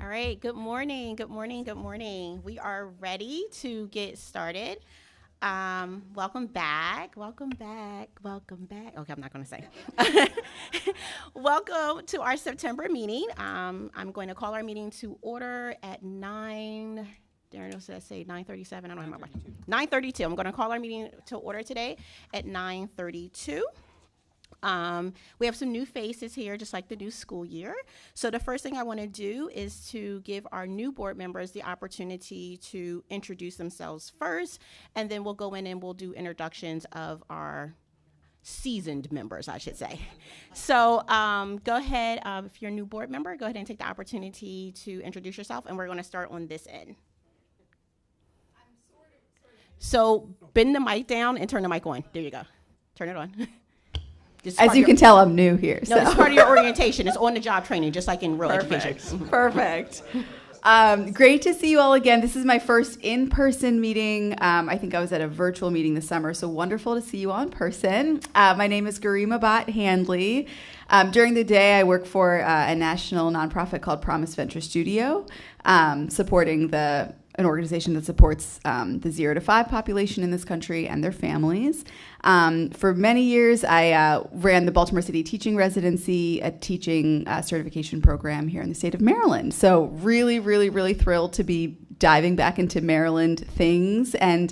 All right, good morning, good morning, good morning. We are ready to get started. Welcome back, welcome back, welcome back. Okay, I'm not going to say. Welcome to our September meeting. I'm going to call our meeting to order at 9. Darren said say 9:37. I don't remember. 9:32. I'm going to call our meeting to order today at 9:32. We have some new faces here, just like the new school year. So the first thing I want to do is to give our new board members the opportunity to introduce themselves first, and then we'll go in and we'll do introductions of our seasoned members, I should say. So go ahead, if you're a new board member, go ahead and take the opportunity to introduce yourself, and we're going to start on this end. So bend the mic down and turn the mic on. There you go. Turn it on. As you can tell, I'm new here. No, it's part of your orientation. It's on-the-job training, just like in real education. Perfect. Great to see you all again. This is my first in-person meeting. I think I was at a virtual meeting this summer, so wonderful to see you all in person. My name is Garima Bhatt Handley. During the day, I work for a national nonprofit called Promise Venture Studio, supporting an organization that supports the 0 to 5 population in this country and their families. For many years, I ran the Baltimore City Teaching Residency, a teaching certification program here in the state of Maryland. So really, really, really thrilled to be diving back into Maryland things. And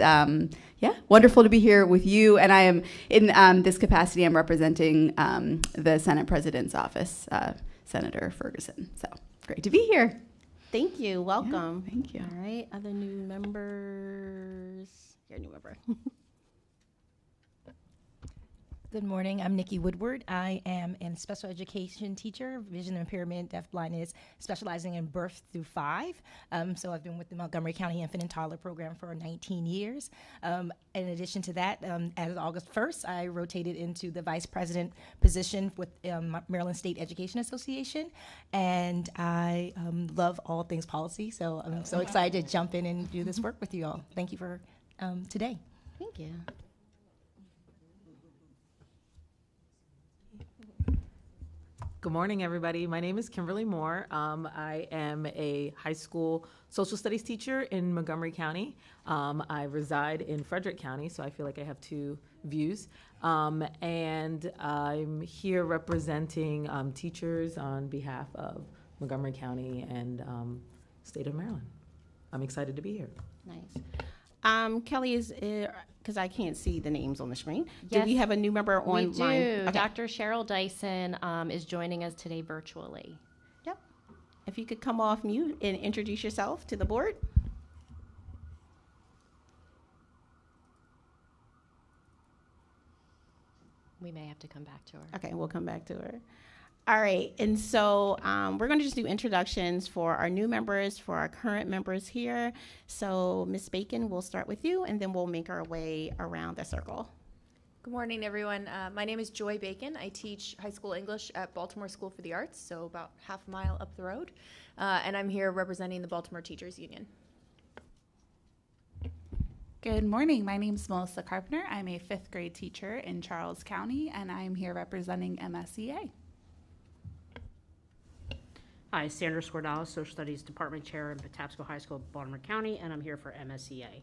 yeah, wonderful to be here with you. And I am, in this capacity, I'm representing the Senate President's Office, Senator Ferguson. So great to be here. Thank you. Welcome. Yeah, thank you. All right. Other new members? You're a new member. Good morning. I'm Nikki Woodward. I am a special education teacher, vision impairment, deaf blindness, specializing in birth through 5. So I've been with the Montgomery County Infant and Toddler Program for 19 years. In addition to that, as of August 1st, I rotated into the vice president position with Maryland State Education Association. And I love all things policy. So I'm so excited to jump in and do this work with you all. Thank you for today. Thank you. Good morning, everybody. My name is Kimberly Moore. I am a high school social studies teacher in Montgomery County. I reside in Frederick County, so I feel like I have two views. And I'm here representing teachers on behalf of Montgomery County and state of Maryland. I'm excited to be here. Nice. Kelly, is because I can't see the names on the screen. Yes, do we have a new member online? We do. Okay. Dr. Cheryl Dyson is joining us today virtually. Yep. If you could come off mute and introduce yourself to the board. We may have to come back to her. Okay, we'll come back to her. All right, and so we're going to just do introductions for our new members, for our current members here. So Ms. Bacon, we'll start with you, and then we'll make our way around the circle. Good morning, everyone. My name is Joy Bacon. I teach high school English at Baltimore School for the Arts, so about half a mile up the road. And I'm here representing the Baltimore Teachers Union. Good morning. My name is Melissa Carpenter. I'm a 5th grade teacher in Charles County, and I'm here representing MSEA. Hi, Sandra Scordalis, Social Studies Department Chair in Patapsco High School, Baltimore County, and I'm here for MSEA.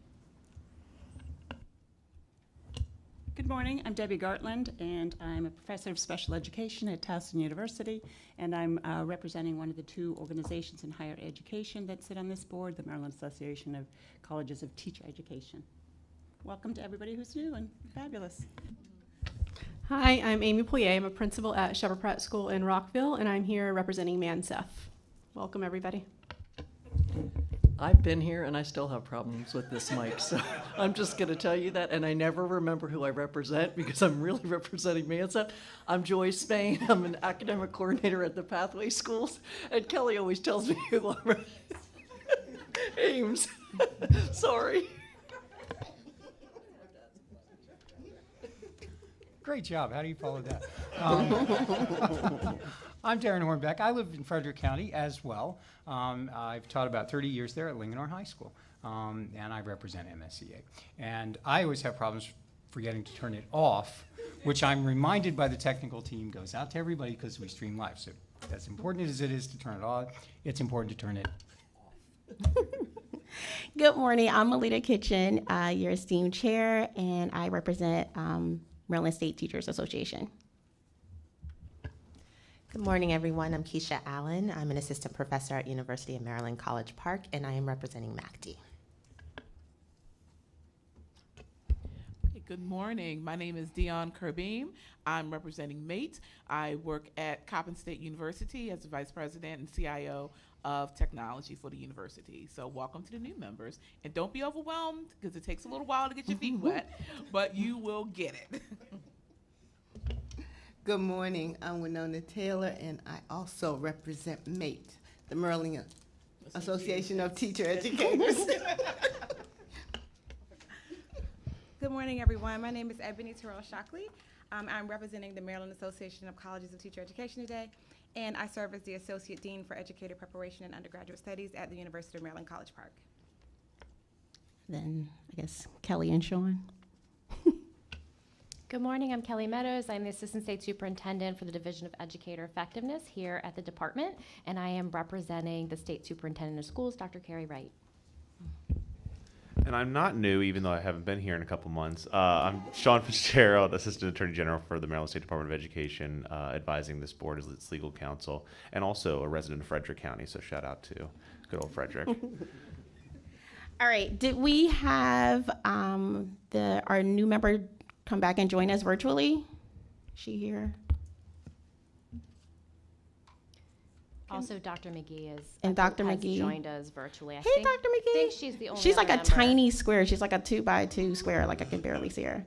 Good morning. I'm Debbie Gartland, and I'm a professor of special education at Towson University, and I'm representing one of the 2 organizations in higher education that sit on this board, the Maryland Association of Colleges of Teacher Education. Welcome to everybody who's new and fabulous. Hi, I'm Amy Pouillet. I'm a principal at Shepherd Pratt School in Rockville, and I'm here representing Manseth. Welcome, everybody. I've been here, and I still have problems with this mic, so I'm just going to tell you that, and I never remember who I represent because I'm really representing Manseth. I'm Joy Spain. I'm an academic coordinator at the Pathway Schools, and Kelly always tells me who I'm Ames. Sorry. Great job. How do you follow that? I'm Darren Hornbeck. I live in Frederick County as well. I've taught about 30 years there at Linganore High School, and I represent MSEA. And I always have problems forgetting to turn it off, which I'm reminded by the technical team goes out to everybody because we stream live. So As important as it is to turn it on, it's important to turn it Good morning. I'm Melita Kitchen, your esteemed chair, and I represent Maryland State Teachers Association. Good morning, everyone. I'm Keisha Allen. I'm an assistant professor at University of Maryland College Park, and I am representing MACD. Good morning. My name is Dion Kerbeem. I'm representing MATE. I work at Coppin State University as the Vice President and CIO of Technology for the university. So welcome to the new members. And don't be overwhelmed because it takes a little while to get your feet wet, but you will get it. Good morning. I'm Winona Taylor, and I also represent MATE, the Maryland Association of Teacher Educators. Good morning, everyone. My name is Ebony Terrell Shockley. I'm representing the Maryland Association of Colleges of Teacher Education today, and I serve as the Associate Dean for Educator Preparation and Undergraduate Studies at the University of Maryland College Park. Then I guess Kelly and Sean. Good morning, I'm Kelly Meadows. I'm the Assistant State Superintendent for the Division of Educator Effectiveness here at the department, and I am representing the State Superintendent of Schools, Dr. Carrie Wright. And I'm not new, even though I haven't been here in a couple months. I'm Sean Fitzgerald, Assistant Attorney General for the Maryland State Department of Education, advising this board as its legal counsel, and also a resident of Frederick County, so shout out to good old Frederick. All right, did we have our new member come back and join us virtually? Is she here? Also, Dr. McGee And Dr. has McGee joined us virtually. Hey, Dr. McGee. I think she's the only She's like other a member. tiny square. She's like a 2x2 square. Like I can barely see her.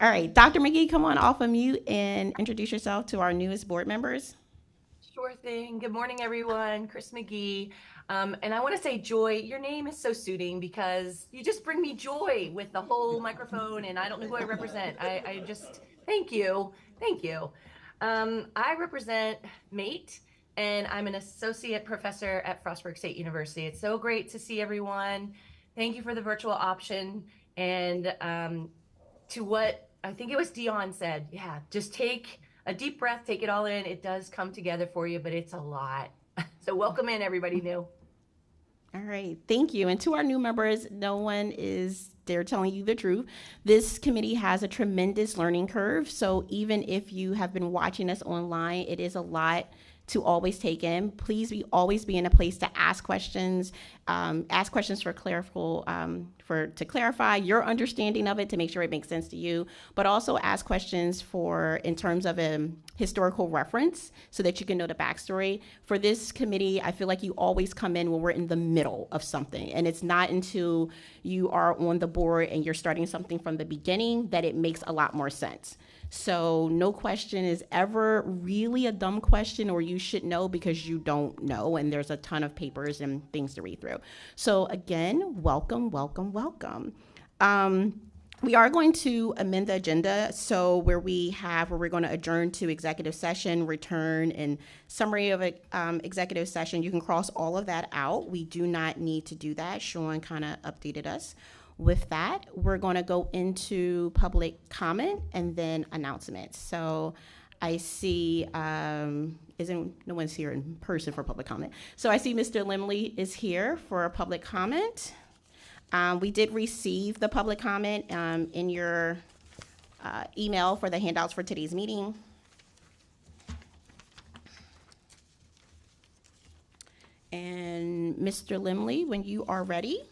All right, Dr. McGee, come on off of mute and introduce yourself to our newest board members. Sure thing. Good morning, everyone. Chris McGee. And I want to say, Joy, your name is so suiting because you just bring me joy with the whole microphone, and I don't know who I represent. I just, thank you. Thank you. I represent MATE, and I'm an associate professor at Frostburg State University. It's so great to see everyone. Thank you for the virtual option. And to what I think it was Dion said, yeah, just take a deep breath, take it all in. It does come together for you, but it's a lot. So welcome in, everybody new. All right, thank you. And to our new members, no one is there telling you the truth. This committee has a tremendous learning curve. So even if you have been watching us online, it is a lot to always take in. Please always be in a place to ask questions for to clarify your understanding of it, to make sure it makes sense to you, but also ask questions in terms of a historical reference so that you can know the backstory. For this committee, I feel like you always come in when we're in the middle of something, and it's not until you are on the board and you're starting something from the beginning that it makes a lot more sense. So no question is ever really a dumb question or you should know because you don't know, and there's a ton of papers and things to read through. So again, welcome, welcome, welcome. We are going to amend the agenda, so where we're going to adjourn to executive session, return, and summary of executive session, you can cross all of that out. We do not need to do that. Sean kind of updated us. With that, we're going to go into public comment and then announcements. So I see, no one's here in person for public comment. So I see Mr. Limley is here for a public comment. We did receive the public comment in your email for the handouts for today's meeting. And Mr. Limley, when you are ready,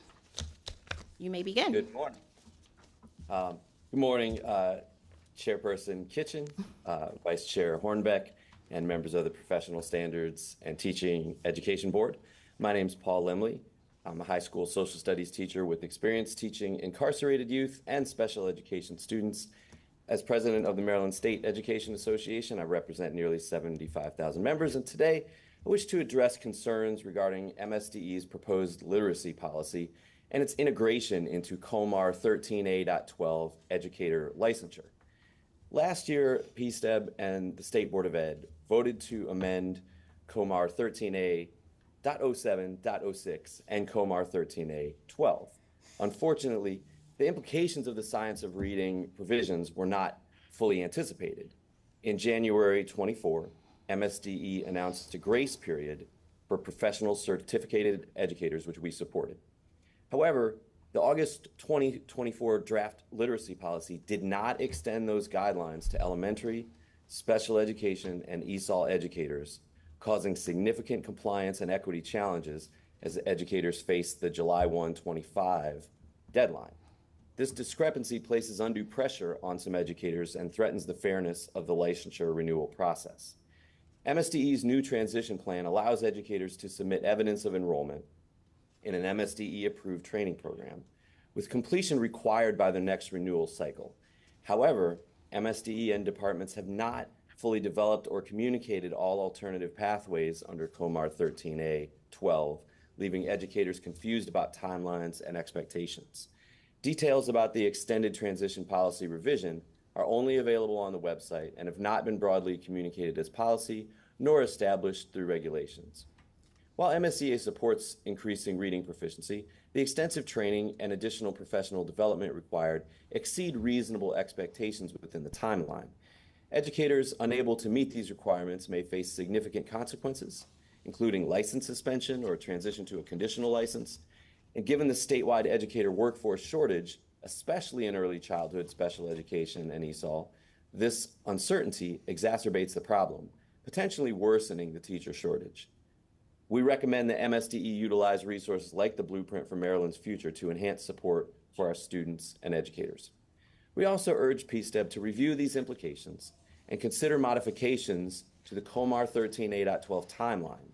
you may begin. Good morning. Good morning, Chairperson Kitchen, Vice Chair Hornbeck, and members of the Professional Standards and Teaching Education Board. My name is Paul Limley. I'm a high school social studies teacher with experience teaching incarcerated youth and special education students. As president of the Maryland State Education Association, I represent nearly 75,000 members, and today I wish to address concerns regarding MSDE's proposed literacy policy and its integration into COMAR 13A.12 educator licensure. Last year, PSTEB and the State Board of Ed voted to amend COMAR 13A.07.06 and COMAR 13A.12. Unfortunately, the implications of the science of reading provisions were not fully anticipated. In January 24, MSDE announced a grace period for professional certificated educators, which we supported. However, the August 2024 draft literacy policy did not extend those guidelines to elementary, special education, and ESOL educators, causing significant compliance and equity challenges as educators face the July 1, 2025 deadline. This discrepancy places undue pressure on some educators and threatens the fairness of the licensure renewal process. MSDE's new transition plan allows educators to submit evidence of enrollment in an MSDE-approved training program, with completion required by the next renewal cycle. However, MSDE and departments have not fully developed or communicated all alternative pathways under COMAR 13A-12, leaving educators confused about timelines and expectations. Details about the extended transition policy revision are only available on the website and have not been broadly communicated as policy nor established through regulations. While MSEA supports increasing reading proficiency, the extensive training and additional professional development required exceed reasonable expectations within the timeline. Educators unable to meet these requirements may face significant consequences, including license suspension or transition to a conditional license. And given the statewide educator workforce shortage, especially in early childhood special education and ESOL, this uncertainty exacerbates the problem, potentially worsening the teacher shortage. We recommend that MSDE utilize resources like the Blueprint for Maryland's Future to enhance support for our students and educators. We also urge PSTEB to review these implications and consider modifications to the COMAR 13A.12 timeline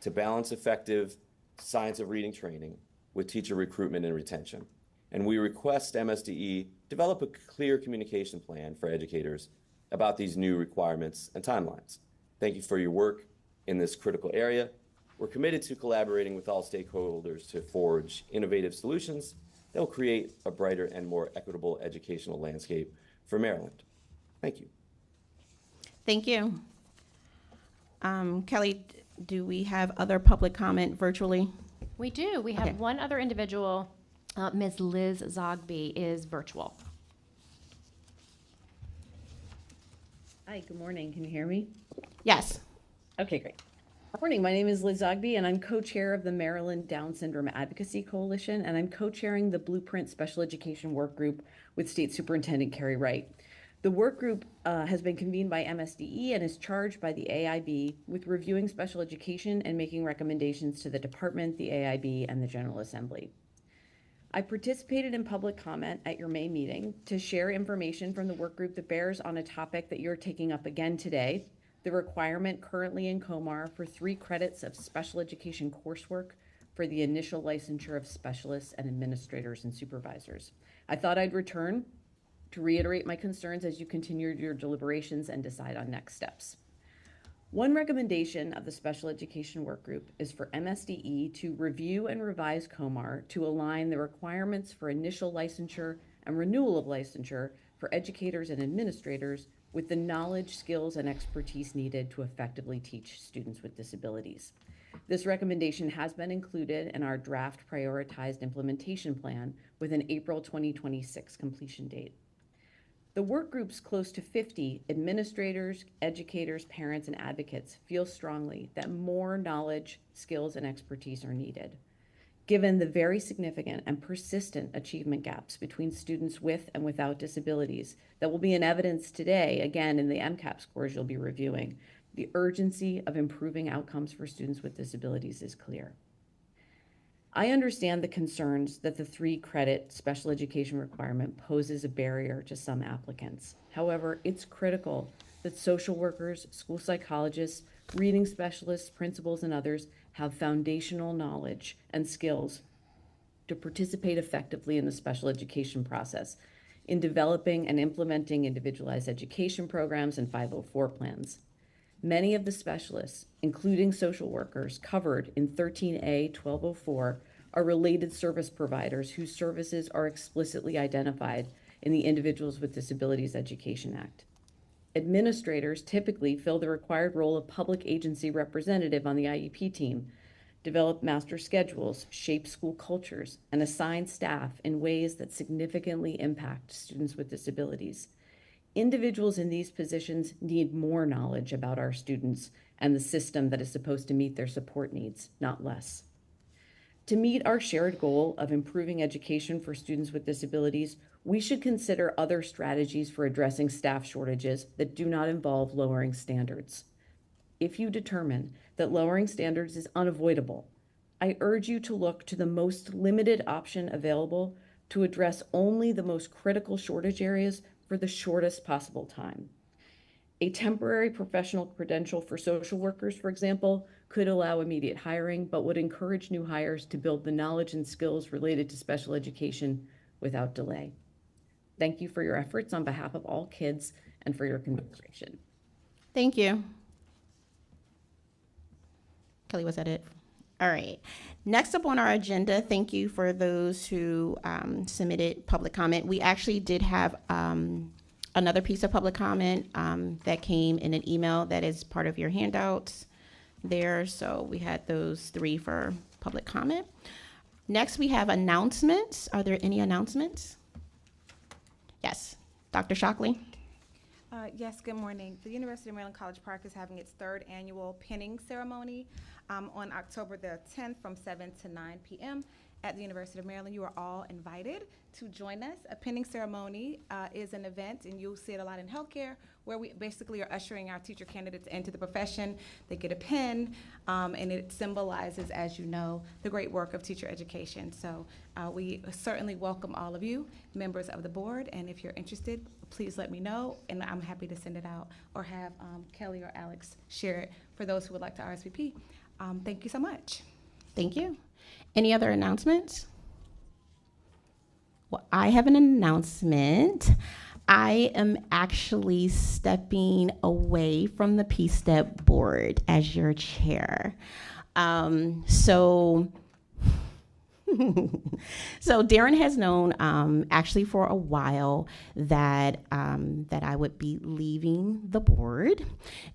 to balance effective science of reading training with teacher recruitment and retention. And we request MSDE develop a clear communication plan for educators about these new requirements and timelines. Thank you for your work in this critical area. We're committed to collaborating with all stakeholders to forge innovative solutions that will create a brighter and more equitable educational landscape for Maryland. Thank you. Thank you. Kelly, do we have other public comment virtually? We do. We have Okay. one other individual. Ms. Liz Zogby is virtual. Hi, good morning. Can you hear me? Yes. Okay, great. Good morning. My name is Liz Zogby, and I'm co-chair of the Maryland Down Syndrome Advocacy Coalition, and I'm co-chairing the Blueprint Special Education Work Group with State Superintendent Carrie Wright. The work group has been convened by MSDE and is charged by the AIB with reviewing special education and making recommendations to the department, the AIB, and the General Assembly. I participated in public comment at your May meeting to share information from the work group that bears on a topic that you're taking up again today, the requirement currently in COMAR for 3 credits of special education coursework for the initial licensure of specialists and administrators and supervisors. I thought I'd return to reiterate my concerns as you continue your deliberations and decide on next steps. One recommendation of the Special Education Work Group is for MSDE to review and revise COMAR to align the requirements for initial licensure and renewal of licensure for educators and administrators with the knowledge, skills, and expertise needed to effectively teach students with disabilities. This recommendation has been included in our draft prioritized implementation plan with an April 2026 completion date. The work group's close to 50 administrators, educators, parents, and advocates feel strongly that more knowledge, skills, and expertise are needed. Given the very significant and persistent achievement gaps between students with and without disabilities that will be in evidence today, again in the MCAP scores you'll be reviewing, the urgency of improving outcomes for students with disabilities is clear. I understand the concerns that the 3-credit special education requirement poses a barrier to some applicants. However, it's critical that social workers, school psychologists, reading specialists, principals, and others have foundational knowledge and skills to participate effectively in the special education process in developing and implementing individualized education programs and 504 plans. Many of the specialists, including social workers covered in 13A-1204, are related service providers whose services are explicitly identified in the Individuals with Disabilities Education Act. Administrators typically fill the required role of public agency representative on the IEP team, develop master schedules, shape school cultures, and assign staff in ways that significantly impact students with disabilities. Individuals in these positions need more knowledge about our students and the system that is supposed to meet their support needs, not less. To meet our shared goal of improving education for students with disabilities, we should consider other strategies for addressing staff shortages that do not involve lowering standards. If you determine that lowering standards is unavoidable, I urge you to look to the most limited option available to address only the most critical shortage areas for the shortest possible time. A temporary professional credential for social workers, for example, could allow immediate hiring, but would encourage new hires to build the knowledge and skills related to special education without delay. Thank you for your efforts on behalf of all kids and for your consideration. Thank you. Kelly, was that it? All right. Next up on our agenda, thank you for those who submitted public comment. We actually did have another piece of public comment that came in an email that is part of your handouts there. So we had those 3 for public comment. Next, we have announcements. Are there any announcements? Yes, Dr. Shockley. Yes, good morning. The University of Maryland College Park is having its 3rd annual pinning ceremony on October the 10th from 7 to 9 p.m. at the University of Maryland. You are all invited to join us. A pinning ceremony is an event, and you'll see it a lot in healthcare, where we basically are ushering our teacher candidates into the profession. They get a pin, and it symbolizes, as you know, the great work of teacher education. So we certainly welcome all of you, members of the board, and if you're interested, please let me know, and I'm happy to send it out or have Kelly or Alex share it for those who would like to RSVP. Thank you so much. Thank you. Any other announcements? Well, I have an announcement. I am actually stepping away from the PSTEB board as your chair. So Darren has known actually for a while that I would be leaving the board.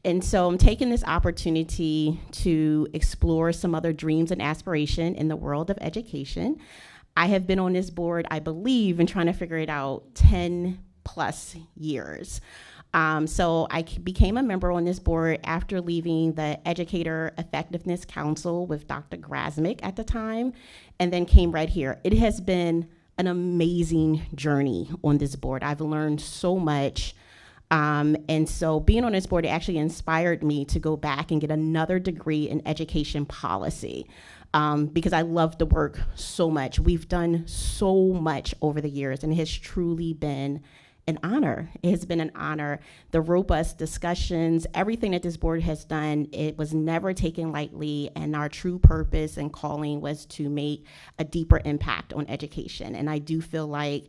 And so I'm taking this opportunity to explore some other dreams and aspiration in the world of education. I have been on this board, I believe, and trying to figure it out 10 plus years. So I became a member on this board after leaving the Educator Effectiveness Council with Dr. Grasmick at the time, and then came right here. It has been an amazing journey on this board. I've learned so much. And so being on this board, it actually inspired me to go back and get another degree in education policy. Because I love the work so much. We've done so much over the years, and it has truly been an honor. It has been an honor. The robust discussions, everything that this board has done, it was never taken lightly, and our true purpose and calling was to make a deeper impact on education. And I do feel like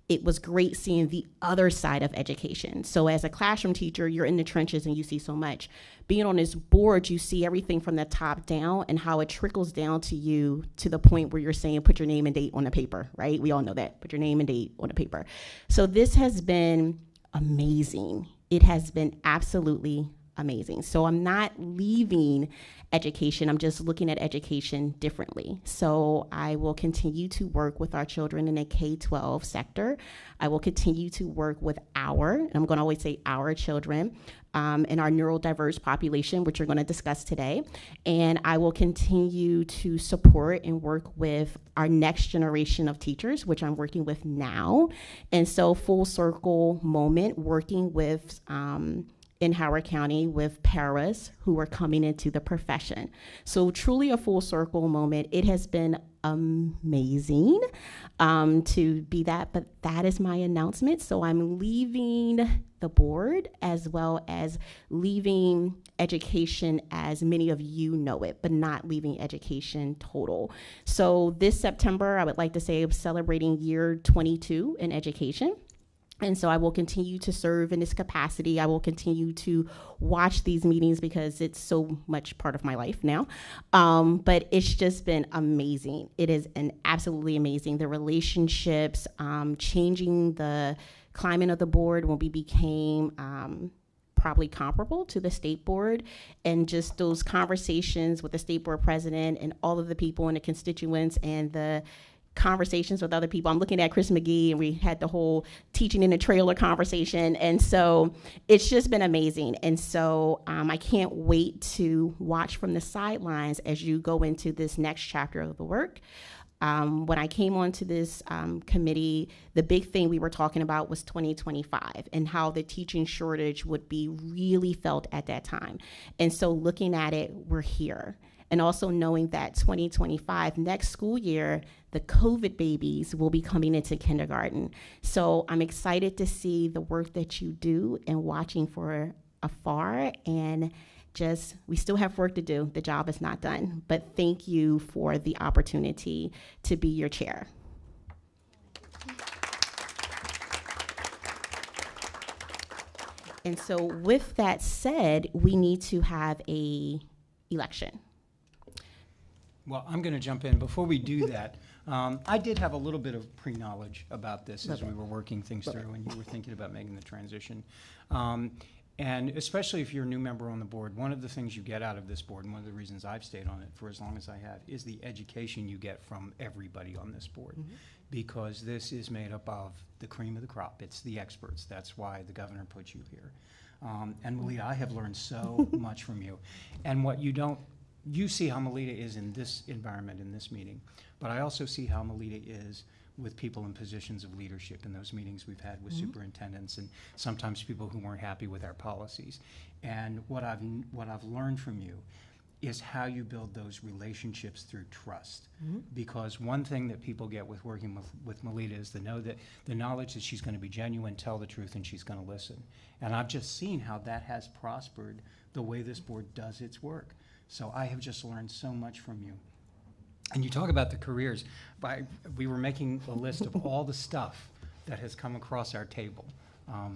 it was great seeing the other side of education. So as a classroom teacher, you're in the trenches and you see so much. Being on this board, you see everything from the top down and how it trickles down to you to the point where you're saying, put your name and date on the paper, right? We all know that, put your name and date on the paper. So this has been amazing. It has been absolutely amazing. So I'm not leaving education, I'm just looking at education differently. So I will continue to work with our children in the K-12 sector. I will continue to work with I'm going to always say our children in our neurodiverse population, which we're going to discuss today. And I will continue to support and work with our next generation of teachers, which I'm working with now. And so full circle moment, working with in Howard County with paras who are coming into the profession. So truly a full circle moment. It has been amazing to be that, but that is my announcement. So I'm leaving the board as well as leaving education as many of you know it, but not leaving education total. So this September, I would like to say I'm celebrating year 22 in education. And so I will continue to serve in this capacity. I will continue to watch these meetings because it's so much part of my life now. But it's just been amazing. It is absolutely amazing. The relationships, changing the climate of the board when we became probably comparable to the state board, and just those conversations with the state board president and all of the people and the constituents and the conversations with other people. I'm looking at Chris McGee, and we had the whole teaching in the trailer conversation. And so it's just been amazing. And so I can't wait to watch from the sidelines as you go into this next chapter of the work. When I came onto this committee, the big thing we were talking about was 2025 and how the teaching shortage would be really felt at that time. And so looking at it, we're here. And also knowing that 2025, next school year, the COVID babies will be coming into kindergarten. So I'm excited to see the work that you do and watching for afar, and we still have work to do. The job is not done, but thank you for the opportunity to be your chair. And so with that said, we need to have a election. Well, I'm going to jump in. Before we do that, I did have a little bit of pre-knowledge about this as we were working things through and you were thinking about making the transition. And especially if you're a new member on the board, one of the things you get out of this board, and one of the reasons I've stayed on it for as long as I have, is the education you get from everybody on this board. Mm-hmm. Because this is made up of the cream of the crop. It's the experts. That's why the governor put you here. And Melita, I have learned so much from you. And what you see how Melita is in this environment, in this meeting, but I also see how Melita is with people in positions of leadership in those meetings we've had with superintendents and sometimes people who weren't happy with our policies. And what I've learned from you is how you build those relationships through trust. Because one thing that people get with working with Melita is the knowledge that she's going to be genuine, tell the truth, and she's going to listen. And I've just seen how that has prospered the way this board does its work. So I have just learned so much from you. And you talk about the careers. We were making a list of all the stuff that has come across our table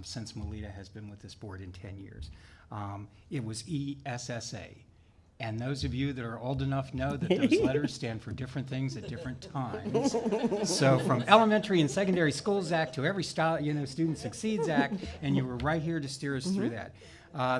since Melita has been with this board in 10 years. It was ESSA. And those of you that are old enough know that those letters stand for different things at different times. So from Elementary and Secondary Schools Act to every Student Succeeds Act, and you were right here to steer us through that.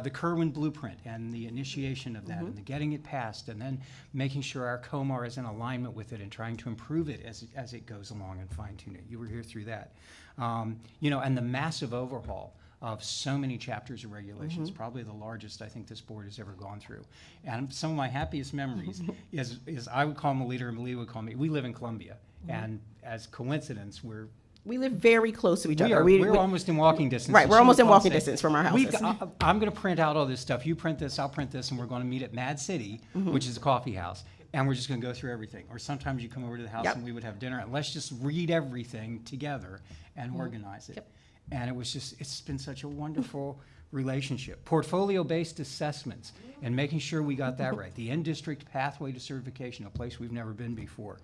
The Kerwin Blueprint and the initiation of that and the getting it passed and then making sure our COMAR is in alignment with it and trying to improve it as it goes along and fine tune it. You were here through that. And the massive overhaul of so many chapters of regulations, probably the largest I think this board has ever gone through. And some of my happiest memories is I would call Melita or Melita would call me. We live in Columbia, and as coincidence, we live very close to each other. We're almost in walking distance. Right, we're almost in walking distance from our houses. I'm going to print out all this stuff. You print this, I'll print this, and we're going to meet at Mad City, which is a coffee house, and we're just going to go through everything. Or sometimes you come over to the house and we would have dinner, and let's just read everything together and organize it. And it's been such a wonderful relationship. Portfolio-based assessments and making sure we got that right. The in-district pathway to certification, a place we've never been before.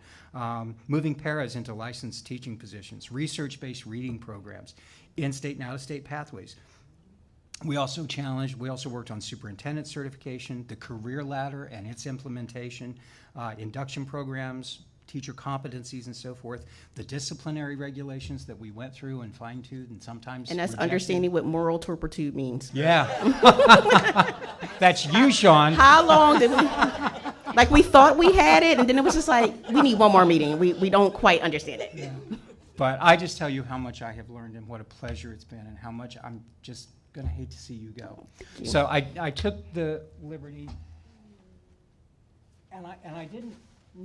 Moving paras into licensed teaching positions, research-based reading programs, in-state and out-of-state pathways. We also worked on superintendent certification, the career ladder and its implementation, induction programs, teacher competencies and so forth, the disciplinary regulations that we went through and fine-tuned and sometimes And that's rejected. Understanding what moral turpitude means. Yeah. That's you, Sean. How long did we, we thought we had it, and then it was just like, we need one more meeting. We don't quite understand it. Yeah. But I just tell you how much I have learned and what a pleasure it's been and how much I'm just going to hate to see you go. So I took the liberty, and I didn't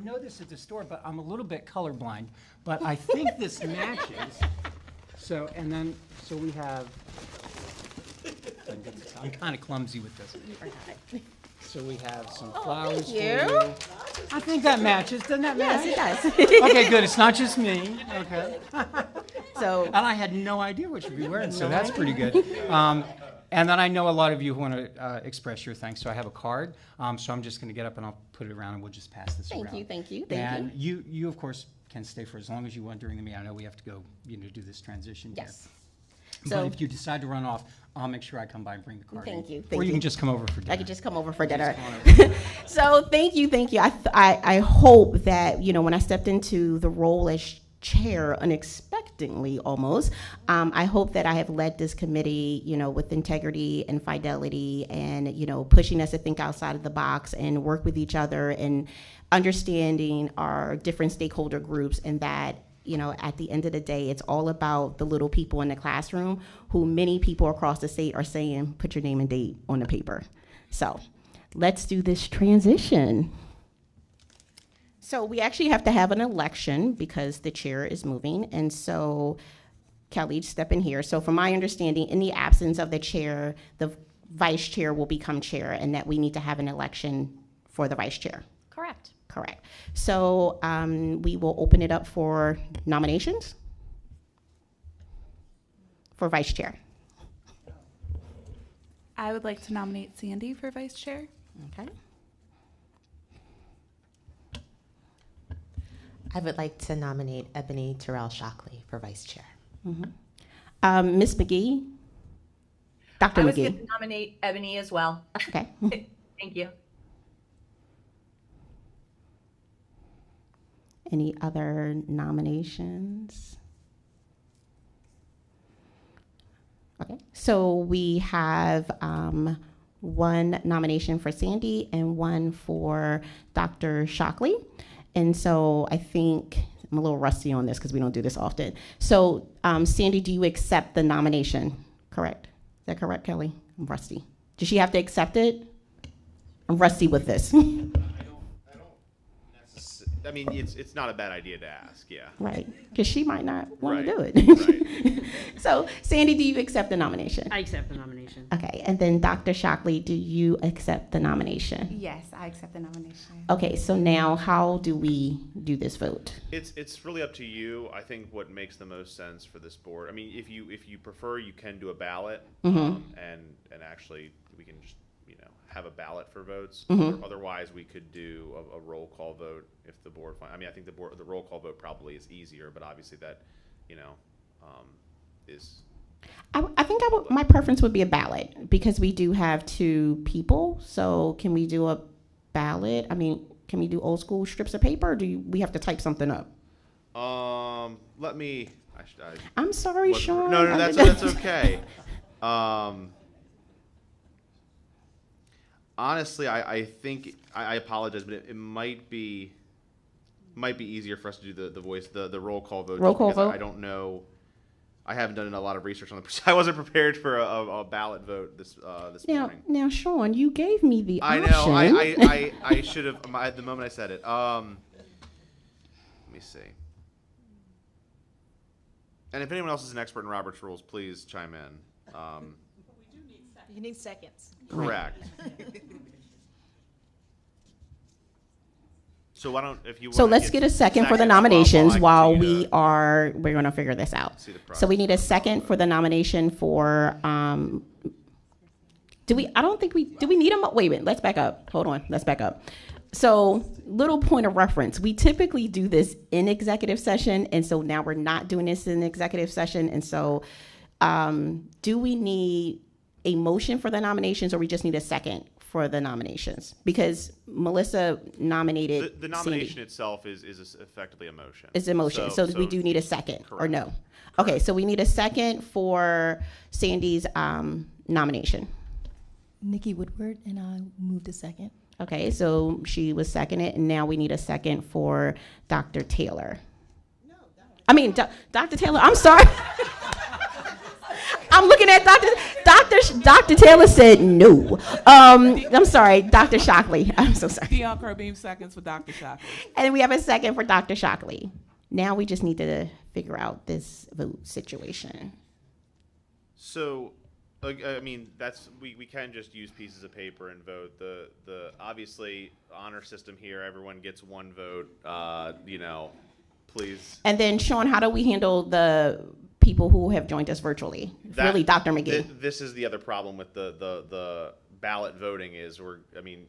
know this at the store, but I'm a little bit colorblind, but I think this matches. So we have, I'm kind of clumsy with this. So we have some flowers for you. I think that matches. Doesn't that match? Yes, it does. Okay, good. It's not just me. Okay. And I had no idea what you'd be wearing, so that's pretty good. And then I know a lot of you want to express your thanks, so I have a card. So I'm just going to get up and I'll put it around and we'll just pass this around. Thank you. And you of course can stay for as long as you want during the meeting. I know we have to go, do this transition. Yes. But if you decide to run off, I'll make sure I come by and bring the card. Thank you. Or you can just come over for dinner. I could just come over for dinner. So thank you. I hope that when I stepped into the role as chair unexpectedly, expectantly almost. I hope that I have led this committee, with integrity and fidelity and, pushing us to think outside of the box and work with each other and understanding our different stakeholder groups, and that, at the end of the day, it's all about the little people in the classroom who many people across the state are saying, put your name and date on the paper. So let's do this transition. So we actually have to have an election because the chair is moving. And so Kelly, step in here. So from my understanding, in the absence of the chair, the vice chair will become chair, and that we need to have an election for the vice chair. Correct. Correct. So we will open it up for nominations for vice chair. I would like to nominate Sandy for vice chair. Okay. I would like to nominate Ebony Terrell Shockley for vice chair. Mm-hmm. Ms. McGee? Dr. I was McGee. going to nominate Ebony as well. Okay. Thank you. Any other nominations? Okay, so we have one nomination for Sandy and one for Dr. Shockley. And so I think I'm a little rusty on this because we don't do this often. So Sandy, do you accept the nomination? Correct. Is that correct, Kelly? I'm rusty. Does she have to accept it? I'm rusty with this. I mean, it's not a bad idea to ask, yeah. Right, because she might not want to do Right, it. So, Sandy, do you accept the nomination? I accept the nomination. Okay, and then Dr. Shockley, do you accept the nomination? Yes, I accept the nomination. Okay, so now how do we do this vote? It's really up to you. I think what makes the most sense for this board. I mean, if you prefer, you can do a ballot, and actually we can just have a ballot for votes. Otherwise, we could do a roll call vote if the board. I mean, I think the roll call vote probably is easier, but obviously that is. I think my preference would be a ballot because we do have two people. So can we do a ballot? I mean, can we do old school strips of paper, or do we have to type something up? Let me. I'm sorry, Sean. No, that's okay. Honestly, I think I apologize, but it might be easier for us to do the roll call vote. Roll call vote. I don't know. I haven't done a lot of research on the. I wasn't prepared for a ballot vote this morning. Now, Sean, you gave me the I option. know. I should have at the moment I said it. Let me see. And if anyone else is an expert in Robert's rules, please chime in. You need seconds. Correct. So why don't So let's get a second for the nominations while we're going to figure this out. So we need a second for the nomination for. Do we need them? Wait a minute. Let's back up. Hold on. Let's back up. So little point of reference. We typically do this in executive session, and so now we're not doing this in executive session. And so, do we need a motion for the nominations, or we just need a second for the nominations? Because Melissa nominated the nomination Sandy. itself is effectively a motion. It's a motion, so we do need a second, or correct. no? Okay, so we need a second for Sandy's nomination. Nikki Woodward, and I moved a second. Okay, so she was seconded, and now we need a second for Dr. Taylor. Dr. Taylor, I'm sorry. I'm looking at Dr. Taylor said no. I'm sorry, Dr. Shockley. I'm so sorry. Dion Kerbeam seconds for Dr. Shockley. And we have a second for Dr. Shockley. Now we just need to figure out this vote situation. So, I mean, we can just use pieces of paper and vote. The obviously honor system here, everyone gets one vote. Please. And then Sean, how do we handle the people who have joined us virtually? Really, Dr. McGee. This is the other problem with the ballot voting is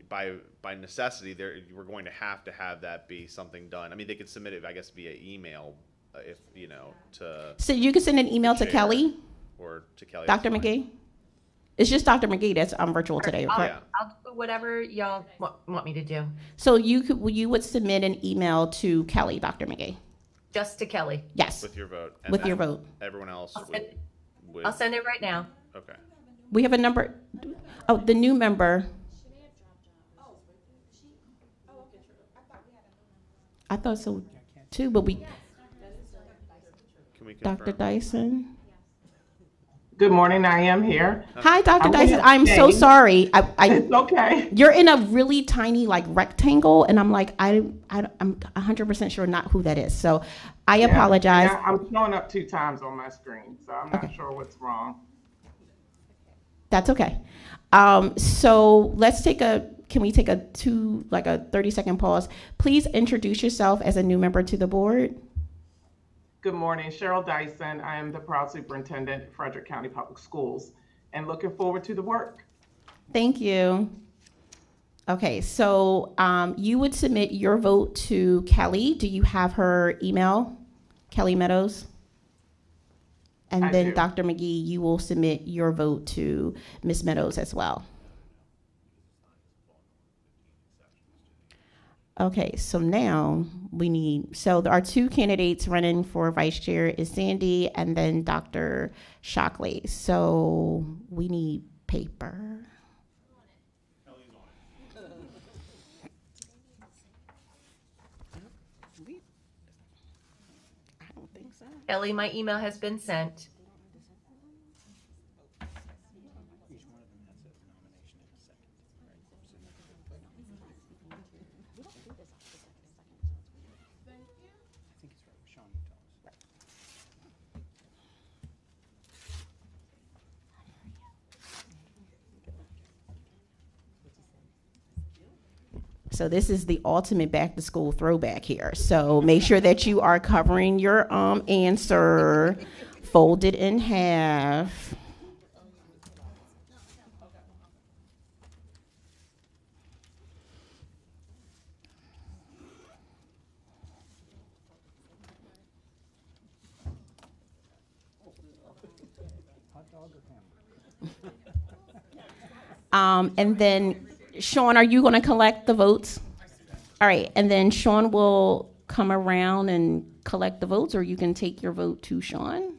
by necessity we're going to have that be something done. I mean, they could submit it, I guess, via email if to. So you can send an email to Kelly. Or to Kelly. Dr. McGee. It's just Dr. McGee that's virtual today. I'll do whatever y'all want me to do. So you would submit an email to Kelly, Dr. McGee. Just to Kelly. Yes. With your vote. With your vote. Everyone else I'll send it right now. Okay. We have a number. Oh, the new member. I thought so too, but we. Can we Dr. Dyson. Good morning, I am here. Hi, Dr. I'm Dyson. gonna I'm so abstain. sorry. It's okay. You're in a really tiny like rectangle, and I'm like, I'm 100% sure not who that is. So I apologize. Yeah, I'm showing up 2 times on my screen, so I'm not sure what's wrong. That's okay. So let's can we take a 30-second pause? Please introduce yourself as a new member to the board. Good morning, Cheryl Dyson. I am the proud superintendent at Frederick County Public Schools and looking forward to the work. Thank you. Okay, so you would submit your vote to Kelly. Do you have her email, Kelly Meadows? And then do. Dr. McGee, you will submit your vote to Ms. Meadows as well. Okay, so now so our 2 candidates running for vice chair is Sandy and then Dr. Shockley. So we need paper. I don't think so. Kelly, my email has been sent. So this is the ultimate back to school throwback here. So make sure that you are covering your answer, folded in half. And then, Sean, are you going to collect the votes? All right, and then Sean will come around and collect the votes, or you can take your vote to Sean.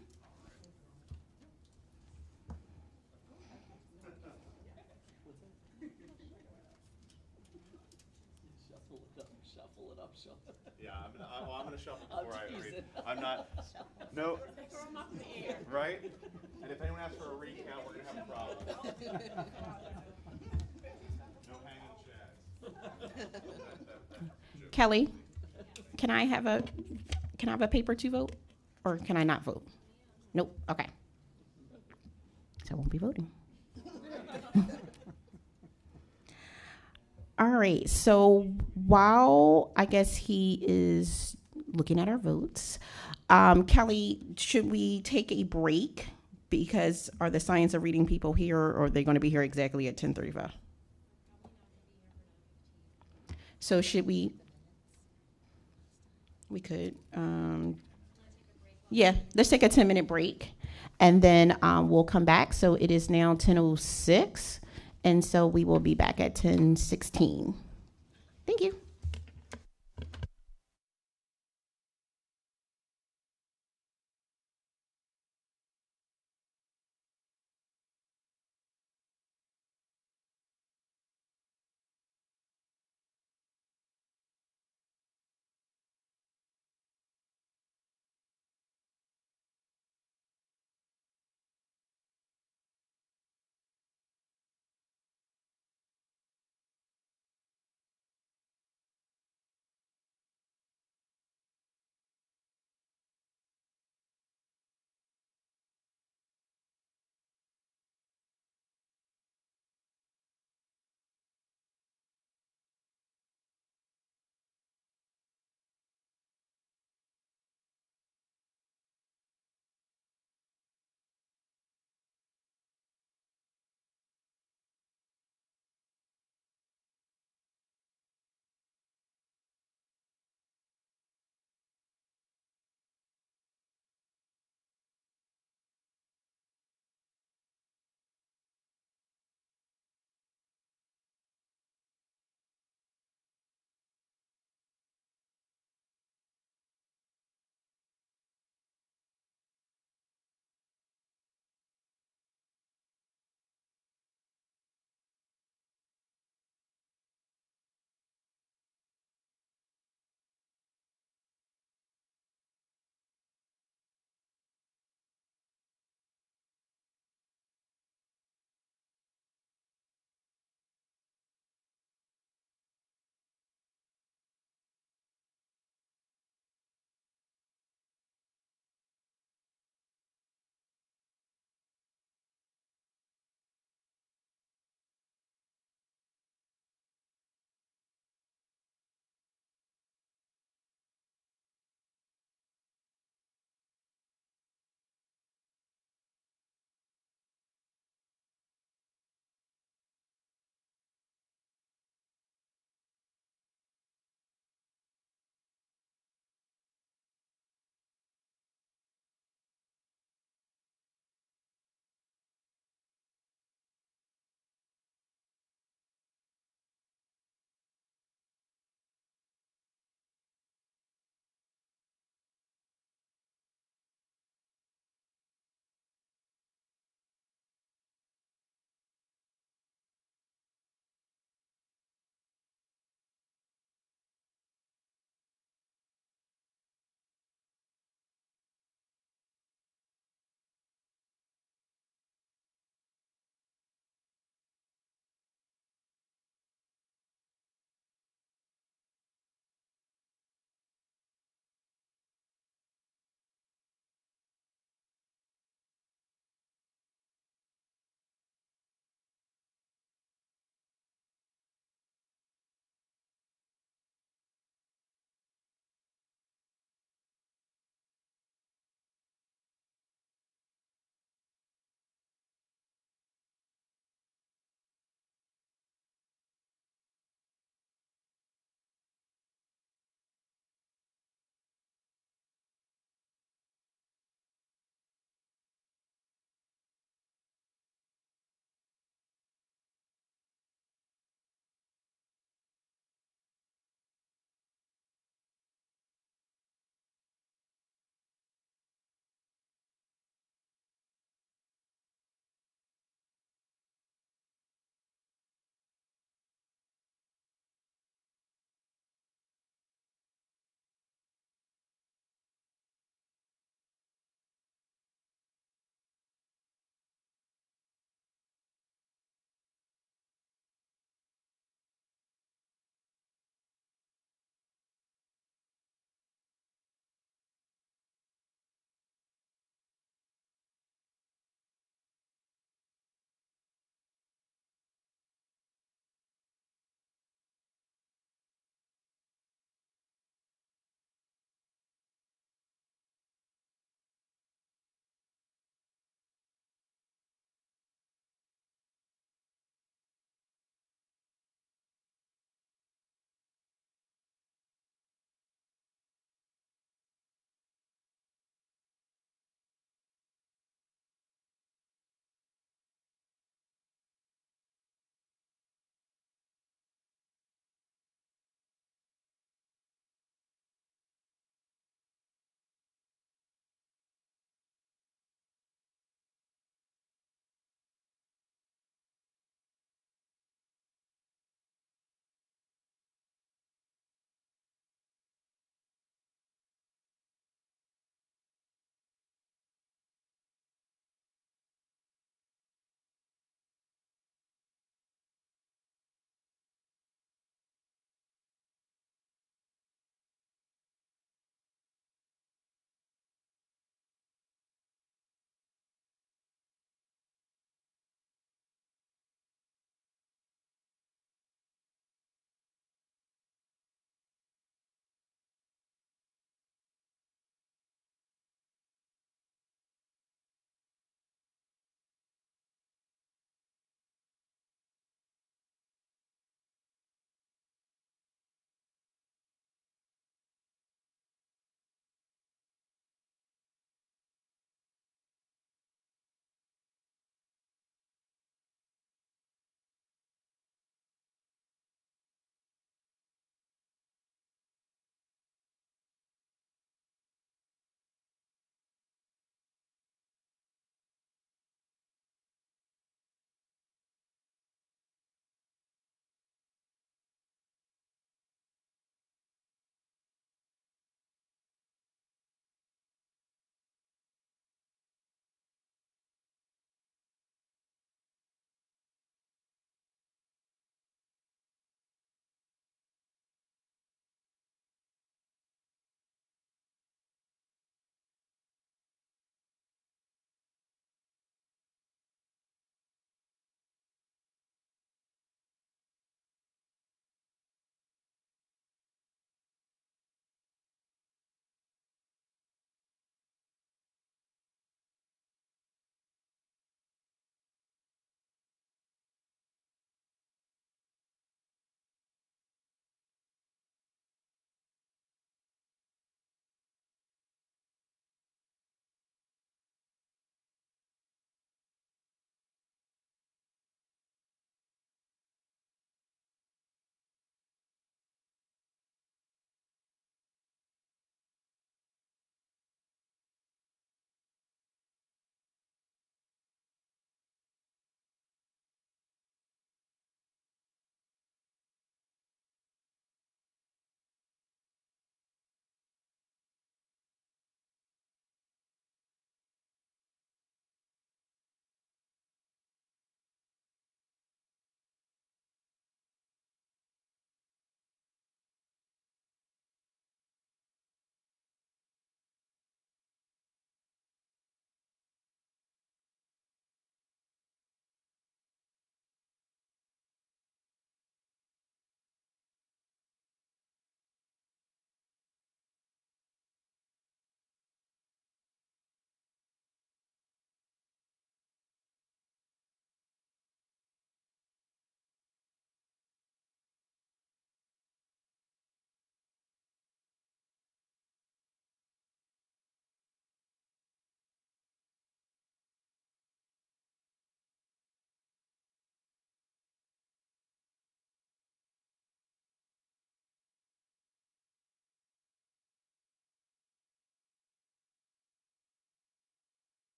Shuffle it up, Sean. Yeah, I'm gonna shuffle before I read. I'm not. No. Right? And if anyone asks for a recount, we're gonna have a problem. No hanging chads. Kelly, can I have a paper to vote, or can I not vote? Nope. Okay. So I won't be voting. All right. So while I guess he is looking at our votes, Kelly, should we take a break? Because are the science of reading people here, or are they going to be here exactly at 10:35? So should we could, yeah, let's take a 10-minute break, and then we'll come back. So it is now 10:06, and so we will be back at 10:16. Thank you.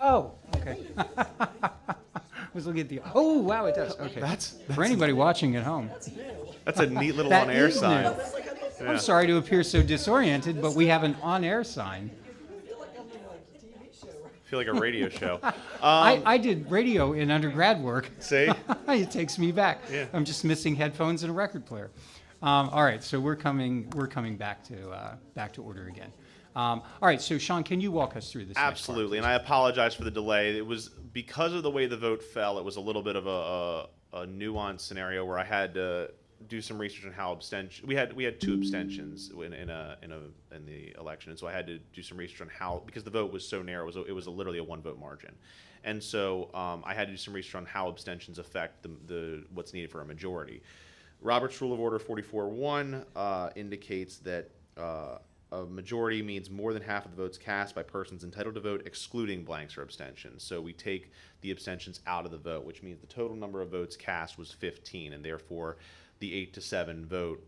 Oh, okay. I was looking at the, oh, wow, it does. Okay. That's For anybody watching at home. That's a neat little That on-air is sign. new. Yeah. I'm sorry to appear so disoriented, but we have an on-air sign. I feel like a radio show. I did radio in undergrad work. See? It takes me back. Yeah. I'm just missing headphones and a record player. All right, so we're coming back to order again. All right, so Sean, can you walk us through this? Absolutely, and I apologize for the delay. It was because of the way the vote fell. It was a little bit of a nuanced scenario where I had to do some research on how abstention. We had 2 abstentions in the election, and so I had to do some research on how, because the vote was so narrow. It was literally a 1-vote margin, and so I had to do some research on how abstentions affect the what's needed for a majority. Robert's Rule of Order 44.1 indicates that a majority means more than half of the votes cast by persons entitled to vote, excluding blanks or abstentions. So we take the abstentions out of the vote, which means the total number of votes cast was 15, and therefore the 8-7 vote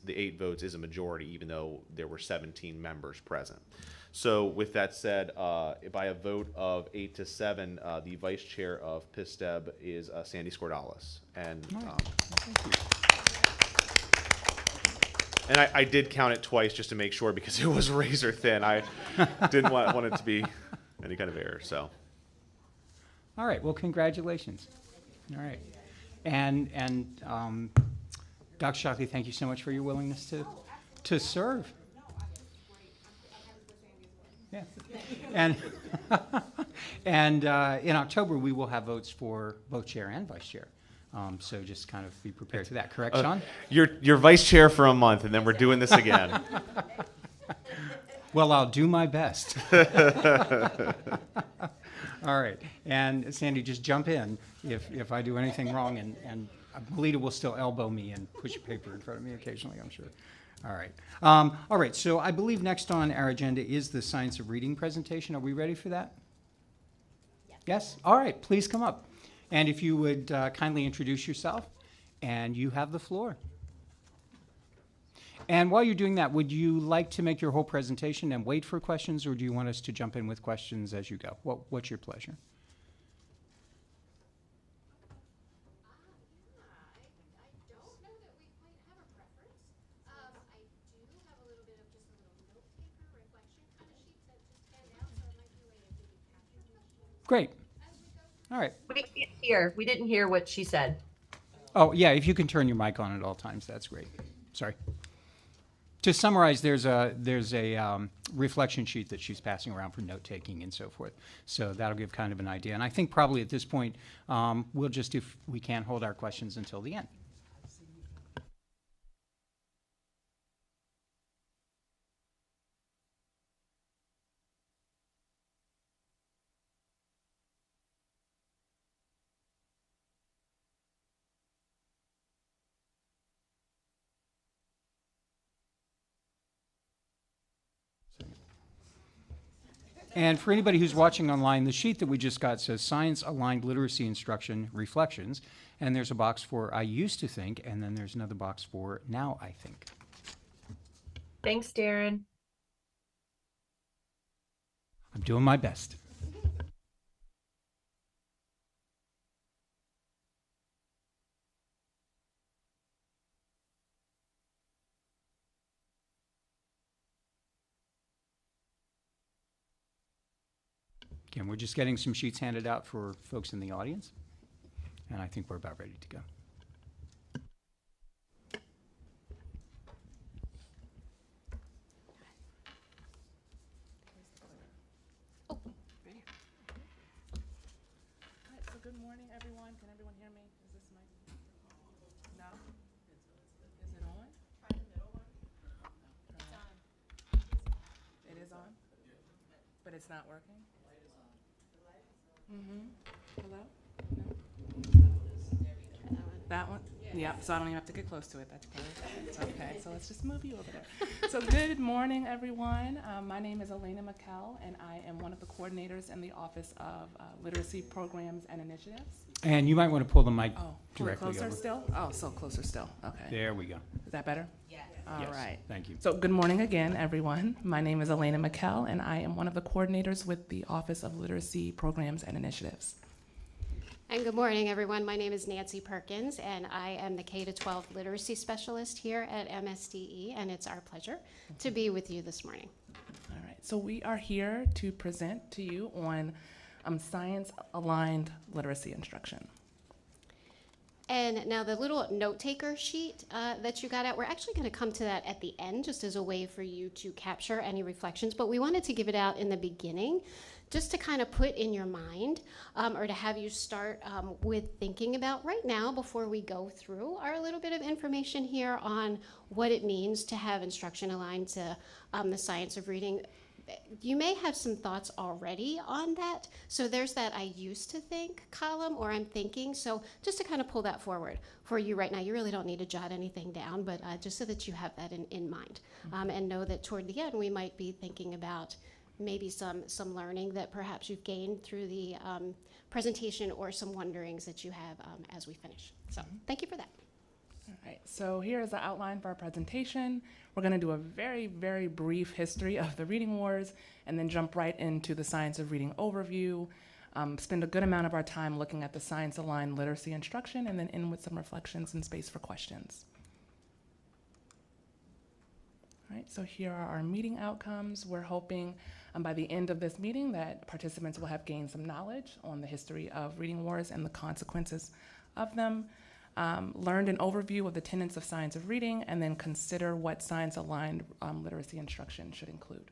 the 8 votes is a majority, even though there were 17 members present. So with that said, by a vote of 8-7, the vice chair of PSTEB is Sandy Scordalis. And thank you. And I did count it twice just to make sure, because it was razor thin. I didn't want it to be any kind of error. So. All right. Well, congratulations. All right. And Dr. Shockley, thank you so much for your willingness to serve. Yeah. And in October we will have votes for both chair and vice chair. So just kind of be prepared for that. Correct, Sean? You're vice chair for a month, and then we're doing this again. Well, I'll do my best. All right. And Sandy, just jump in if I do anything wrong, and Melita will still elbow me and push a paper in front of me occasionally, I'm sure. All right. All right. So I believe next on our agenda is the Science of Reading presentation. Are we ready for that? Yes? All right. Please come up. And if you would kindly introduce yourself, and you have the floor. And while you're doing that, would you like to make your whole presentation and wait for questions, or do you want us to jump in with questions as you go? What's your pleasure? Great. All right. We didn't hear what she said. Oh, yeah, if you can turn your mic on at all times, that's great. Sorry. To summarize, there's a reflection sheet that she's passing around for note-taking and so forth. So that'll give kind of an idea. And I think probably at this point, we'll just, if we can, hold our questions until the end. And for anybody who's watching online, the sheet that we just got says Science Aligned Literacy Instruction Reflections. And there's a box for I used to think, and then there's another box for now I think. Thanks, Darren. I'm doing my best. Again, we're just getting some sheets handed out for folks in the audience, and I think we're about ready to go. So good morning, everyone. Can everyone hear me? Is this my? No? Is it on? Try the middle one. It's on. It is on? But it's not working? The light is on. Mm-hmm. Hello? No? That one? Yeah. Yep, so I don't even have to get close to it. That's perfect. It's okay. So let's just move you over there. So good morning, everyone. My name is Elena McKell, and I am one of the coordinators in the Office of Literacy Programs and Initiatives. And you might want to pull the mic Oh, pull it directly closer over. still? Oh, so closer still. Okay. There we go. Is that better? Yes. All Yes, right. thank you. So good morning again, everyone. My name is Elena McKell, and I am one of the coordinators with the Office of Literacy Programs and Initiatives. And good morning, everyone. My name is Nancy Perkins, and I am the K-12 Literacy Specialist here at MSDE, and it's our pleasure to be with you this morning. All right, so we are here to present to you on science-aligned literacy instruction. And now the little note-taker sheet that you got out, we're actually going to come to that at the end just as a way for you to capture any reflections, but we wanted to give it out in the beginning just to kind of put in your mind or to have you start with thinking about right now before we go through our little bit of information here on what it means to have instruction aligned to the science of reading. You may have some thoughts already on that. So there's that I used to think column or I'm thinking. So just to kind of pull that forward for you right now, you really don't need to jot anything down, but just so that you have that in mind and know that toward the end we might be thinking about maybe some learning that perhaps you've gained through the presentation or some wonderings that you have as we finish. So thank you for that. All right, so here is the outline for our presentation. We're going to do a very, very brief history of the reading wars and then jump right into the science of reading overview, spend a good amount of our time looking at the science-aligned literacy instruction, and then end with some reflections and space for questions. All right, so here are our meeting outcomes. We're hoping by the end of this meeting that participants will have gained some knowledge on the history of reading wars and the consequences of them. Learned an overview of the tenets of science of reading, and then consider what science-aligned literacy instruction should include.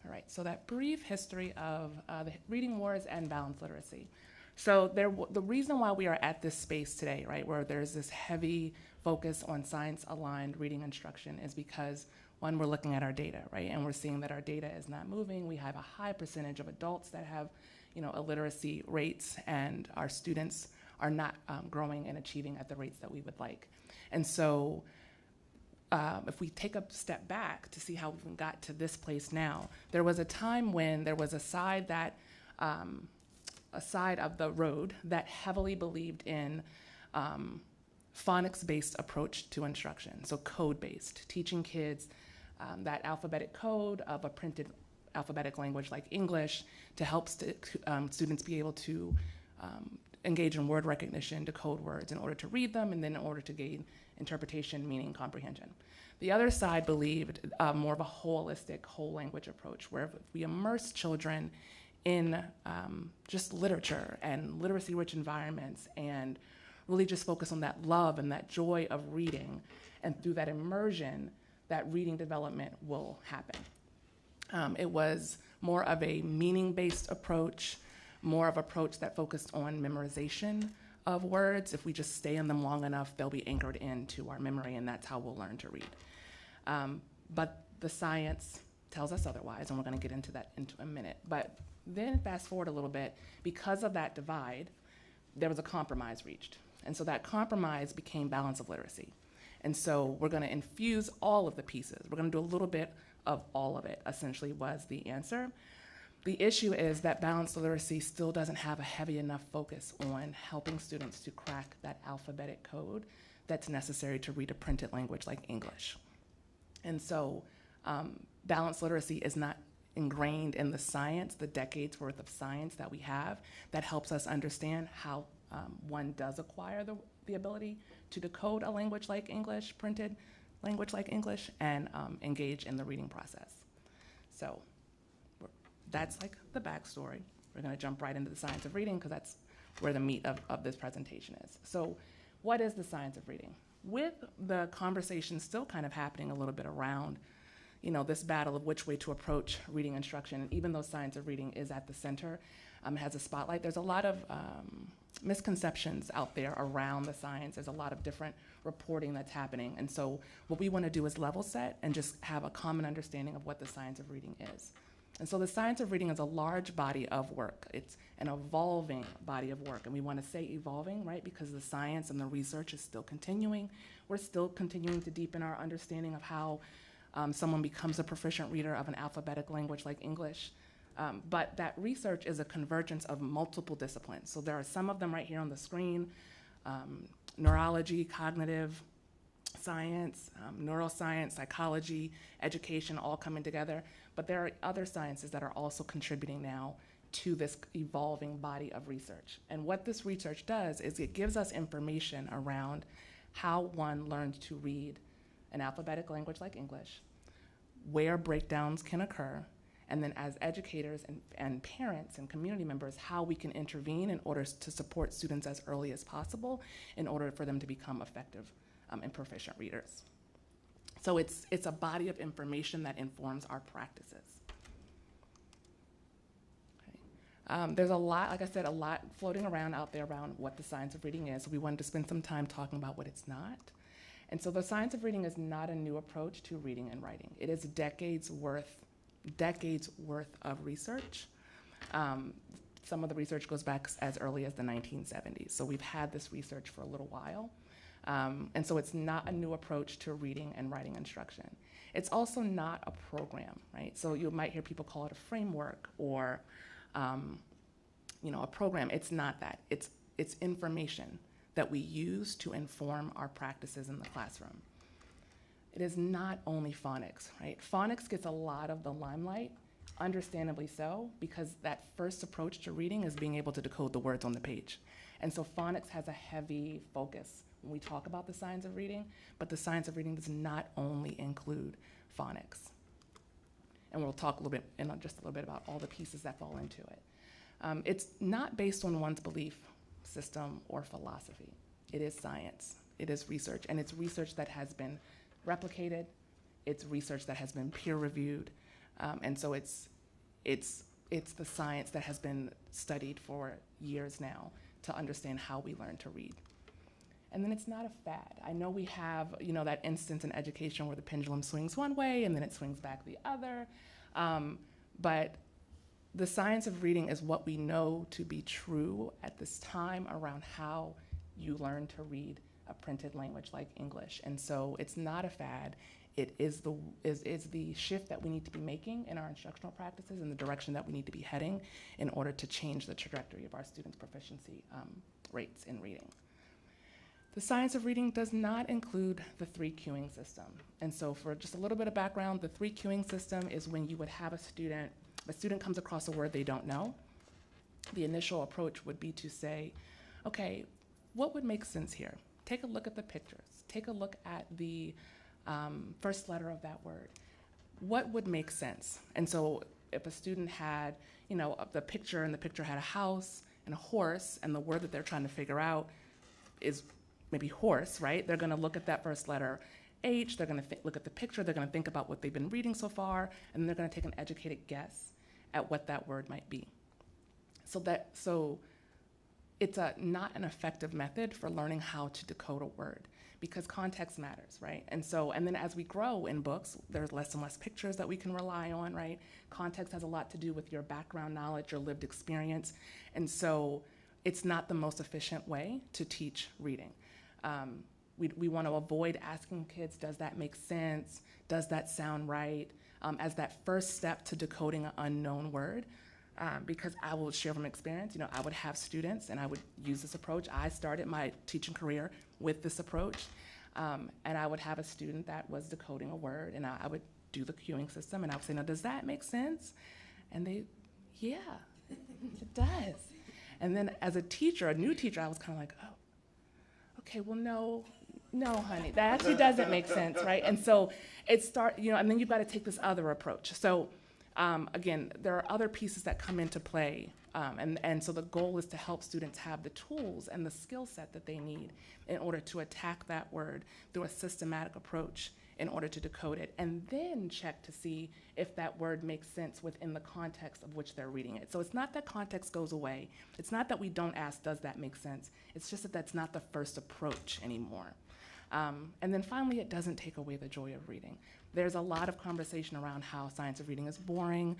All right, so that brief history of the reading wars and balanced literacy. So the reason why we are at this space today, right, where there's this heavy focus on science-aligned reading instruction is because, one, we're looking at our data, right, and we're seeing that our data is not moving. We have a high percentage of adults that have, illiteracy rates, and our students are not growing and achieving at the rates that we would like. And so if we take a step back to see how we got to this place now, there was a time when there was a side of the road that heavily believed in phonics-based approach to instruction, so code-based, teaching kids that alphabetic code of a printed alphabetic language like English to help students be able to engage in word recognition, decode words in order to read them, and then in order to gain interpretation, meaning, comprehension. The other side believed more of a holistic, whole language approach, where if we immerse children in just literature and literacy-rich environments and really just focus on that love and that joy of reading, and through that immersion, that reading development will happen. It was more of a meaning-based approach, more of an approach that focused on memorization of words. If we just stay in them long enough, they'll be anchored into our memory, and that's how we'll learn to read. But the science tells us otherwise, and we're going to get into that in a minute. But then fast forward a little bit, because of that divide, there was a compromise reached. And so that compromise became balance of literacy. And so we're going to infuse all of the pieces. We're going to do a little bit of all of it, essentially was the answer. The issue is that balanced literacy still doesn't have a heavy enough focus on helping students to crack that alphabetic code that's necessary to read a printed language like English. And so balanced literacy is not ingrained in the science, the decades worth of science that we have that helps us understand how one does acquire the ability to decode a language like English, printed language like English, and engage in the reading process. So that's like the backstory. We're going to jump right into the science of reading because that's where the meat of this presentation is. So what is the science of reading? With the conversation still kind of happening a little bit around, this battle of which way to approach reading instruction, and even though science of reading is at the center, has a spotlight, there's a lot of misconceptions out there around the science. There's a lot of different reporting that's happening. And so what we want to do is level set and just have a common understanding of what the science of reading is. And so the science of reading is a large body of work. It's an evolving body of work. And we want to say evolving, right, because the science and the research is still continuing. We're still continuing to deepen our understanding of how someone becomes a proficient reader of an alphabetic language like English. But that research is a convergence of multiple disciplines. So there are some of them right here on the screen: neurology, cognitive science, neuroscience, psychology, education, all coming together. But there are other sciences that are also contributing now to this evolving body of research. And what this research does is it gives us information around how one learns to read an alphabetic language like English, where breakdowns can occur, and then as educators and parents and community members, how we can intervene in order to support students as early as possible in order for them to become effective and proficient readers. So it's a body of information that informs our practices. Okay. There's a lot, like I said, a lot floating around out there around what the science of reading is. So we wanted to spend some time talking about what it's not. And so the science of reading is not a new approach to reading and writing. It is decades worth of research. Some of the research goes back as early as the 1970s. So we've had this research for a little while. And so it's not a new approach to reading and writing instruction. It's also not a program, right? So you might hear people call it a framework or, a program. It's not that. It's information that we use to inform our practices in the classroom. It is not only phonics, right? Phonics gets a lot of the limelight, understandably so, because that first approach to reading is being able to decode the words on the page. And so phonics has a heavy focus when we talk about the science of reading, but the science of reading does not only include phonics. And we'll talk a little bit, just a little bit about all the pieces that fall into it. It's not based on one's belief system or philosophy. It is science, it is research, and it's research that has been replicated, it's research that has been peer reviewed, and so it's the science that has been studied for years now to understand how we learn to read. And then it's not a fad. I know we have, that instance in education where the pendulum swings one way and then it swings back the other. But the science of reading is what we know to be true at this time around how you learn to read a printed language like English. And so it's not a fad. It is the shift that we need to be making in our instructional practices and the direction that we need to be heading in order to change the trajectory of our students' proficiency rates in reading. The science of reading does not include the 3 cueing system. And so for just a little bit of background, the 3 cueing system is when you would have a student comes across a word they don't know. The initial approach would be to say, okay, what would make sense here? Take a look at the pictures. Take a look at the first letter of that word. What would make sense? And so if a student had, the picture had a house and a horse, and the word that they're trying to figure out is maybe horse, right? They're gonna look at that first letter H, they're gonna look at the picture, they're gonna think about what they've been reading so far, and then they're gonna take an educated guess at what that word might be. So it's not an effective method for learning how to decode a word, because context matters, right? And then as we grow in books, there's less and less pictures that we can rely on, right? Context has a lot to do with your background knowledge, your lived experience, and so it's not the most efficient way to teach reading. We want to avoid asking kids, does that make sense? Does that sound right? As that first step to decoding an unknown word, because I will share from experience, I would have students and I would use this approach. I started my teaching career with this approach, and I would have a student that was decoding a word, and I would do the cueing system, and I would say, now, does that make sense? And they, yeah, it does. And then as a teacher, a new teacher, I was kind of like, oh, okay, well, no, honey, that actually doesn't make sense, right? And so and then you've got to take this other approach. So again, there are other pieces that come into play. And so the goal is to help students have the tools and the skill set that they need in order to attack that word through a systematic approach in order to decode it, and then check to see if that word makes sense within the context of which they're reading it. So it's not that context goes away. It's not that we don't ask, does that make sense? It's just that that's not the first approach anymore. And then finally, it doesn't take away the joy of reading. There's a lot of conversation around how science of reading is boring.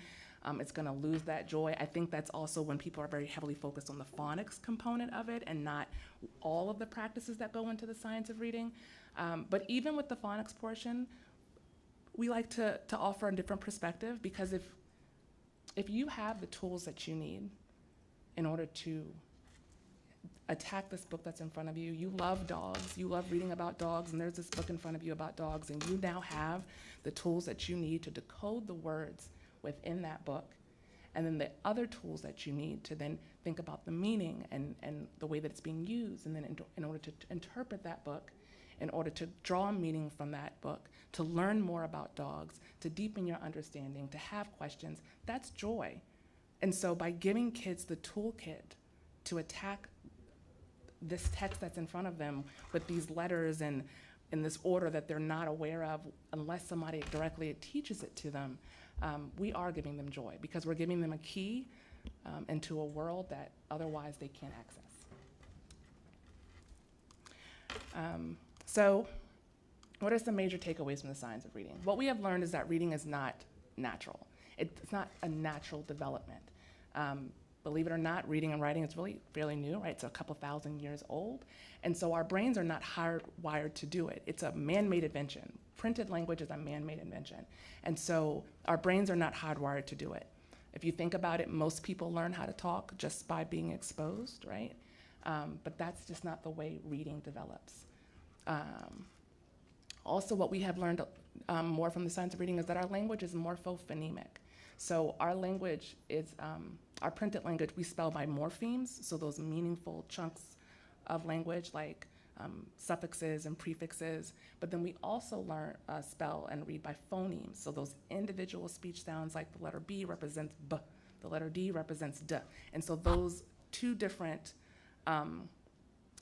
It's going to lose that joy. I think that's also when people are very heavily focused on the phonics component of it and not all of the practices that go into the science of reading. But even with the phonics portion, we like to offer a different perspective, because if you have the tools that you need in order to attack this book that's in front of you, you love dogs, you love reading about dogs, and there's this book in front of you about dogs, and you now have the tools that you need to decode the words within that book, and then the other tools that you need to then think about the meaning and the way that it's being used, and then in order to interpret that book, in order to draw meaning from that book, to learn more about dogs, to deepen your understanding, to have questions, that's joy. And so by giving kids the toolkit to attack this text that's in front of them with these letters and in this order that they're not aware of unless somebody directly teaches it to them, we are giving them joy, because we're giving them a key into a world that otherwise they can't access. So what are some major takeaways from the science of reading? What we have learned is that reading is not natural. It's not a natural development. Believe it or not, reading and writing is really fairly new, right? It's a couple thousand years old. And so our brains are not hardwired to do it. It's a man-made invention. Printed language is a man-made invention. And so our brains are not hardwired to do it. If you think about it, most people learn how to talk just by being exposed, right? But that's just not the way reading develops. Also, what we have learned more from the science of reading is that our language is morphophonemic. So our language is, our printed language, we spell by morphemes, so those meaningful chunks of language like suffixes and prefixes, but then we also learn, spell and read by phonemes, so those individual speech sounds, like the letter B represents B, the letter D represents D, and so those two different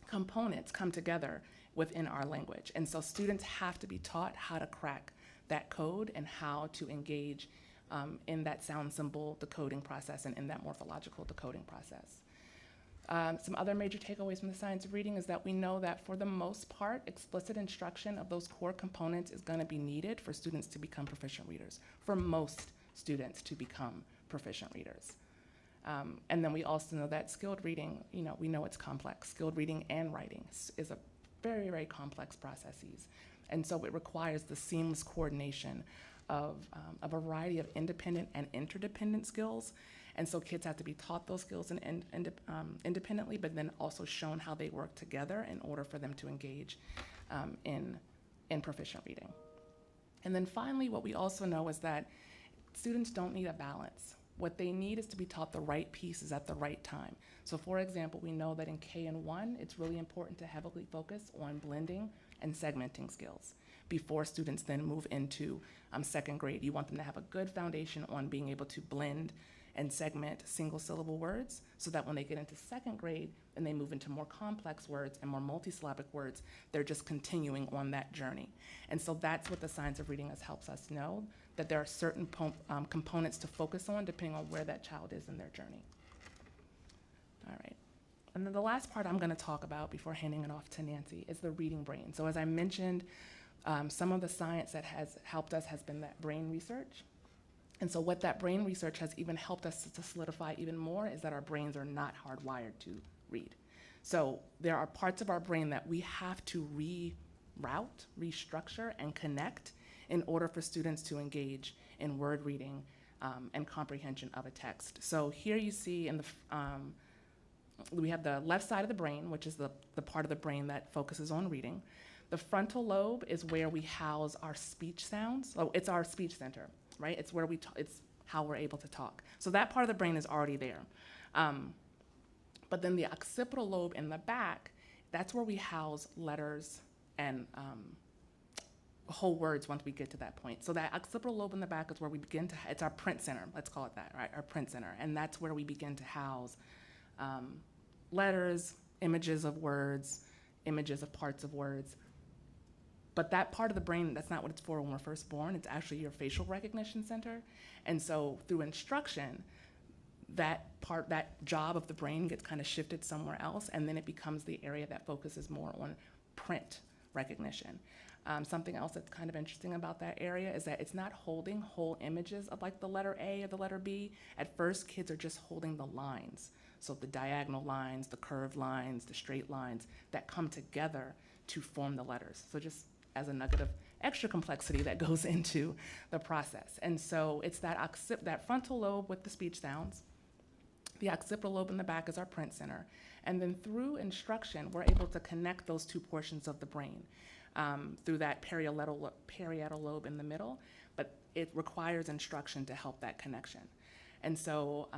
components come together within our language. And so students have to be taught how to crack that code and how to engage in that sound symbol decoding process and in that morphological decoding process. Some other major takeaways from the science of reading is that we know that for the most part, explicit instruction of those core components is going to be needed for students to become proficient readers, for most students to become proficient readers. And then we also know that skilled reading, we know it's complex. Skilled reading and writing is a very, very complex processes. And so it requires the seamless coordination of a variety of independent and interdependent skills. And so kids have to be taught those skills independently, but then also shown how they work together in order for them to engage in proficient reading. And then finally, what we also know is that students don't need a balance. What they need is to be taught the right pieces at the right time. So for example, we know that in K and 1, it's really important to heavily focus on blending and segmenting skills before students then move into second grade. You want them to have a good foundation on being able to blend and segment single syllable words, so that when they get into second grade and they move into more complex words and more multisyllabic words, they're just continuing on that journey. And so that's what the science of reading helps us know, that there are certain components to focus on depending on where that child is in their journey. All right. And then the last part I'm going to talk about before handing it off to Nancy is the reading brain. So as I mentioned, some of the science that has helped us has been that brain research. And so what that brain research has even helped us to solidify even more is that our brains are not hardwired to read. So there are parts of our brain that we have to reroute, restructure, and connect in order for students to engage in word reading and comprehension of a text. So here you see in the, we have the left side of the brain, which is the part of the brain that focuses on reading. The frontal lobe is where we house our speech sounds. Oh, it's our speech center, right? It's where it's how we're able to talk. So that part of the brain is already there. But then the occipital lobe in the back, that's where we house letters and whole words once we get to that point. So that occipital lobe in the back is where we begin to, it's our print center, let's call it that, right? Our print center. And that's where we begin to house letters, images of words, images of parts of words. But that part of the brain, that's not what it's for when we're first born. It's actually your facial recognition center. And so through instruction, that job of the brain gets kind of shifted somewhere else, and then it becomes the area that focuses more on print recognition. Something else that's kind of interesting about that area is that it's not holding whole images of like the letter A or the letter B. At first, kids are just holding the lines. So the diagonal lines, the curved lines, the straight lines that come together to form the letters. So just as a nugget of extra complexity that goes into the process. And so it's that frontal lobe with the speech sounds. The occipital lobe in the back is our print center. And then through instruction, we're able to connect those two portions of the brain through that parietal lobe in the middle, but it requires instruction to help that connection. And so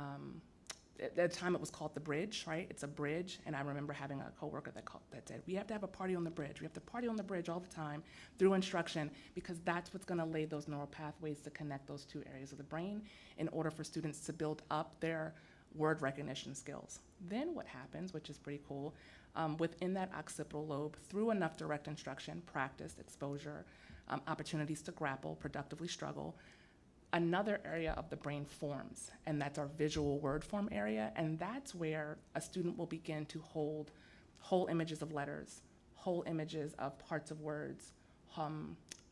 at the time it was called the bridge, right? It's a bridge, and I remember having a coworker that said, we have to have a party on the bridge. We have to party on the bridge all the time through instruction because that's what's gonna lay those neural pathways to connect those two areas of the brain in order for students to build up their word recognition skills. Then what happens, which is pretty cool, within that occipital lobe, through enough direct instruction, practice, exposure, opportunities to grapple, productively struggle, another area of the brain forms, and that's our visual word form area, and that's where a student will begin to hold whole images of letters, whole images of parts of words,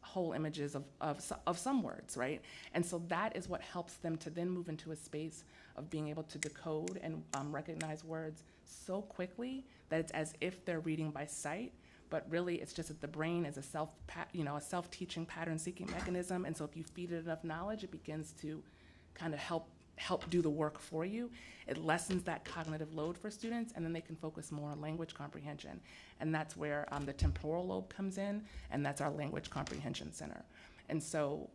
whole images of some words, right? And so that is what helps them to then move into a space of being able to decode and recognize words so quickly that it's as if they're reading by sight, but really it's just that the brain is a self-teaching pattern-seeking mechanism, and so if you feed it enough knowledge, it begins to kind of help do the work for you. It lessens that cognitive load for students, and then they can focus more on language comprehension. And that's where the temporal lobe comes in, and that's our language comprehension center. And so,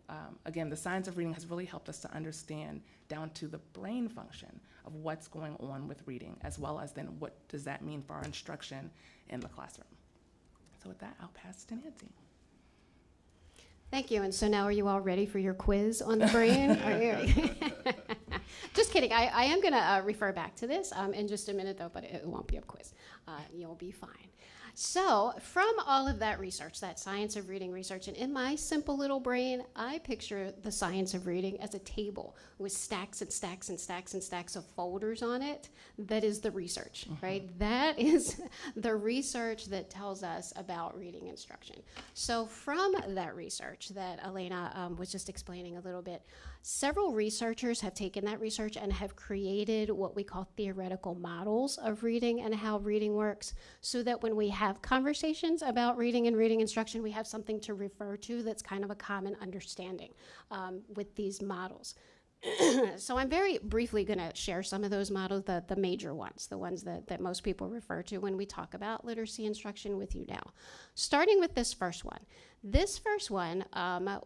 again, the science of reading has really helped us to understand down to the brain function of what's going on with reading, as well as then what does that mean for our instruction in the classroom. So with that, I'll pass to Nancy. Thank you. And so now are you all ready for your quiz on the brain? Just kidding. I am going to refer back to this in just a minute, though, but it won't be a quiz. You'll be fine. So from all of that research, that science of reading research, and in my simple little brain, I picture the science of reading as a table with stacks and stacks and stacks and stacks of folders on it. That is the research, right? That is the research that tells us about reading instruction. So from that research that Elena was just explaining a little bit, several researchers have taken that research and have created what we call theoretical models of reading and how reading works, so that when we have conversations about reading and reading instruction, we have something to refer to that's kind of a common understanding with these models. So I'm very briefly going to share some of those models, the major ones, the ones that most people refer to when we talk about literacy instruction with you now. Starting with this first one. This first one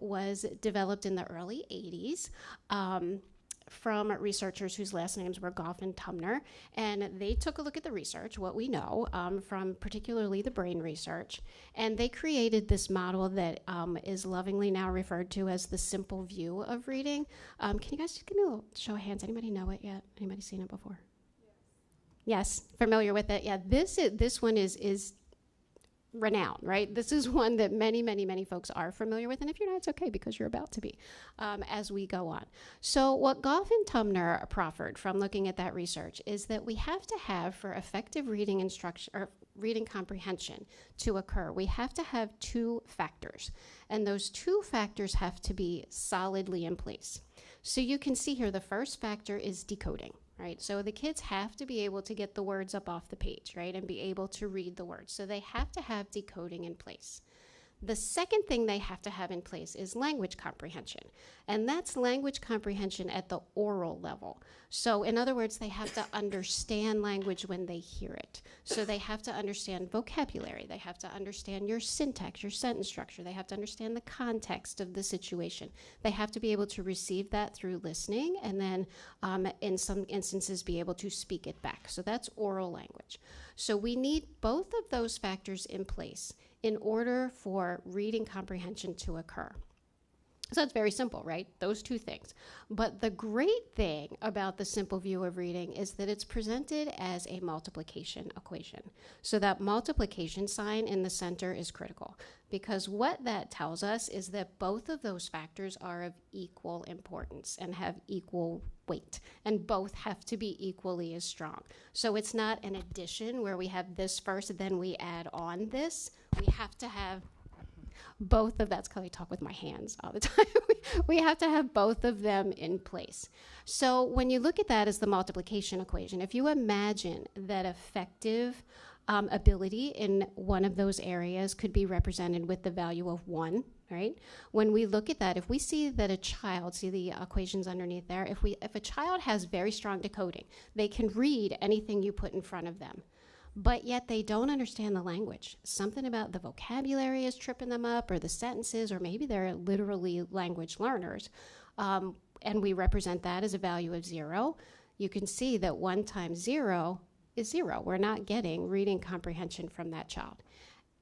was developed in the early 80s from researchers whose last names were Goff and Tumner, and they took a look at the research, what we know from particularly the brain research, and they created this model that is lovingly now referred to as the simple view of reading. Can you guys just give me a little show of hands? Anybody know it yet? Anybody seen it before? Yes, familiar with it? Yeah, this one is renowned, right? This is one that many, many, many folks are familiar with, and if you're not, it's okay because you're about to be as we go on. So what Goff and Tumner proffered from looking at that research is that we have to have, for effective reading instruction or reading comprehension to occur, we have to have two factors, and those two factors have to be solidly in place. So you can see here the first factor is decoding. Right? So the kids have to be able to get the words up off the page, right, and be able to read the words. So they have to have decoding in place. The second thing they have to have in place is language comprehension, and that's language comprehension at the oral level. So in other words, they have to understand language when they hear it. So they have to understand vocabulary, they have to understand your syntax, your sentence structure, they have to understand the context of the situation. They have to be able to receive that through listening, and then in some instances be able to speak it back. So that's oral language. So we need both of those factors in place in order for reading comprehension to occur. So it's very simple, right? Those two things. But the great thing about the simple view of reading is that it's presented as a multiplication equation. So that multiplication sign in the center is critical, because what that tells us is that both of those factors are of equal importance and have equal weight, and both have to be equally as strong. So it's not an addition where we have this first, then we add on this. we have to have both of that's because I talk with my hands all the time. We have to have both of them in place. So when you look at that as the multiplication equation, if you imagine that effective ability in one of those areas could be represented with the value of 1, right? When we look at that, if we see that a child, see the equations underneath there, if a child has very strong decoding, they can read anything you put in front of them, but yet they don't understand the language. Something about the vocabulary is tripping them up, or the sentences, or maybe they're literally language learners, and we represent that as a value of 0. You can see that 1 times 0 is 0. We're not getting reading comprehension from that child.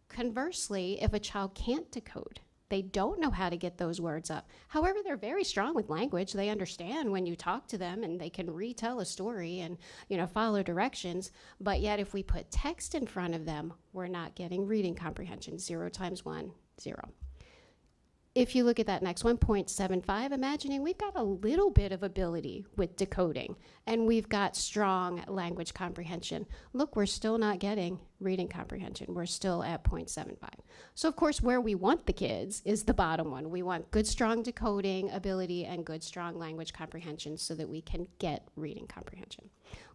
Conversely, if a child can't decode, they don't know how to get those words up. However, they're very strong with language. They understand when you talk to them, and they can retell a story and, follow directions. But yet, if we put text in front of them, we're not getting reading comprehension. 0 times 1, 0. If you look at that next one, 0.75, imagining we've got a little bit of ability with decoding, and we've got strong language comprehension. Look, we're still not getting reading comprehension. We're still at 0.75. So, of course, where we want the kids is the bottom one. We want good, strong decoding ability and good, strong language comprehension so that we can get reading comprehension.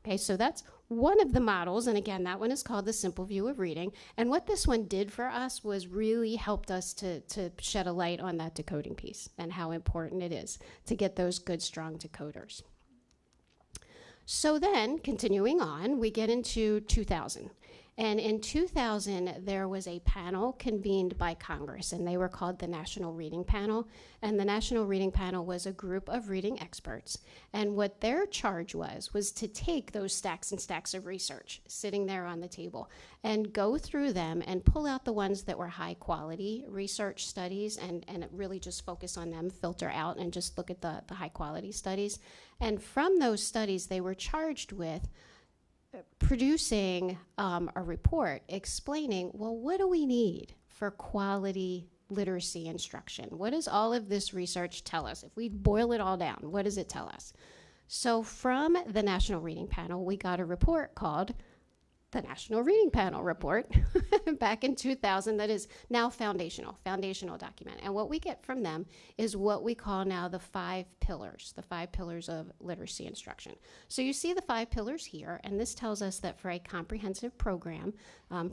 Okay, so that's one of the models, and again, that one is called the simple view of reading. And what this one did for us was really helped us to shed a light on that decoding piece and how important it is to get those good, strong decoders. So then, continuing on, we get into 2000. And in 2000, there was a panel convened by Congress, and they were called the National Reading Panel. And the National Reading Panel was a group of reading experts. And what their charge was to take those stacks and stacks of research sitting there on the table and go through them and pull out the ones that were high quality research studies and really just focus on them, filter out and just look at the high quality studies. And from those studies, they were charged with producing a report explaining, well, what do we need for quality literacy instruction? What does all of this research tell us? If we boil it all down, what does it tell us? So from the National Reading Panel, we got a report called the National Reading Panel Report back in 2000 that is now foundational document. And what we get from them is what we call now the 5 pillars of literacy instruction. So you see the 5 pillars here, and this tells us that for a comprehensive program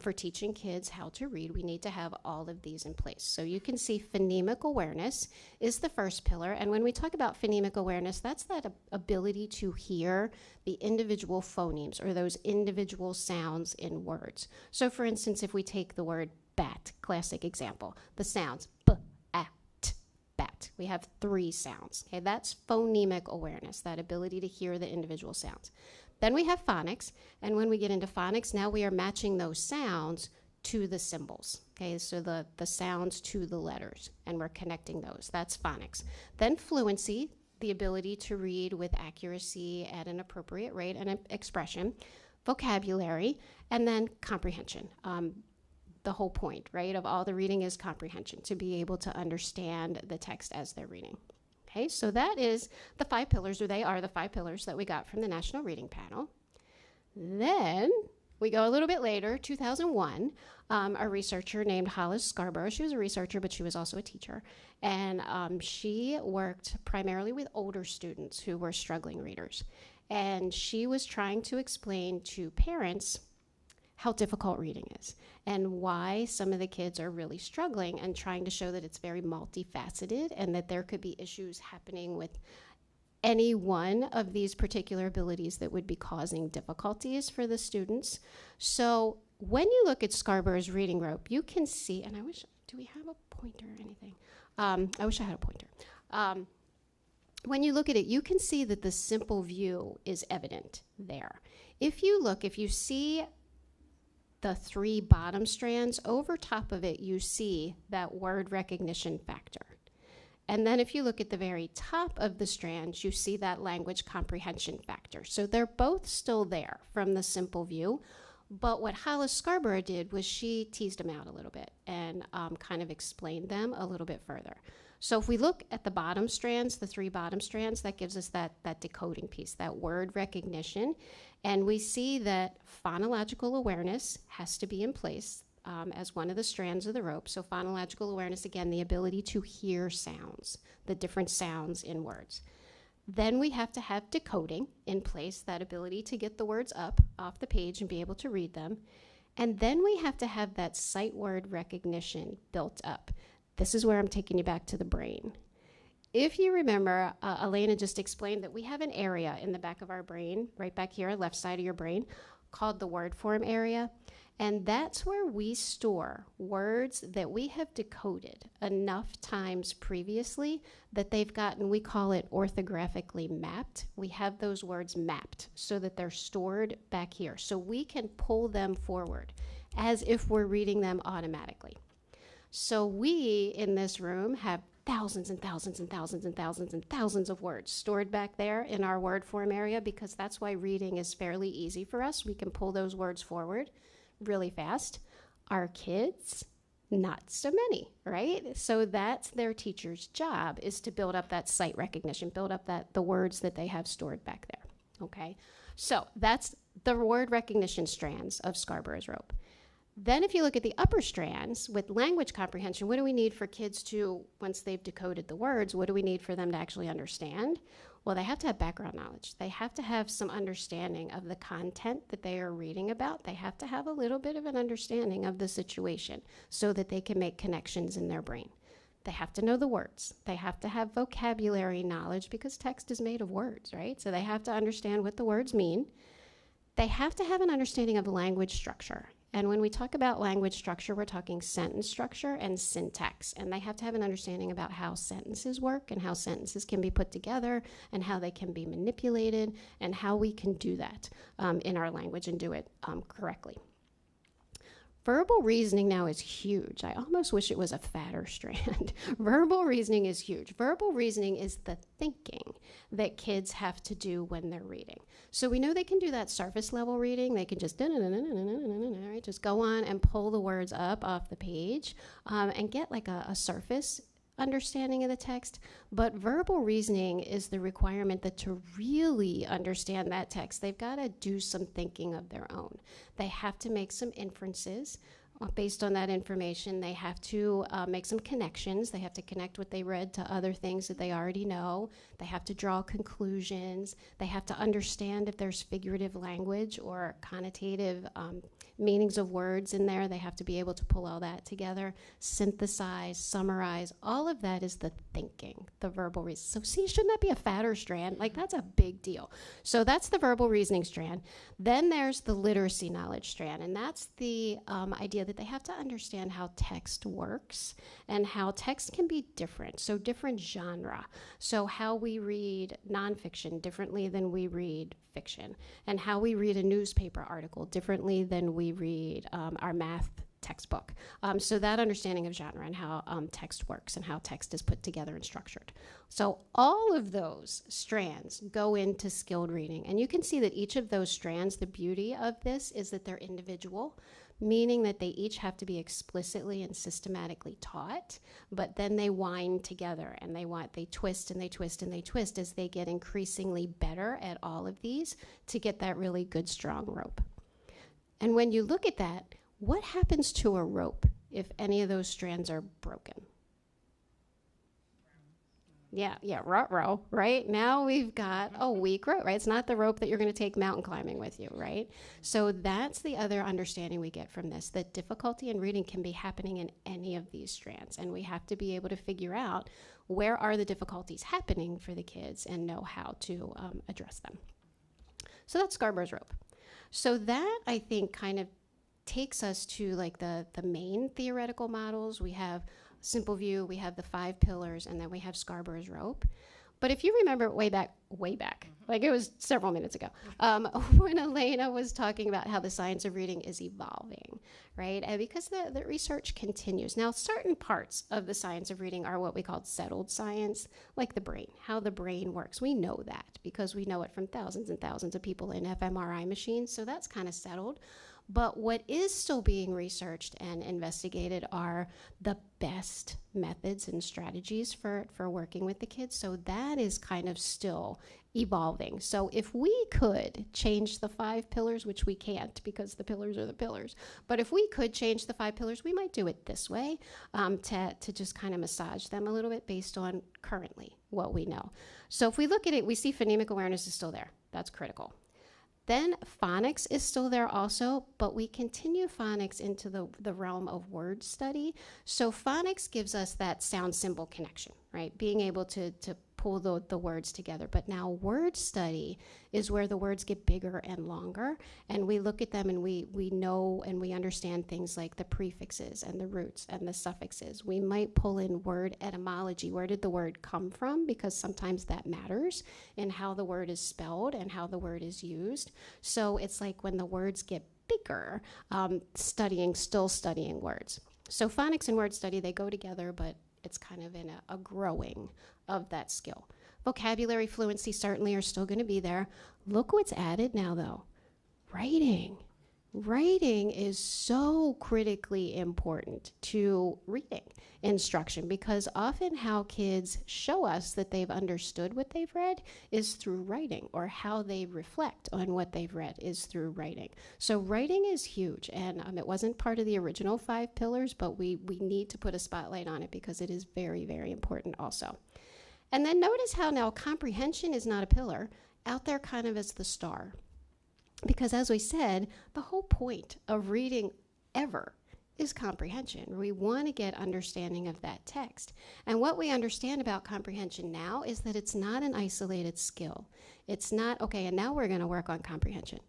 for teaching kids how to read, we need to have all of these in place. So you can see phonemic awareness is the first pillar, and when we talk about phonemic awareness, that's that ability to hear the individual phonemes or those individual sounds in words. So for instance, if we take the word bat, classic example, the sounds b, a, t, bat. We have 3 sounds. Okay, that's phonemic awareness, that ability to hear the individual sounds. Then we have phonics, and when we get into phonics, now we are matching those sounds to the symbols. Okay, so the sounds to the letters, and we're connecting those. That's phonics. Then fluency, the ability to read with accuracy at an appropriate rate and expression, vocabulary, and then comprehension. The whole point, right, of all the reading is comprehension, to be able to understand the text as they're reading. Okay, so that is the 5 pillars, or they are the 5 pillars that we got from the National Reading Panel. Then we go a little bit later, 2001, a researcher named Hollis Scarborough. She was a researcher, but she was also a teacher. And she worked primarily with older students who were struggling readers. And she was trying to explain to parents how difficult reading is and why some of the kids are really struggling, and trying to show that it's very multifaceted and that there could be issues happening with any one of these particular abilities that would be causing difficulties for the students. So when you look at Scarborough's reading rope, you can see, and do we have a pointer or anything? I wish I had a pointer. When you look at it, you can see that the simple view is evident there. If you see the 3 bottom strands, over top of it, you see that word recognition factor. And then if you look at the very top of the strands, you see that language comprehension factor. So they're both still there from the simple view. But what Hollis Scarborough did was she teased them out a little bit and kind of explained them a little bit further. So if we look at the bottom strands, the 3 bottom strands, that gives us that decoding piece, that word recognition. And we see that phonological awareness has to be in place. as one of the strands of the rope. So phonological awareness, again, the ability to hear sounds, the different sounds in words. Then we have to have decoding in place, that ability to get the words up off the page and be able to read them. And then we have to have that sight word recognition built up. This is where I'm taking you back to the brain. If you remember, Elena just explained that we have an area in the back of our brain, right back here, left side of your brain, called the word form area. And that's where we store words that we have decoded enough times previously that they've gotten, we call it orthographically mapped. We have those words mapped so that they're stored back here. So we can pull them forward as if we're reading them automatically. So we in this room have thousands and thousands and thousands and thousands and thousands of words stored back there in our word form area, because that's why reading is fairly easy for us. We can pull those words forward really fast. Our kids, not so many, right? So that's their teacher's job, is to build up that sight recognition, build up the words that they have stored back there, okay? So that's the word recognition strands of Scarborough's rope. Then if you look at the upper strands with language comprehension, what do we need for kids to, once they've decoded the words, what do we need for them to actually understand? Well, they have to have background knowledge. They have to have some understanding of the content that they are reading about. They have to have a little bit of an understanding of the situation so that they can make connections in their brain. They have to know the words. They have to have vocabulary knowledge, because text is made of words, right? So they have to understand what the words mean. They have to have an understanding of language structure. And when we talk about language structure, we're talking sentence structure and syntax. And they have to have an understanding about how sentences work and how sentences can be put together and how they can be manipulated and how we can do that in our language and do it correctly. Verbal reasoning now is huge. I almost wish it was a fatter strand. Verbal reasoning is huge. Verbal reasoning is the thinking that kids have to do when they're reading. So we know they can do that surface level reading. They can just right, just go on and pull the words up off the page and get like a surface understanding of the text. But verbal reasoning is the requirement that to really understand that text, they've got to do some thinking of their own. They have to make some inferences based on that information. They have to make some connections. They have to connect what they read to other things that they already know. They have to draw conclusions. They have to understand if there's figurative language or connotative meanings of words in there. They have to be able to pull all that together, synthesize, summarize. All of that is the thinking, the verbal reasoning. So see, shouldn't that be a fatter strand? Like, that's a big deal. So that's the verbal reasoning strand. Then there's the literacy knowledge strand, and that's the idea that they have to understand how text works and how text can be different. So different genre. So how we read nonfiction differently than we read fiction, and how we read a newspaper article differently than we read our math textbook. So that understanding of genre and how text works and how text is put together and structured. So all of those strands go into skilled reading. And you can see that each of those strands, the beauty of this is that they're individual, meaning that they each have to be explicitly and systematically taught, but then they wind together and they twist and they twist and they twist as they get increasingly better at all of these to get that really good, strong rope. And when you look at that, what happens to a rope if any of those strands are broken? Yeah, ruh-roh, right? Now we've got a weak rope, right? It's not the rope that you're going to take mountain climbing with you, right? So that's the other understanding we get from this, that difficulty in reading can be happening in any of these strands, and we have to be able to figure out where are the difficulties happening for the kids and know how to address them. So that's Scarborough's rope. So that, I think, kind of takes us to like the main theoretical models. We have Simple View, we have the 5 pillars, and then we have Scarborough's rope. But if you remember way back, like it was several minutes ago, when Elena was talking about how the science of reading is evolving, right? And because the research continues. Now, certain parts of the science of reading are what we call settled science, like the brain, how the brain works. We know that because we know it from thousands and thousands of people in fMRI machines, so that's kind of settled. But what is still being researched and investigated are the best methods and strategies for working with the kids. So that is kind of still evolving. So if we could change the 5 pillars, which we can't because the pillars are the pillars, but if we could change the 5 pillars, we might do it this way, to just kind of massage them a little bit based on currently what we know. So if we look at it, we see phonemic awareness is still there. That's critical. Then phonics is still there also, but we continue phonics into the realm of word study. So phonics gives us that sound symbol connection, right? Being able to pull the words together. But now word study is where the words get bigger and longer, and we look at them and we know and we understand things like the prefixes and the roots and the suffixes. We might pull in word etymology. Where did the word come from? Because sometimes that matters in how the word is spelled and how the word is used. So it's like when the words get bigger, still studying words. So phonics and word study, they go together, but it's kind of in a growing of that skill. Vocabulary fluency certainly are still going to be there. Look what's added now, though. Writing. Writing is so critically important to reading instruction, because often how kids show us that they've understood what they've read is through writing, or how they reflect on what they've read is through writing. So writing is huge, and it wasn't part of the original 5 pillars, but we need to put a spotlight on it because it is very, very important also. And then notice how now comprehension is not a pillar, out there kind of as the star. Because as we said, the whole point of reading ever is comprehension. We want to get understanding of that text. And what we understand about comprehension now is that it's not an isolated skill. It's not, okay, and now we're going to work on comprehension.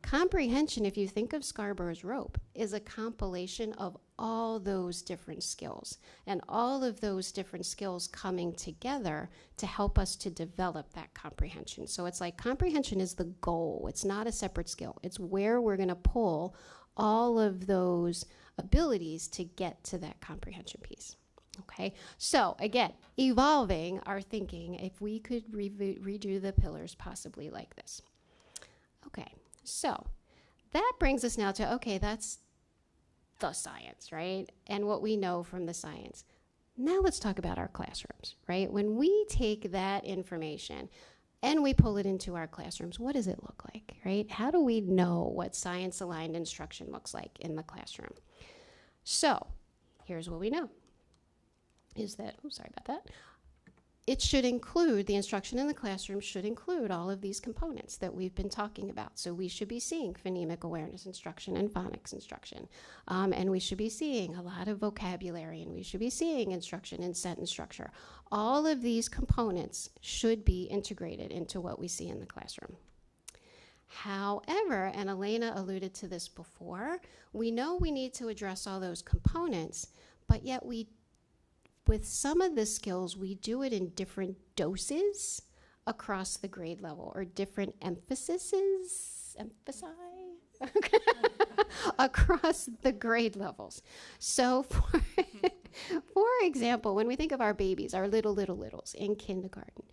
Comprehension, if you think of Scarborough's rope, is a compilation of all those different skills, and all of those different skills coming together to help us to develop that comprehension. So it's like comprehension is the goal. It's not a separate skill. It's where we're going to pull all of those abilities to get to that comprehension piece. Okay, so again, evolving our thinking, if we could redo the pillars possibly like this. Okay. So that brings us now to, okay, that's the science, right? And what we know from the science. Now let's talk about our classrooms, right? When we take that information and we pull it into our classrooms, what does it look like, right? How do we know what science-aligned instruction looks like in the classroom? So here's what we know is that, oh, sorry about that. It should include, the instruction in the classroom should include all of these components that we've been talking about. So we should be seeing phonemic awareness instruction and phonics instruction. And we should be seeing a lot of vocabulary, and we should be seeing instruction in sentence structure. All of these components should be integrated into what we see in the classroom. However, and Elena alluded to this before, we know we need to address all those components, but yet with some of the skills, we do it in different doses across the grade level, or different across the grade levels. So for example, when we think of our babies, our littles in kindergarten,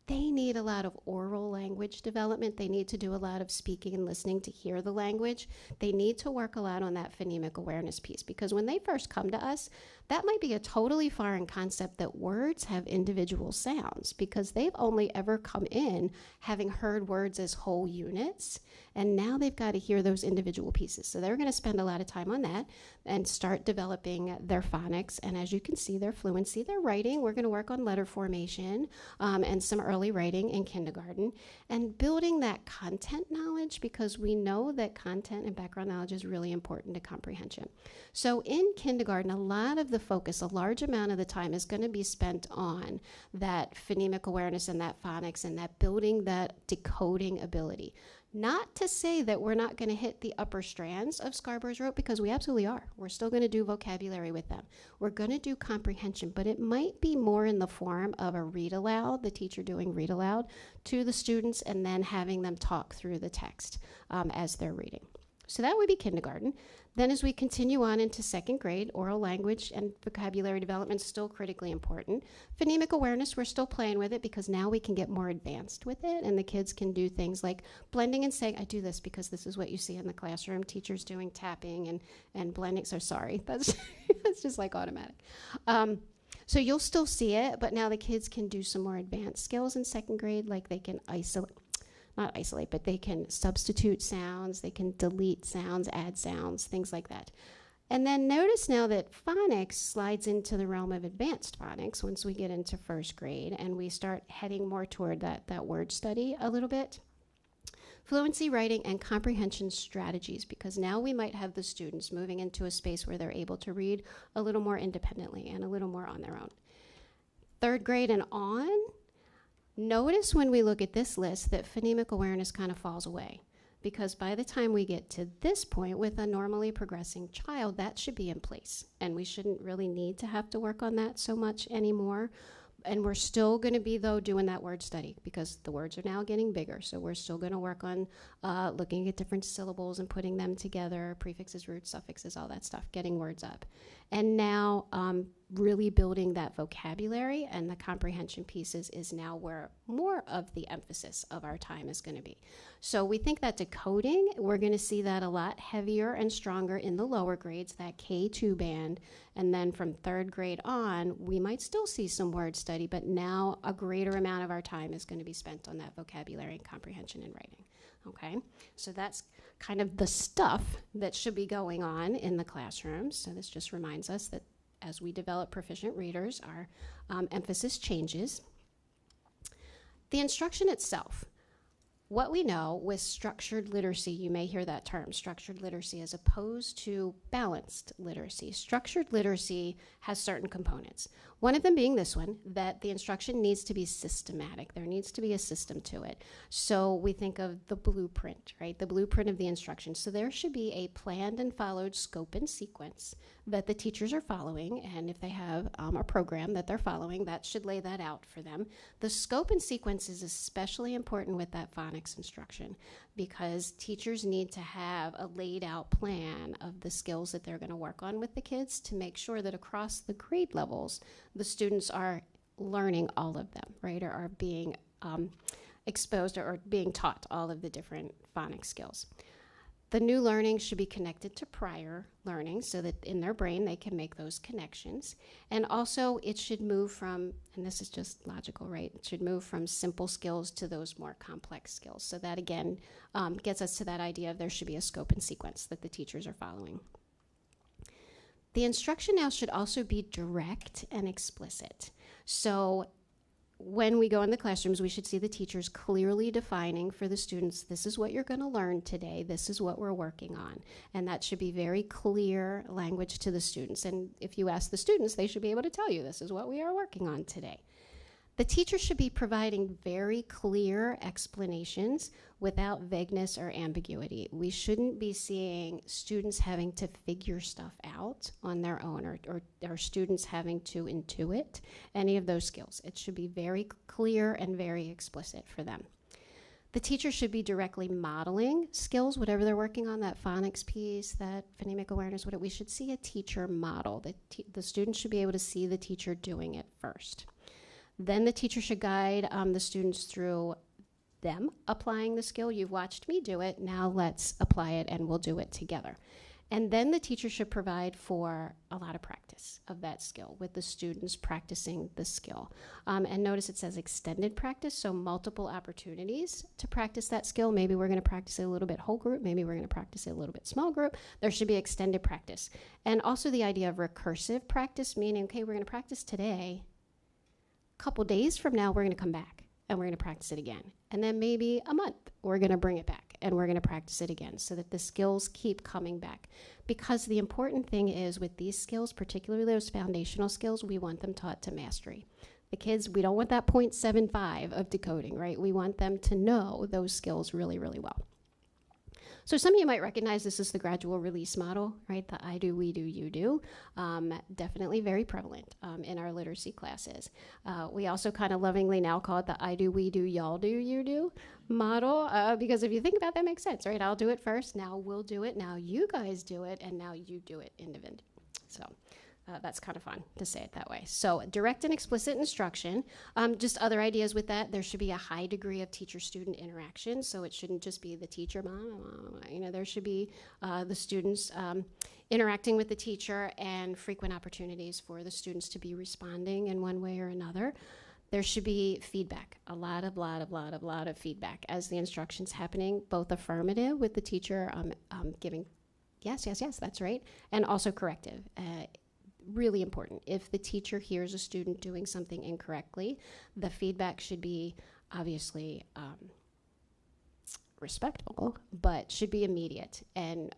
they need a lot of oral language development. They need to do a lot of speaking and listening to hear the language. They need to work a lot on that phonemic awareness piece, because when they first come to us, that might be a totally foreign concept that words have individual sounds, because they've only ever come in having heard words as whole units, and now they've got to hear those individual pieces. So they're going to spend a lot of time on that and start developing their phonics, and as you can see, their fluency, their writing. We're going to work on letter formation and some early writing in kindergarten, and building that content knowledge, because we know that content and background knowledge is really important to comprehension. So in kindergarten, a lot of the focus, a large amount of the time, is going to be spent on that phonemic awareness and that phonics and that building that decoding ability. Not to say that we're not going to hit the upper strands of Scarborough's rope, because we absolutely are. We're still going to do vocabulary with them. We're going to do comprehension, but it might be more in the form of a read aloud, the teacher doing read aloud to the students, and then having them talk through the text as they're reading. So that would be kindergarten. Then as we continue on into second grade, oral language and vocabulary development is still critically important. Phonemic awareness, we're still playing with it because now we can get more advanced with it, and the kids can do things like blending and saying, I do this because this is what you see in the classroom, teachers doing tapping and blending. So sorry, that's, that's just like automatic. So you'll still see it, but now the kids can do some more advanced skills in second grade, like they can not isolate, but they can substitute sounds, they can delete sounds, add sounds, things like that. And then notice now that phonics slides into the realm of advanced phonics once we get into first grade and we start heading more toward that word study a little bit. Fluency, writing, and comprehension strategies, because now we might have the students moving into a space where they're able to read a little more independently and a little more on their own. Third grade and on, notice when we look at this list that phonemic awareness kind of falls away, because by the time we get to this point with a normally progressing child, that should be in place, and we shouldn't really need to have to work on that so much anymore. And we're still going to be, though, doing that word study because the words are now getting bigger. So we're still going to work on looking at different syllables and putting them together, prefixes, roots, suffixes, all that stuff, getting words up. And now really building that vocabulary and the comprehension pieces is now where more of the emphasis of our time is going to be. So we think that decoding, we're going to see that a lot heavier and stronger in the lower grades, that K2 band. And then from third grade on, we might still see some word study, but now a greater amount of our time is going to be spent on that vocabulary and comprehension and writing. Okay, so that's kind of the stuff that should be going on in the classrooms. So this just reminds us that as we develop proficient readers, our emphasis changes. The instruction itself. What we know with structured literacy, you may hear that term, structured literacy, as opposed to balanced literacy. Structured literacy has certain components. One of them being this one, that the instruction needs to be systematic. There needs to be a system to it. So we think of the blueprint, right? The blueprint of the instruction. So there should be a planned and followed scope and sequence that the teachers are following, and if they have a program that they're following, that should lay that out for them. The scope and sequence is especially important with that phonics instruction because teachers need to have a laid out plan of the skills that they're going to work on with the kids to make sure that across the grade levels, the students are learning all of them, right, or are being exposed or being taught all of the different phonics skills. The new learning should be connected to prior learning so that in their brain they can make those connections. And also it should move from, and this is just logical, right? It should move from simple skills to those more complex skills. So that again gets us to that idea of there should be a scope and sequence that the teachers are following. The instruction now should also be direct and explicit. So when we go in the classrooms, we should see the teachers clearly defining for the students, this is what you're going to learn today, this is what we're working on. And that should be very clear language to the students. And if you ask the students, they should be able to tell you, this is what we are working on today. The teacher should be providing very clear explanations without vagueness or ambiguity. We shouldn't be seeing students having to figure stuff out on their own or students having to intuit any of those skills. It should be very clear and very explicit for them. The teacher should be directly modeling skills, whatever they're working on, that phonics piece, that phonemic awareness, we should see a teacher model. The students should be able to see the teacher doing it first. Then the teacher should guide the students through them applying the skill. You've watched me do it, now let's apply it and we'll do it together. And then the teacher should provide for a lot of practice of that skill with the students practicing the skill. And notice it says extended practice, so multiple opportunities to practice that skill. Maybe we're going to practice it a little bit whole group, maybe we're going to practice it a little bit small group. There should be extended practice. And also the idea of recursive practice, meaning, okay, we're going to practice today. Couple days from now, we're going to come back and we're going to practice it again. And then maybe a month, we're going to bring it back and we're going to practice it again so that the skills keep coming back. Because the important thing is with these skills, particularly those foundational skills, we want them taught to mastery. The kids, we don't want that 0.75 of decoding, right? We want them to know those skills really, really well. So some of you might recognize this as the gradual release model, right? The I do, we do, you do. Definitely very prevalent in our literacy classes. We also kind of lovingly now call it the I do, we do, y'all do, you do model, because if you think about that, makes sense, right? I'll do it first, now we'll do it, now you guys do it, and now you do it individually. So that's kind of fun to say it that way. So direct and explicit instruction. Just other ideas with that, there should be a high degree of teacher-student interaction, so it shouldn't just be the teacher, there should be the students interacting with the teacher and frequent opportunities for the students to be responding in one way or another. There should be feedback, a lot of feedback as the instruction's happening, both affirmative with the teacher giving, yes, that's right, and also corrective. Really important. If the teacher hears a student doing something incorrectly, the feedback should be obviously respectful, but should be immediate and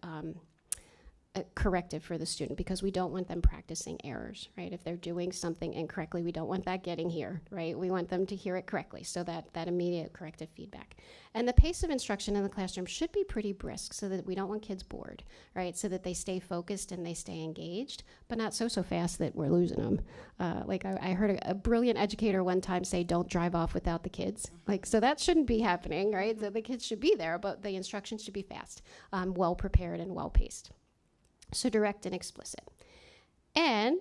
corrective for the student, because we don't want them practicing errors, right? If they're doing something incorrectly, we don't want that getting here, right? We want them to hear it correctly, so that immediate corrective feedback. And the pace of instruction in the classroom should be pretty brisk, so that we don't want kids bored, right? So that they stay focused and they stay engaged, but not so fast that we're losing them. I heard a brilliant educator one time say, don't drive off without the kids. So that shouldn't be happening, right? So the kids should be there, but the instructions should be fast, well prepared and well paced. So direct and explicit. And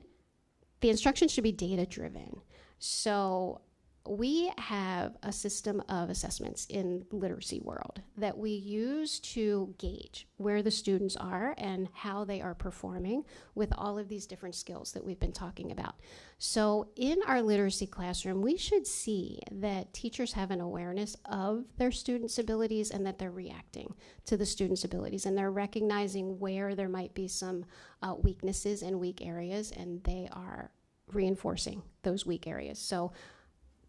the instruction should be data driven. So we have a system of assessments in literacy world that we use to gauge where the students are and how they are performing with all of these different skills that we've been talking about. So in our literacy classroom, we should see that teachers have an awareness of their students' abilities and that they're reacting to the students' abilities, and they're recognizing where there might be some weaknesses and weak areas, and they are reinforcing those weak areas. So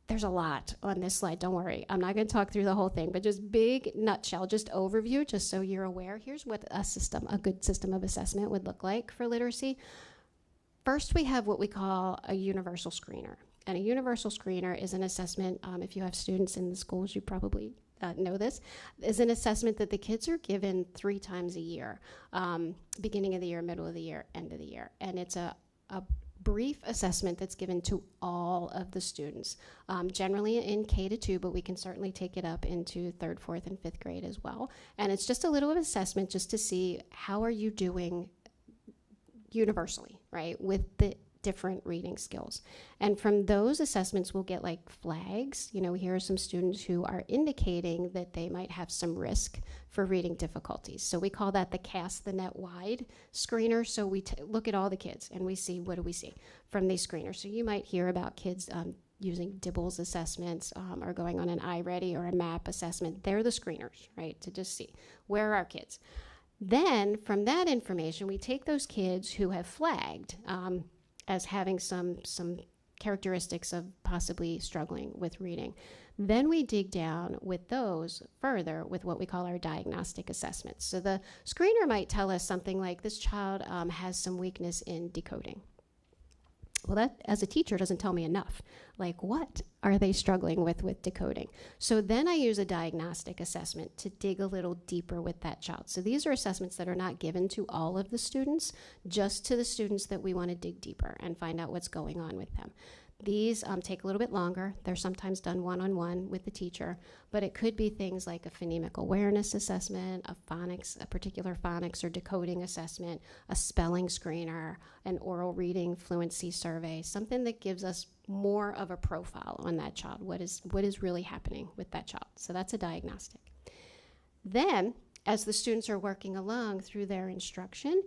there's a lot on this slide, don't worry. I'm not going to talk through the whole thing, but just big nutshell, just overview, just so you're aware. Here's what a good system of assessment would look like for literacy. First, we have what we call a universal screener. And a universal screener is an assessment, if you have students in the schools, you probably know this, is an assessment that the kids are given 3 times a year, beginning of the year, middle of the year, end of the year. And it's a brief assessment that's given to all of the students, generally in K to 2, but we can certainly take it up into 3rd, 4th, and 5th grade as well. And it's just a little assessment just to see how are you doing universally, right, with the different reading skills. And from those assessments, we'll get like flags. Here are some students who are indicating that they might have some risk for reading difficulties. So we call that the cast the net wide screener. So we look at all the kids and we see, what do we see from these screeners? So you might hear about kids using Dibbles assessments or going on an iReady or a MAP assessment. They're the screeners, right, to just see where are our kids. Then from that information, we take those kids who have flagged as having some characteristics of possibly struggling with reading. Then we dig down with those further with what we call our diagnostic assessments. So the screener might tell us something like, this child has some weakness in decoding. Well, that, as a teacher, doesn't tell me enough. Like, what are they struggling with decoding? So then I use a diagnostic assessment to dig a little deeper with that child. So these are assessments that are not given to all of the students, just to the students that we want to dig deeper and find out what's going on with them. These take a little bit longer. They're sometimes done one-on-one with the teacher, but it could be things like a phonemic awareness assessment, a particular phonics or decoding assessment, a spelling screener, an oral reading fluency survey, something that gives us more of a profile on that child, what is really happening with that child. So that's a diagnostic. Then, as the students are working along through their instruction,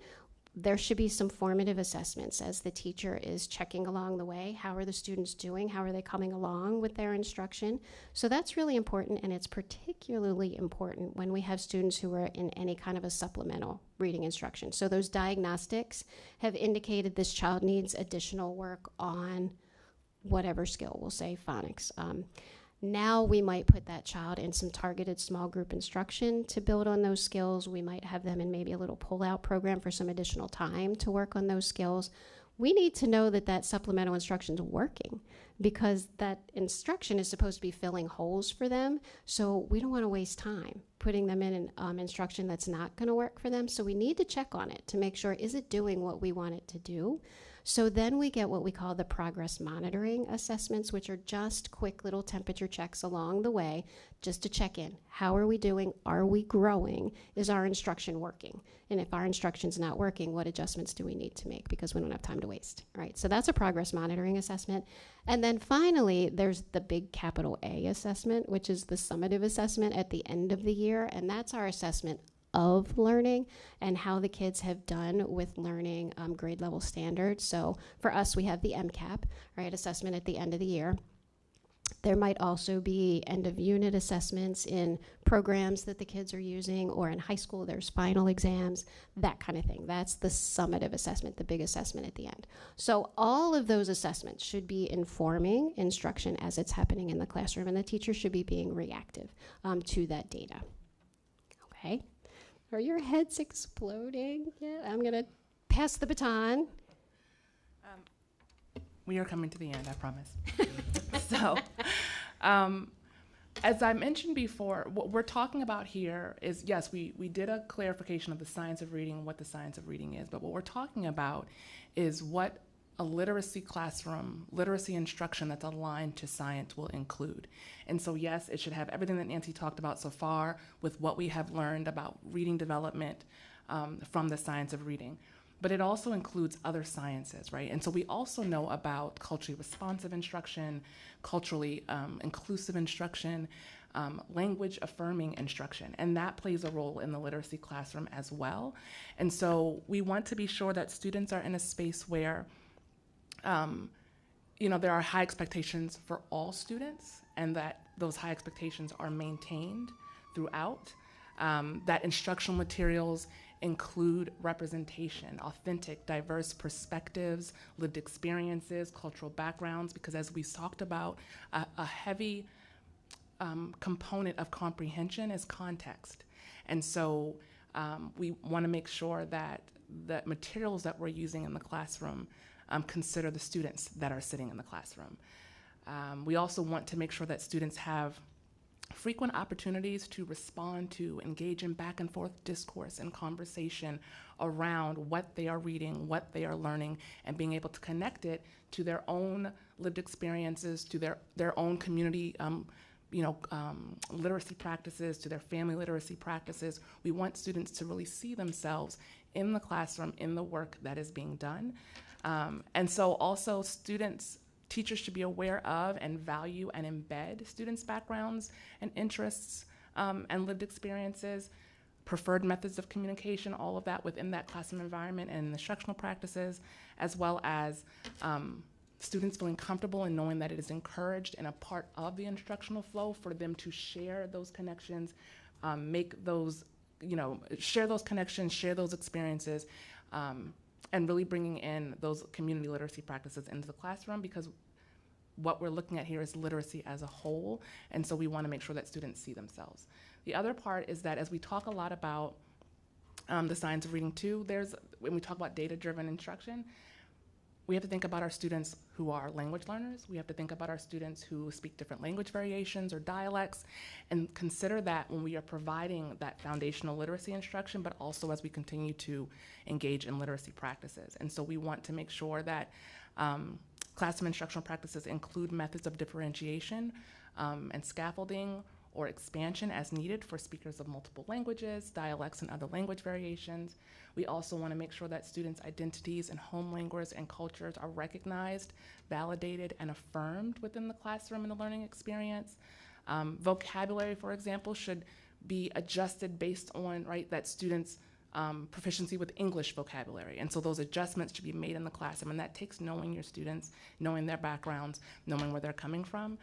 there should be some formative assessments as the teacher is checking along the way. How are the students doing? How are they coming along with their instruction? So that's really important, and it's particularly important when we have students who are in any kind of a supplemental reading instruction. So those diagnostics have indicated this child needs additional work on whatever skill, we'll say phonics. Now we might put that child in some targeted small group instruction to build on those skills. We might have them in maybe a little pull-out program for some additional time to work on those skills. we need to know that that supplemental instruction is working, because that instruction is supposed to be filling holes for them. So we don't want to waste time putting them in an instruction that's not going to work for them. So we need to check on it to make sure, is it doing what we want it to do? So then we get what we call the progress monitoring assessments, which are just quick little temperature checks along the way, just to check in. How are we doing? Are we growing? Is our instruction working? And if our instruction's not working, what adjustments do we need to make? Because we don't have time to waste, right? So that's a progress monitoring assessment. And then finally, there's the big capital A assessment, which is the summative assessment at the end of the year. And that's our assessment of learning and how the kids have done with learning grade level standards. So for us, we have the MCAP, right, assessment at the end of the year. There might also be end of unit assessments in programs that the kids are using, or in high school there's final exams, that kind of thing. That's the summative assessment, the big assessment at the end. So all of those assessments should be informing instruction as it's happening in the classroom, and the teacher should be being reactive to that data. Okay? Are your heads exploding yet? I'm going to pass the baton. We are coming to the end, I promise. So, as I mentioned before, what we're talking about here is, yes, we did a clarification of the science of reading and what the science of reading is, but what we're talking about is what a literacy classroom, literacy instruction that's aligned to science will include. And so yes, it should have everything that Nancy talked about so far with what we have learned about reading development from the science of reading. But it also includes other sciences, right? And so we also know about culturally responsive instruction, culturally inclusive instruction, language affirming instruction, and that plays a role in the literacy classroom as well. And so we want to be sure that students are in a space where there are high expectations for all students, and that those high expectations are maintained throughout, that instructional materials include representation, authentic, diverse perspectives, lived experiences, cultural backgrounds, because as we talked about, a heavy component of comprehension is context. And so we want to make sure that the materials that we're using in the classroom consider the students that are sitting in the classroom. We also want to make sure that students have frequent opportunities to respond to, engage in back and forth discourse and conversation around what they are reading, what they are learning, and being able to connect it to their own lived experiences, to their own community literacy practices, to their family literacy practices. We want students to really see themselves in the classroom, in the work that is being done. And so also teachers should be aware of and value and embed students' backgrounds and interests and lived experiences, preferred methods of communication, all of that within that classroom environment and instructional practices, as well as students feeling comfortable and knowing that it is encouraged and a part of the instructional flow for them to share those connections, share those connections, share those experiences, and really bringing in those community literacy practices into the classroom, because what we're looking at here is literacy as a whole, and so we want to make sure that students see themselves. The other part is that as we talk a lot about the science of reading too, when we talk about data-driven instruction, we have to think about our students who are language learners. We have to think about our students who speak different language variations or dialects, and consider that when we are providing that foundational literacy instruction, but also as we continue to engage in literacy practices. And so we want to make sure that classroom instructional practices include methods of differentiation and scaffolding or expansion as needed for speakers of multiple languages, dialects, and other language variations. We also want to make sure that students' identities and home language and cultures are recognized, validated, and affirmed within the classroom and the learning experience. Vocabulary, for example, should be adjusted based on, that students' proficiency with English vocabulary. And so those adjustments should be made in the classroom, and that takes knowing your students, knowing their backgrounds, knowing where they're coming from,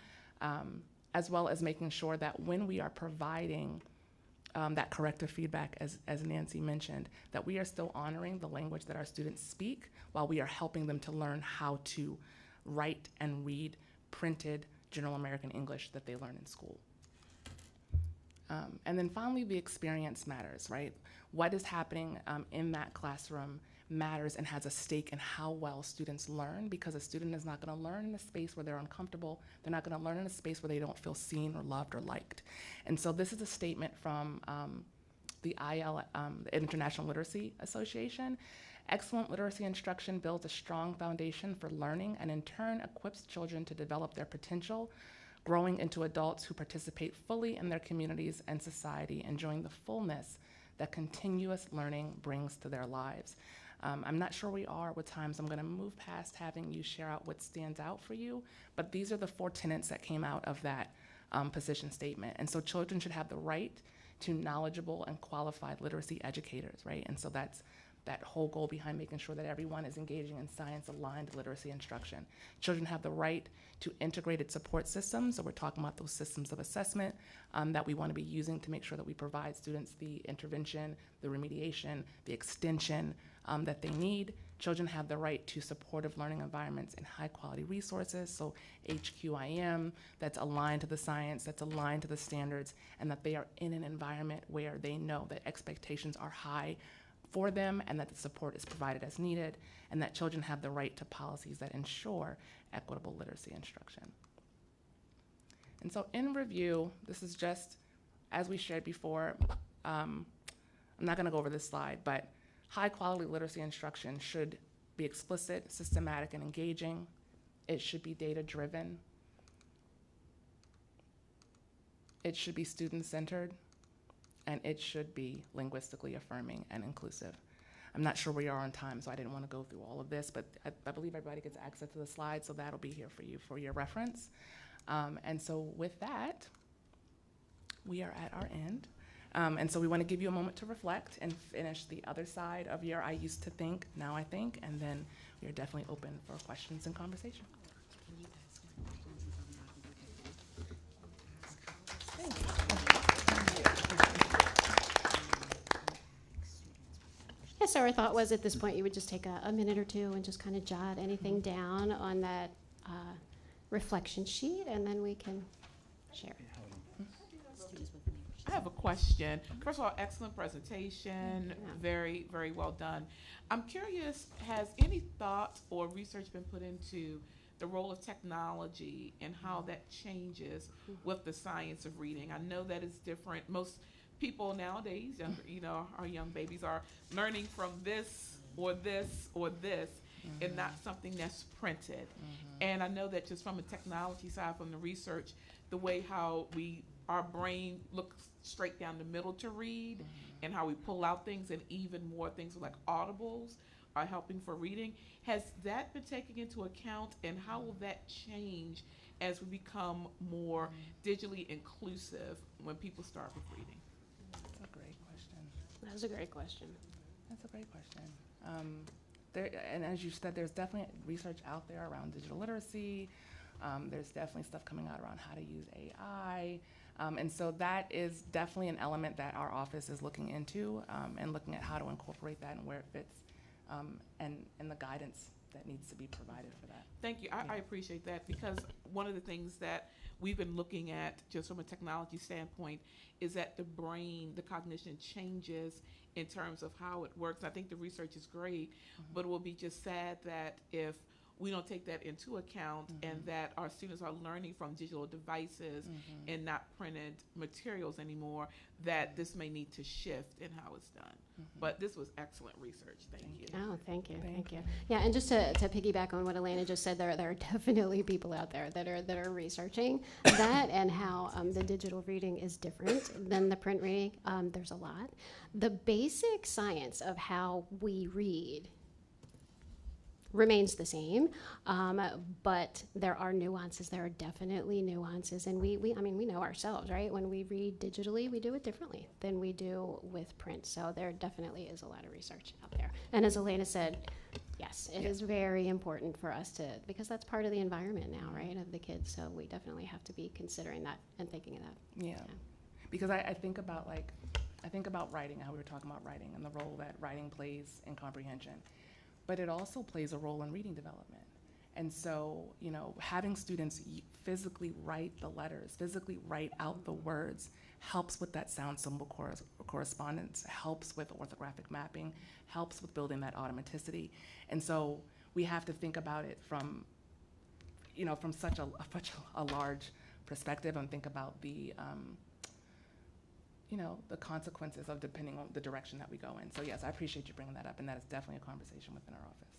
as well as making sure that when we are providing that corrective feedback, as Nancy mentioned, that we are still honoring the language that our students speak while we are helping them to learn how to write and read printed General American English that they learn in school. And then finally, the experience matters, right? What is happening in that classroom matters and has a stake in how well students learn, because a student is not going to learn in a space where they're uncomfortable. They're not going to learn in a space where they don't feel seen or loved or liked. And so this is a statement from the International Literacy Association. Excellent literacy instruction builds a strong foundation for learning and in turn equips children to develop their potential, growing into adults who participate fully in their communities and society, enjoying the fullness that continuous learning brings to their lives. I'm not sure we are with times. I'm going to move past having you share out what stands out for you, but these are the 4 tenets that came out of that position statement. And so children should have the right to knowledgeable and qualified literacy educators, right? And so that's that whole goal behind making sure that everyone is engaging in science-aligned literacy instruction. Children have the right to integrated support systems, so we're talking about those systems of assessment that we want to be using to make sure that we provide students the intervention, the remediation, the extension that they need. Children have the right to supportive learning environments and high-quality resources, so HQIM that's aligned to the science, that's aligned to the standards, and that they are in an environment where they know that expectations are high for them and that the support is provided as needed, and that children have the right to policies that ensure equitable literacy instruction. And so in review, this is just, as we shared before, I'm not going to go over this slide, but high quality literacy instruction should be explicit, systematic, and engaging. It should be data driven. It should be student centered, and it should be linguistically affirming and inclusive. I'm not sure where you are on time, so I didn't want to go through all of this, but I believe everybody gets access to the slides, so that'll be here for you for your reference. And so with that, we are at our end. And so we want to give you a moment to reflect and finish the other side of your I used to think, now I think, and then we are definitely open for questions and conversation. Yeah, so our thought was at this point you would just take a minute or two and just kind of jot anything down on that reflection sheet, and then we can share it. I have a question. First of all, excellent presentation, very, very well done. I'm curious, has any thought or research been put into the role of technology and how that changes with the science of reading? I know that it's different. Most people nowadays, our young babies are learning from this or this or this, and not something that's printed. And I know that just from a technology side, from the research, the way how our brain looks straight down the middle to read, and how we pull out things, and even more things like audibles are helping for reading. Has that been taken into account, and how will that change as we become more digitally inclusive when people start with reading? That's a great question. That was a great question. That's a great question. And as you said, there's definitely research out there around digital literacy. There's definitely stuff coming out around how to use AI. And so that is definitely an element that our office is looking into, and looking at how to incorporate that and where it fits, and the guidance that needs to be provided for that. Thank you. I appreciate that, because one of the things that we've been looking at just from a technology standpoint is that the brain, the cognition changes in terms of how it works. I think the research is great, but it will be just sad that if we don't take that into account, and that our students are learning from digital devices and not printed materials anymore, that this may need to shift in how it's done. But this was excellent research. Thank you. Oh, thank you. Thank you. Yeah, and just to piggyback on what Elena just said, there are definitely people out there that are researching that and how the digital reading is different than the print reading. There's a lot. The basic science of how we read remains the same, but there are nuances. There are definitely nuances, and we know ourselves, right? When we read digitally, we do it differently than we do with print. So there definitely is a lot of research out there. And as Elena said, yes, it is very important for us to, because that's part of the environment now, right, of the kids. So we definitely have to be considering that and thinking of that. Yeah. Because I think about writing, how we were talking about writing and the role that writing plays in comprehension. But it also plays a role in reading development. And so, you know, having students physically write the letters, physically write out the words, helps with that sound symbol correspondence, helps with orthographic mapping, helps with building that automaticity. And so we have to think about it from, you know, from such a large perspective, and think about the, you know, the consequences of depending on the direction that we go in. So yes, I appreciate you bringing that up, and that is definitely a conversation within our office.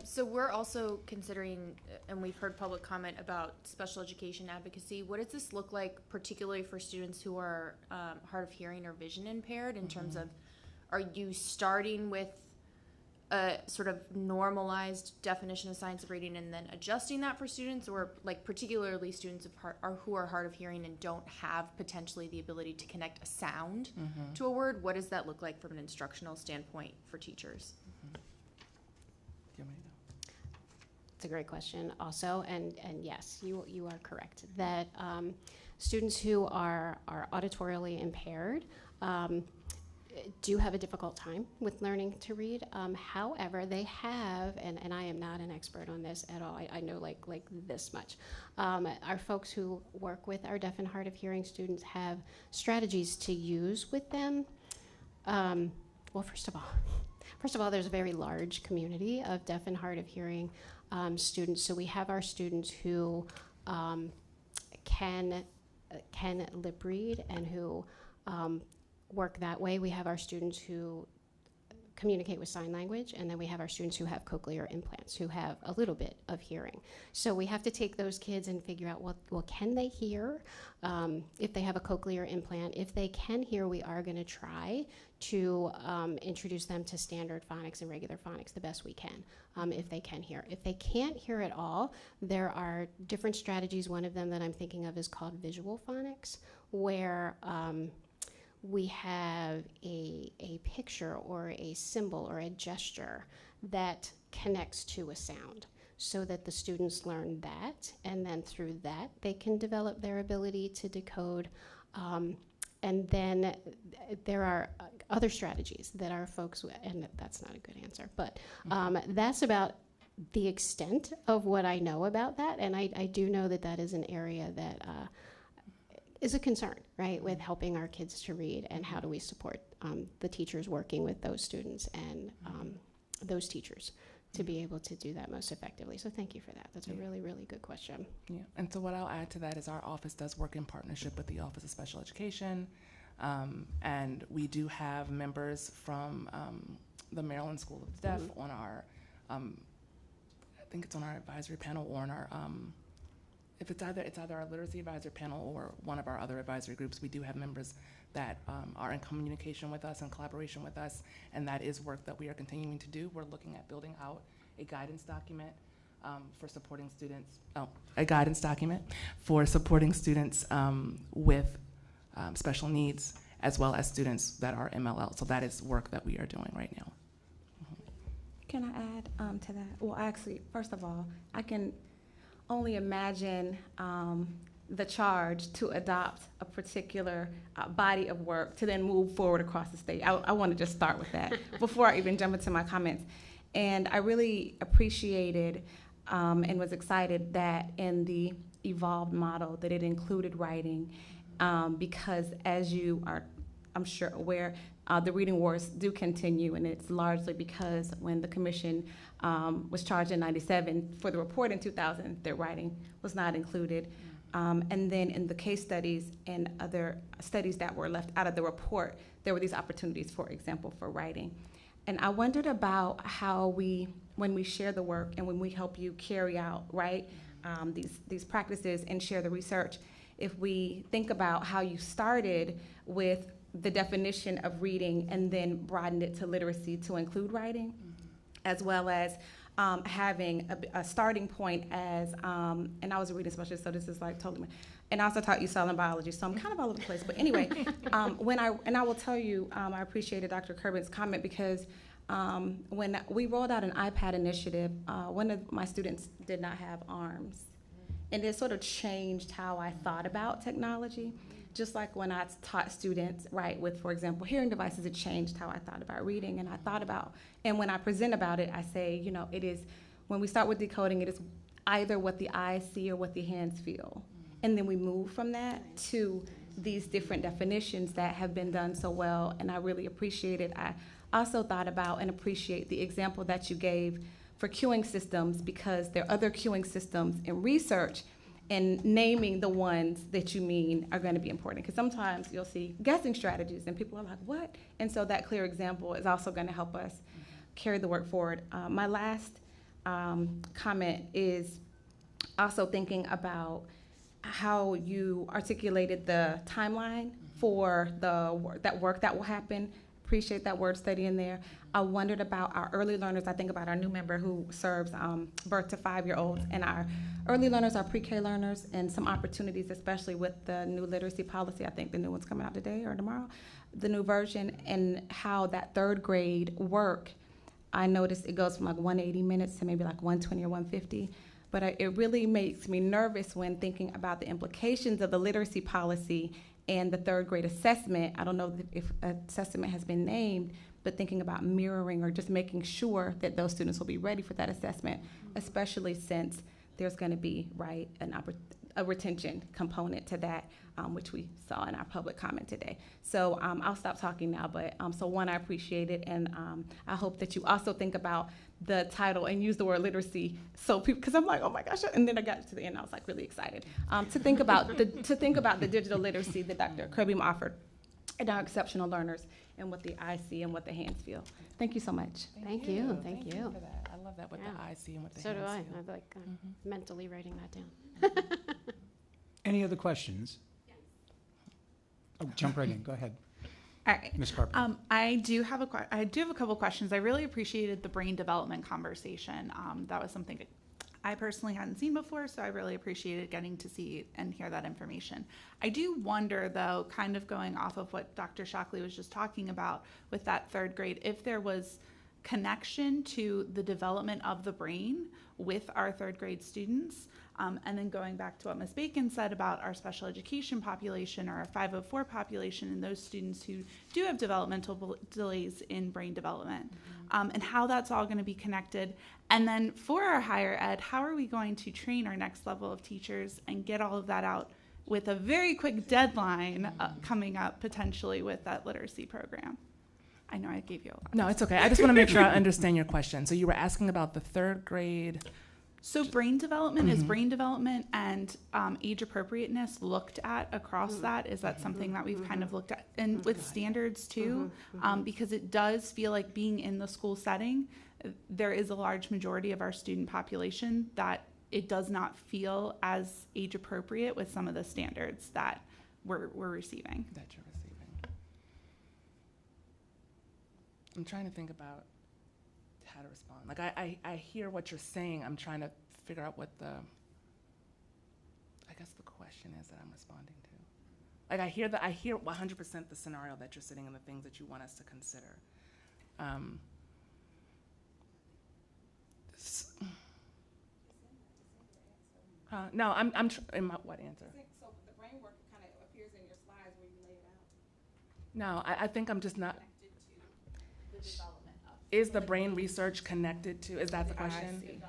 So we're also considering, and we've heard public comment about special education advocacy. What does this look like, particularly for students who are hard of hearing or vision impaired, in terms of, are you starting with a sort of normalized definition of science of reading and then adjusting that for students, or like particularly students who are hard of hearing and don't have potentially the ability to connect a sound to a word? What does that look like from an instructional standpoint for teachers? It's a great question also, and yes, you are correct that students who are auditorially impaired do have a difficult time with learning to read. However, they have, and I am not an expert on this at all, I know like this much. Our folks who work with our deaf and hard of hearing students have strategies to use with them. Well, first of all, there's a very large community of deaf and hard of hearing students. So we have our students who can lip read and who work that way. We have our students who communicate with sign language, and then we have our students who have cochlear implants, who have a little bit of hearing. So we have to take those kids and figure out, well, can they hear? If they have a cochlear implant, if they can hear, we are going to try to introduce them to standard phonics and regular phonics the best we can, if they can hear. If they can't hear at all, there are different strategies. One of them that I'm thinking of is called visual phonics, where we have a picture or a symbol or a gesture that connects to a sound, so that the students learn that, and then through that they can develop their ability to decode. And then there are other strategies that our folks, and that's not a good answer, but that's about the extent of what I know about that. And I do know that that is an area that is a concern, right, with helping our kids to read, and how do we support the teachers working with those students and those teachers to be able to do that most effectively. So thank you for that. That's a really, really good question. Yeah, and so what I'll add to that is our office does work in partnership with the Office of Special Education, and we do have members from the Maryland School of the Deaf on our, I think it's on our advisory panel, or on our, if it's either our literacy advisory panel or one of our other advisory groups. We do have members that are in communication with us and collaboration with us, and that is work that we are continuing to do. We're looking at building out a guidance document for supporting students, with special needs, as well as students that are MLL. So that is work that we are doing right now. Can I add to that? Well, actually, first of all, I can only imagine the charge to adopt a particular body of work to then move forward across the state. I want to just start with that before I even jump into my comments. And I really appreciated and was excited that in the evolved model that it included writing, because as you are, I'm sure, aware, the reading wars do continue, and it's largely because when the commission was charged in '97 for the report in 2000, their writing was not included. And then in the case studies and other studies that were left out of the report, there were these opportunities, for example, for writing. And I wondered about how when we share the work and when we help you carry out, right, these practices and share the research, if we think about how you started with the definition of reading and then broadened it to literacy to include writing, as well as having a starting point as, and I was a reading specialist, so this is like totally, and I also taught you cell and biology, so I'm kind of all over the place. But anyway, I will tell you, I appreciated Dr. Kerbin's comment, because when we rolled out an iPad initiative, one of my students did not have arms. And it sort of changed how I thought about technology. just like when I taught students, right, with, for example, hearing devices, it changed how I thought about reading, and when I present about it, I say, you know, it is, when we start with decoding, it is either what the eyes see or what the hands feel. And then we move from that to these different definitions that have been done so well, and I really appreciate it. I also thought about and appreciate the example that you gave for queuing systems, because there are other queuing systems in research, and naming the ones that you mean are going to be important, because sometimes you'll see guessing strategies and people are like, what? And so that clear example is also going to help us carry the work forward. My last comment is also thinking about how you articulated the timeline for that work that will happen. Appreciate that word study in there. I wondered about our early learners. I think about our new member who serves birth to 5-year-olds, and our early learners, our pre-K learners, and some opportunities, especially with the new literacy policy. I think the new one's coming out today or tomorrow, the new version, and how that third grade work, I noticed it goes from like 180 minutes to maybe like 120 or 150. But it really makes me nervous when thinking about the implications of the literacy policy and the third grade assessment. I don't know if assessment has been named, but thinking about mirroring or just making sure that those students will be ready for that assessment, especially since there's going to be, right, a retention component to that, which we saw in our public comment today. So I'll stop talking now, but so one, I appreciate it, and I hope that you also think about the title and use the word literacy, so people, because I'm like, oh my gosh, and then I got to the end, I was like really excited to think about the digital literacy that Dr. Kirby offered and our exceptional learners, and what the eyes see and what the hands feel. Thank you so much. Thank you. Thank you for that. I love that, what the eyes see and what the So hands do I. feel. I'm like mentally writing that down. Any other questions? Oh, jump right in. Go ahead. All right. Ms. Carpenter. I do have a couple questions. I really appreciated the brain development conversation. That was something I personally hadn't seen before, so I really appreciated getting to see and hear that information. I do wonder, though, kind of going off of what Dr. Shockley was just talking about with that third grade, if there was connection to the development of the brain with our third grade students. And then going back to what Ms. Bacon said about our special education population or our 504 population and those students who do have developmental delays in brain development, and how that's all going to be connected. And then for our higher ed, how are we going to train our next level of teachers and get all of that out with a very quick deadline coming up potentially with that literacy program? I know I gave you a lot. No, it's okay. I just want to make sure I understand your question. So you were asking about the third grade. So brain development is brain development, and age appropriateness looked at across that. Is that something that we've kind of looked at? And with standards too, because it does feel like being in the school setting, there is a large majority of our student population that it does not feel as age appropriate with some of the standards that we're receiving. That you're receiving. I'm trying to think about how to respond. Like I hear what you're saying. I'm trying to figure out what I guess the question is that I'm responding to. Like I hear 100% the scenario that you're sitting and the things that you want us to consider. No, I'm in my what answer? So the brain work kind of appears in your slides where you lay it out. No, I think I'm just not. Is the brain research connected to? Is that the question?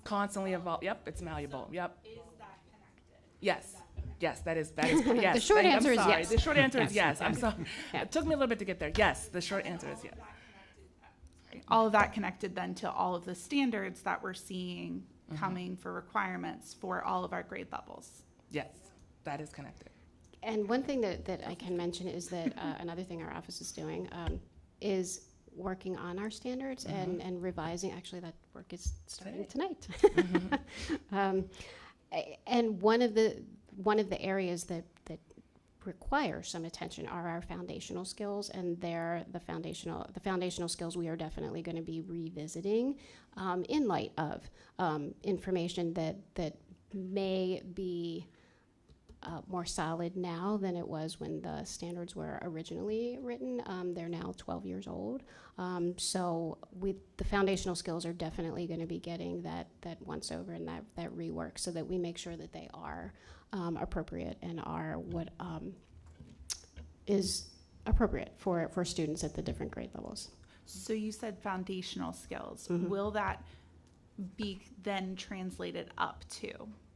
Constantly evolve. Yep, it's malleable. Yep. Is that connected? Yes. Yes, that is yes. The short answer is yes. The short answer is yes. I'm sorry. It took me a little bit to get there. Yes, the short answer is yes. All of that connected then to all of the standards that we're seeing coming for requirements for all of our grade levels. Yes, that is connected. And one thing that I can mention is that another thing our office is doing is working on our standards and revising. Actually, that work is starting tonight. And one of the areas that require some attention are our foundational skills, and the foundational skills we are definitely going to be revisiting in light of information that may be more solid now than it was when the standards were originally written. They're now 12 years old. So the foundational skills are definitely going to be getting that once over and that rework so that we make sure that they are appropriate and are what is appropriate for students at the different grade levels. So you said foundational skills. Mhm. Will that be then translated up to?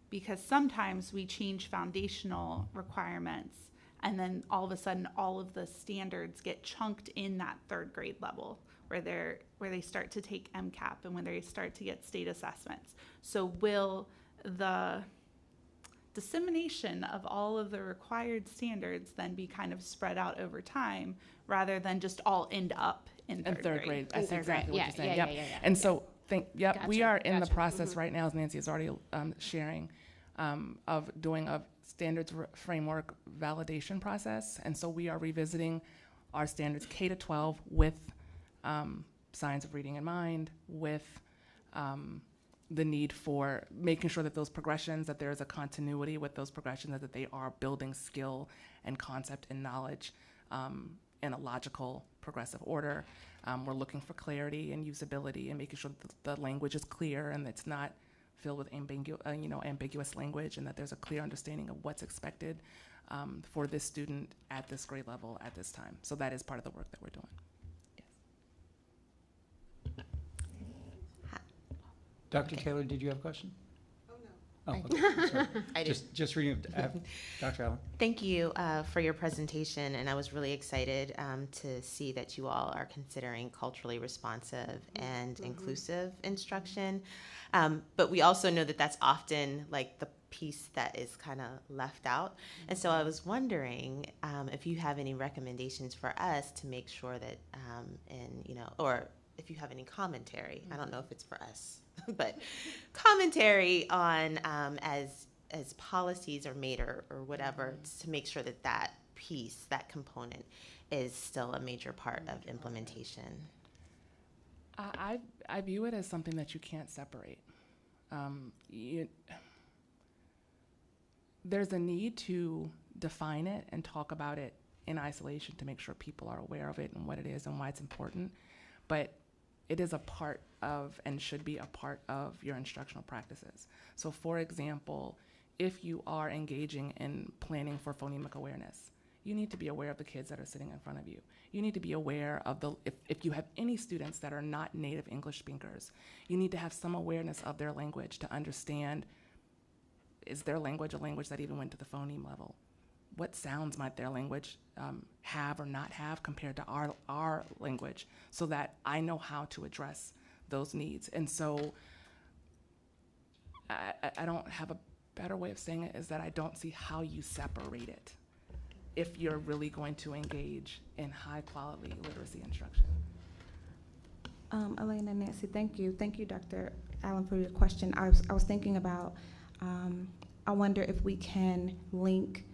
Because sometimes we change foundational requirements and then all of a sudden all of the standards get chunked in that third grade level where they start to take MCAP and when they start to get state assessments. So will the dissemination of all of the required standards then be kind of spread out over time rather than just all end up in third grade? That's exactly what you're saying. Yeah, Yep. yeah, yeah, And yeah. so, we Gotcha, are in the gotcha. process right now, as Nancy is already sharing, of doing a standards framework validation process. And so we are revisiting our standards K to 12 with science of reading in mind, with the need for making sure that those progressions, that there is a continuity with those progressions, that they are building skill and concept and knowledge in a logical, progressive order. We're looking for clarity and usability and making sure that the language is clear and it's not filled with ambiguous language, and that there's a clear understanding of what's expected for this student at this grade level at this time. So that is part of the work that we're doing. Dr. Taylor, did you have a question? Oh, I- okay. Sorry. I do. Just reading, Dr. Allen. Thank you for your presentation, and I was really excited to see that you all are considering culturally responsive and inclusive instruction. But we also know that that's often like the piece that is kind of left out. And so I was wondering if you have any recommendations for us to make sure that, or if you have any commentary. I don't know if it's for us, but commentary on as policies are made or whatever, to make sure that that piece, that component, is still a major part of implementation. I view it as something that you can't separate. There's a need to define it and talk about it in isolation to make sure people are aware of it and what it is and why it's important. But it is a part of and should be a part of your instructional practices. So for example, if you are engaging in planning for phonemic awareness, you need to be aware of the kids that are sitting in front of you. You need to be aware of if you have any students that are not native English speakers, you need to have some awareness of their language to understand, is their language a language that even went to the phoneme level? What sounds might their language have or not have compared to our language, so that I know how to address those needs. And so I don't have a better way of saying it, is that I don't see how you separate it if you're really going to engage in high quality literacy instruction. Elena, Nancy, thank you. Thank you, Dr. Allen, for your question. I was thinking about, I wonder if we can link,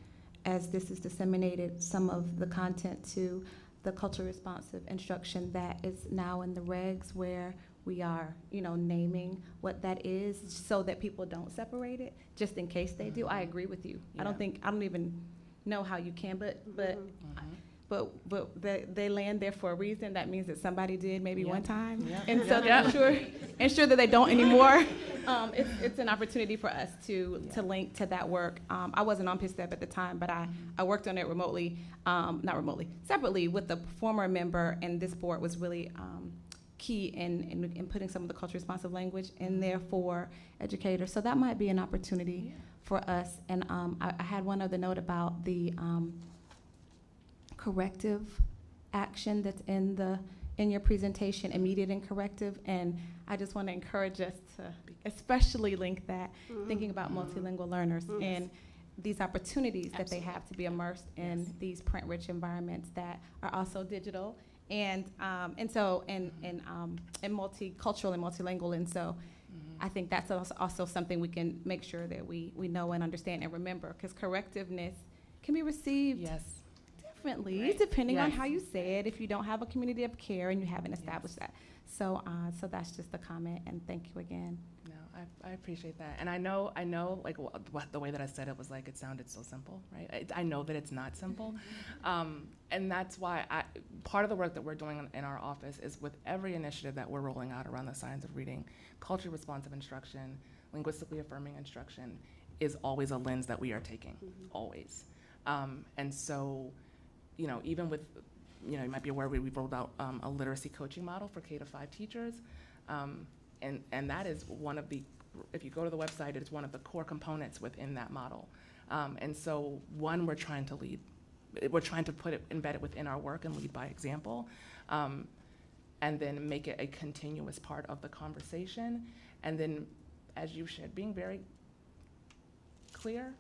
as this is disseminated, some of the content to the culturally responsive instruction that is now in the regs, where we are, naming what that is, so that people don't separate it, just in case they do. I agree with you. Yeah. I don't even know how you can, but they land there for a reason. That means that somebody did maybe one time, and so to ensure that they don't anymore. It's an opportunity for us to link to that work. I wasn't on PSTEB at the time, but I worked on it remotely, separately with the former member, and this board was really key in putting some of the culturally responsive language in there for educators. So that might be an opportunity for us. And I had one other note about the corrective action that's in your presentation, immediate and corrective, and I just want to encourage us to especially link that, thinking about multilingual learners and these opportunities that they have to be immersed in these print-rich environments that are also digital and multicultural and multilingual, and so I think that's also something we can make sure that we know and understand and remember, because correctiveness can be received differently depending on how you say it, if you don't have a community of care and you haven't established that. So that's just a comment, and thank you again. No, I appreciate that. And I know, like, the way that I said it was like, it sounded so simple, right? I know that it's not simple. And that's why part of the work that we're doing in our office is with every initiative that we're rolling out around the science of reading, culturally responsive instruction, linguistically affirming instruction is always a lens that we are taking, always. And so, you know, even with, you know, you might be aware we've rolled out a literacy coaching model for K-5 teachers. And that is one of the, if you go to the website, it's one of the core components within that model. And so one, we're trying to put it, embed it within our work and lead by example, and then make it a continuous part of the conversation. And then, as you shared, being very clear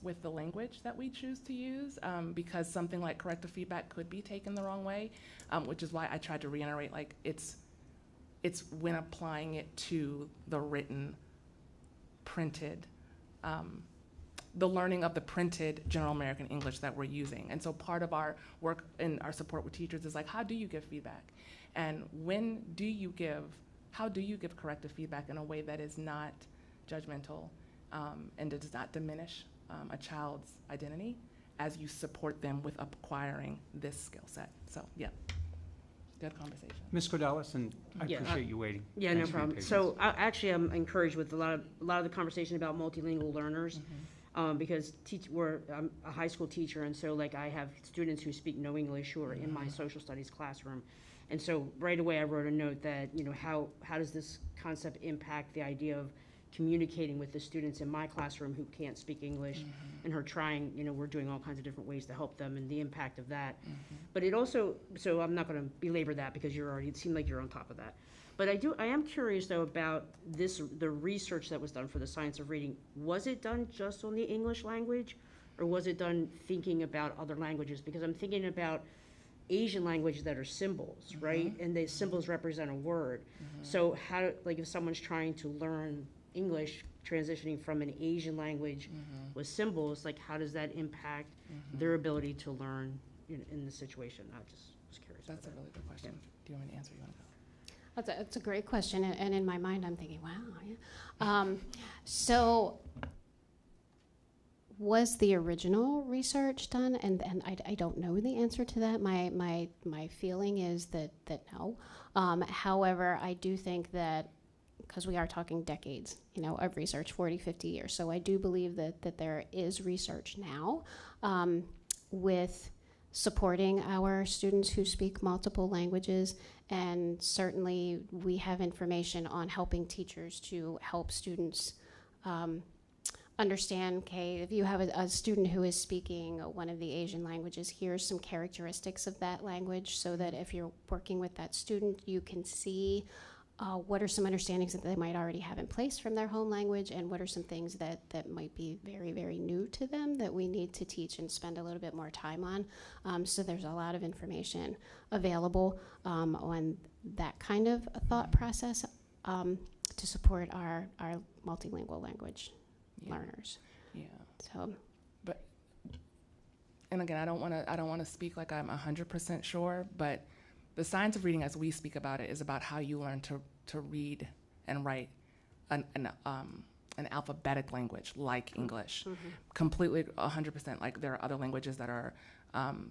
with the language that we choose to use, because something like corrective feedback could be taken the wrong way, which is why I tried to reiterate, like, it's when applying it to the written, printed, the learning of the printed General American English that we're using. And so part of our work and our support with teachers is like, how do you give feedback? And how do you give corrective feedback in a way that is not judgmental and does not diminish a child's identity as you support them with acquiring this skill set? So, yeah. Good conversation. Ms. Cordalis, and I Yeah, appreciate you waiting. Yeah, Thanks no for your problem. patience. So actually, I'm encouraged with a lot of the conversation about multilingual learners, because I'm a high school teacher, and so like I have students who speak no English who are in my social studies classroom, and so right away I wrote a note that, you know, how does this concept impact the idea of communicating with the students in my classroom who can't speak English and are trying, you know, we're doing all kinds of different ways to help them and the impact of that. But it also, so I'm not going to belabor that because it seemed like you're on top of that. But I am curious though about the research that was done for the science of reading. Was it done just on the English language, or was it done thinking about other languages? Because I'm thinking about Asian languages that are symbols, right? And the symbols represent a word. So how, like if someone's trying to learn English, transitioning from an Asian language with symbols, like how does that impact their ability to learn in the situation? I just was curious. That's a really good question. Yeah. Do you want me to answer? You want to go? That's a great question, and in my mind, I'm thinking, wow. Yeah. So, was the original research done? And I don't know the answer to that. My feeling is that no. However, I do think that, because we are talking decades, you know, of research, 40, 50 years. So I do believe that there is research now with supporting our students who speak multiple languages, and certainly we have information on helping teachers to help students understand, okay, if you have a student who is speaking one of the Asian languages, here's some characteristics of that language, so that if you're working with that student, you can see what are some understandings that they might already have in place from their home language, and what are some things that might be very, very new to them that we need to teach and spend a little bit more time on. So there's a lot of information available on that kind of a thought process to support our multilingual language learners. Yeah. So, but, and again, I don't want to speak like I'm 100% sure, but the science of reading, as we speak about it, is about how you learn to read and write an alphabetic language like English. Completely 100%. Like there are other languages that are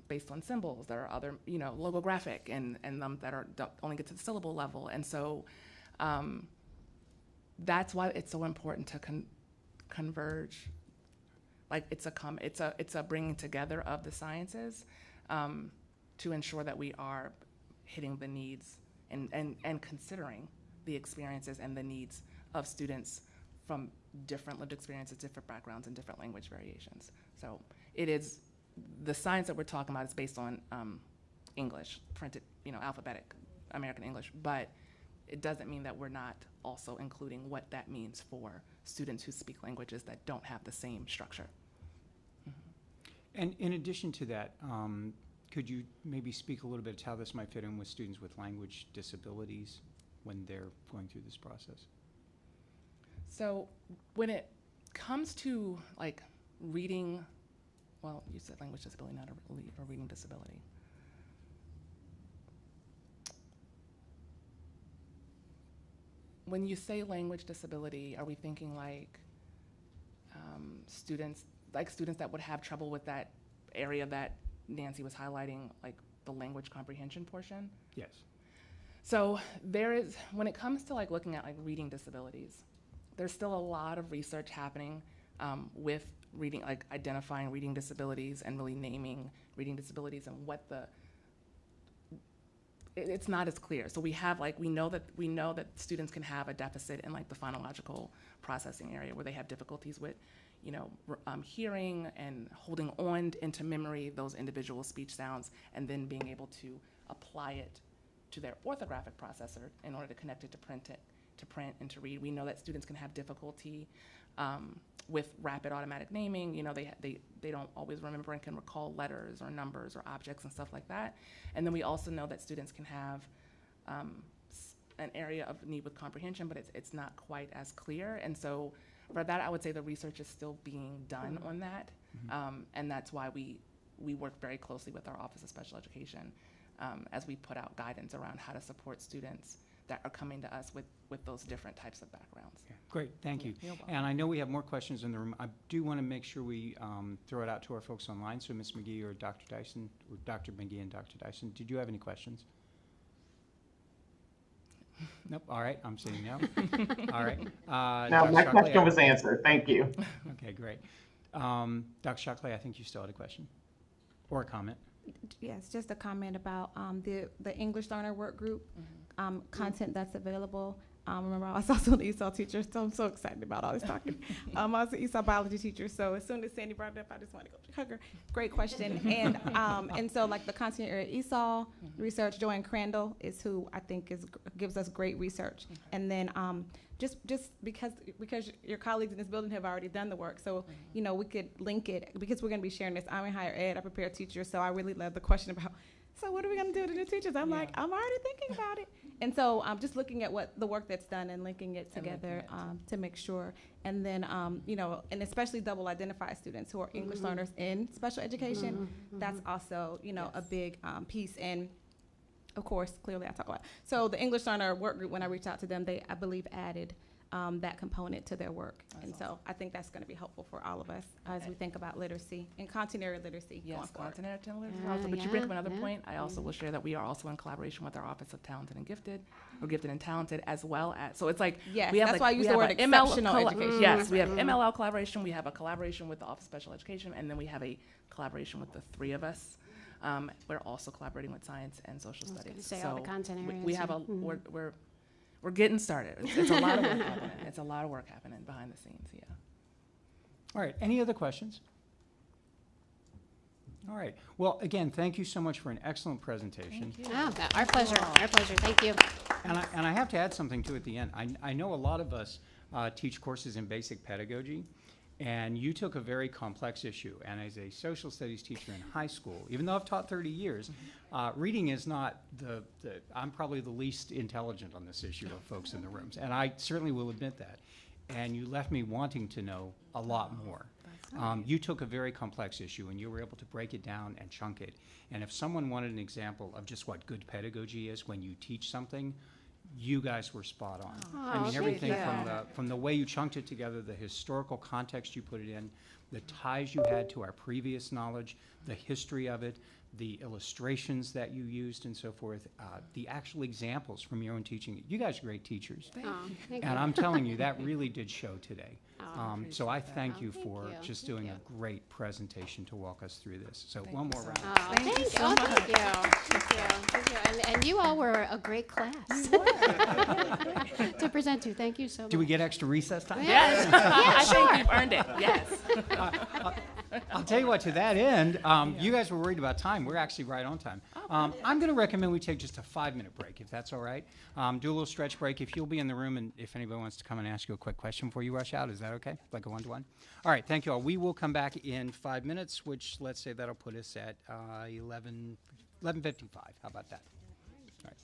based on symbols. There are other, you know, logographic and that only get to the syllable level. And so that's why it's so important to converge. Like it's a bringing together of the sciences to ensure that we are hitting the needs and considering the experiences and the needs of students from different lived experiences, different backgrounds, and different language variations. So it is, the science that we're talking about is based on English, printed, you know, alphabetic American English, but it doesn't mean that we're not also including what that means for students who speak languages that don't have the same structure. And in addition to that, could you maybe speak a little bit to how this might fit in with students with language disabilities when they're going through this process? So when it comes to like reading, well, you said language disability, not a reading disability. when you say language disability, are we thinking like students that would have trouble with that area that Nancy was highlighting, like the language comprehension portion? Yes. So there is, when it comes to like looking at like reading disabilities, there's still a lot of research happening with reading, like identifying reading disabilities and really naming reading disabilities and what it's not as clear. So we have like, we know that students can have a deficit in like the phonological processing area where they have difficulties with, you know, hearing and holding on into memory those individual speech sounds and then being able to apply it to their orthographic processor in order to connect it to print and to read. We know that students can have difficulty with rapid automatic naming. You know, they don't always remember and can recall letters or numbers or objects and stuff like that. And then we also know that students can have an area of need with comprehension, but it's not quite as clear. And so for that, I would say the research is still being done on that. And that's why we work very closely with our Office of Special Education as we put out guidance around how to support students that are coming to us with those different types of backgrounds. Yeah, great, thank you. You're welcome. And I know we have more questions in the room. I do want to make sure we throw it out to our folks online. So Ms. McGee or Dr. Dyson, or Dr. McGee and Dr. Dyson, did you have any questions? Nope, all right, I'm saying no. All right. No, Dr. my Shockley, question was answered, thank you. Okay, great. Dr. Shockley, I think you still had a question or a comment. Yes, just a comment about the English learner work group content that's available. Remember, I was also an ESOL teacher, so I'm so excited about all this talking. I was an ESOL biology teacher, so as soon as Sandy brought it up, I just wanted to go hug her. Great question. And so like the content area ESOL research, Joanne Crandall is who I think gives us great research. And then just because your colleagues in this building have already done the work, so you know we could link it because we're going to be sharing this. I'm in higher ed, I prepare teachers, so I really love the question about, so what are we going to do to the teachers? I'm like, I'm already thinking about it. And so just looking at what the work that's done and linking it together to make sure. And then, you know, and especially double identified students who are English learners in special education, that's also, you know, a big piece. And of course, clearly I talk a lot. So the English learner work group, when I reached out to them, they, I believe, added that component to their work. And so I think that's going to be helpful for all of us as we think about literacy and continuity literacy. Yes, continuity literacy. But you bring up another point. I also will share that we are also in collaboration with our Office of Talented and Gifted, or Gifted and Talented, as well as, so it's like, yes, we have that's like, why I use the word exceptional education. Yes, we have MLL collaboration, we have a collaboration with the Office of Special Education, and then we have a collaboration with the three of us. We're also collaborating with science and social studies. Say all the content areas. We have we're getting started. It's a lot of work happening. It's a lot of work happening behind the scenes, yeah. All right, any other questions? All right, well, again, thank you so much for an excellent presentation. Oh, our pleasure, our pleasure, thank you. And I have to add something too at the end. I know a lot of us teach courses in basic pedagogy, and you took a very complex issue. And as a social studies teacher in high school, even though I've taught 30 years, reading is not I'm probably the least intelligent on this issue of folks in the rooms. And I certainly will admit that. And you left me wanting to know a lot more. You took a very complex issue and you were able to break it down and chunk it. And if someone wanted an example of just what good pedagogy is when you teach something, you guys were spot on. I mean, everything from the way you chunked it together, the historical context you put it in, the ties you had to our previous knowledge, the history of it, the illustrations that you used and so forth, the actual examples from your own teaching. You guys are great teachers. Thank and you. I'm telling you, that really did show today. So I thank you Thank for you. just doing Thank a great presentation to walk us through this. So Thank one you more so round. much. Thank you so much. Thank you. And you all were a great class to present to. Thank you so much. Do we get extra recess time? Yes. I think you've earned it, yes. I'll tell you what, to that end, you guys were worried about time. We're actually right on time. I'm going to recommend we take just a 5-minute break, if that's all right. Do a little stretch break. If you'll be in the room and if anybody wants to come and ask you a quick question before you rush out, is that okay? Like a one-to-one? All right, thank you all. We will come back in 5 minutes, which let's say that'll put us at 11:55. How about that? All right.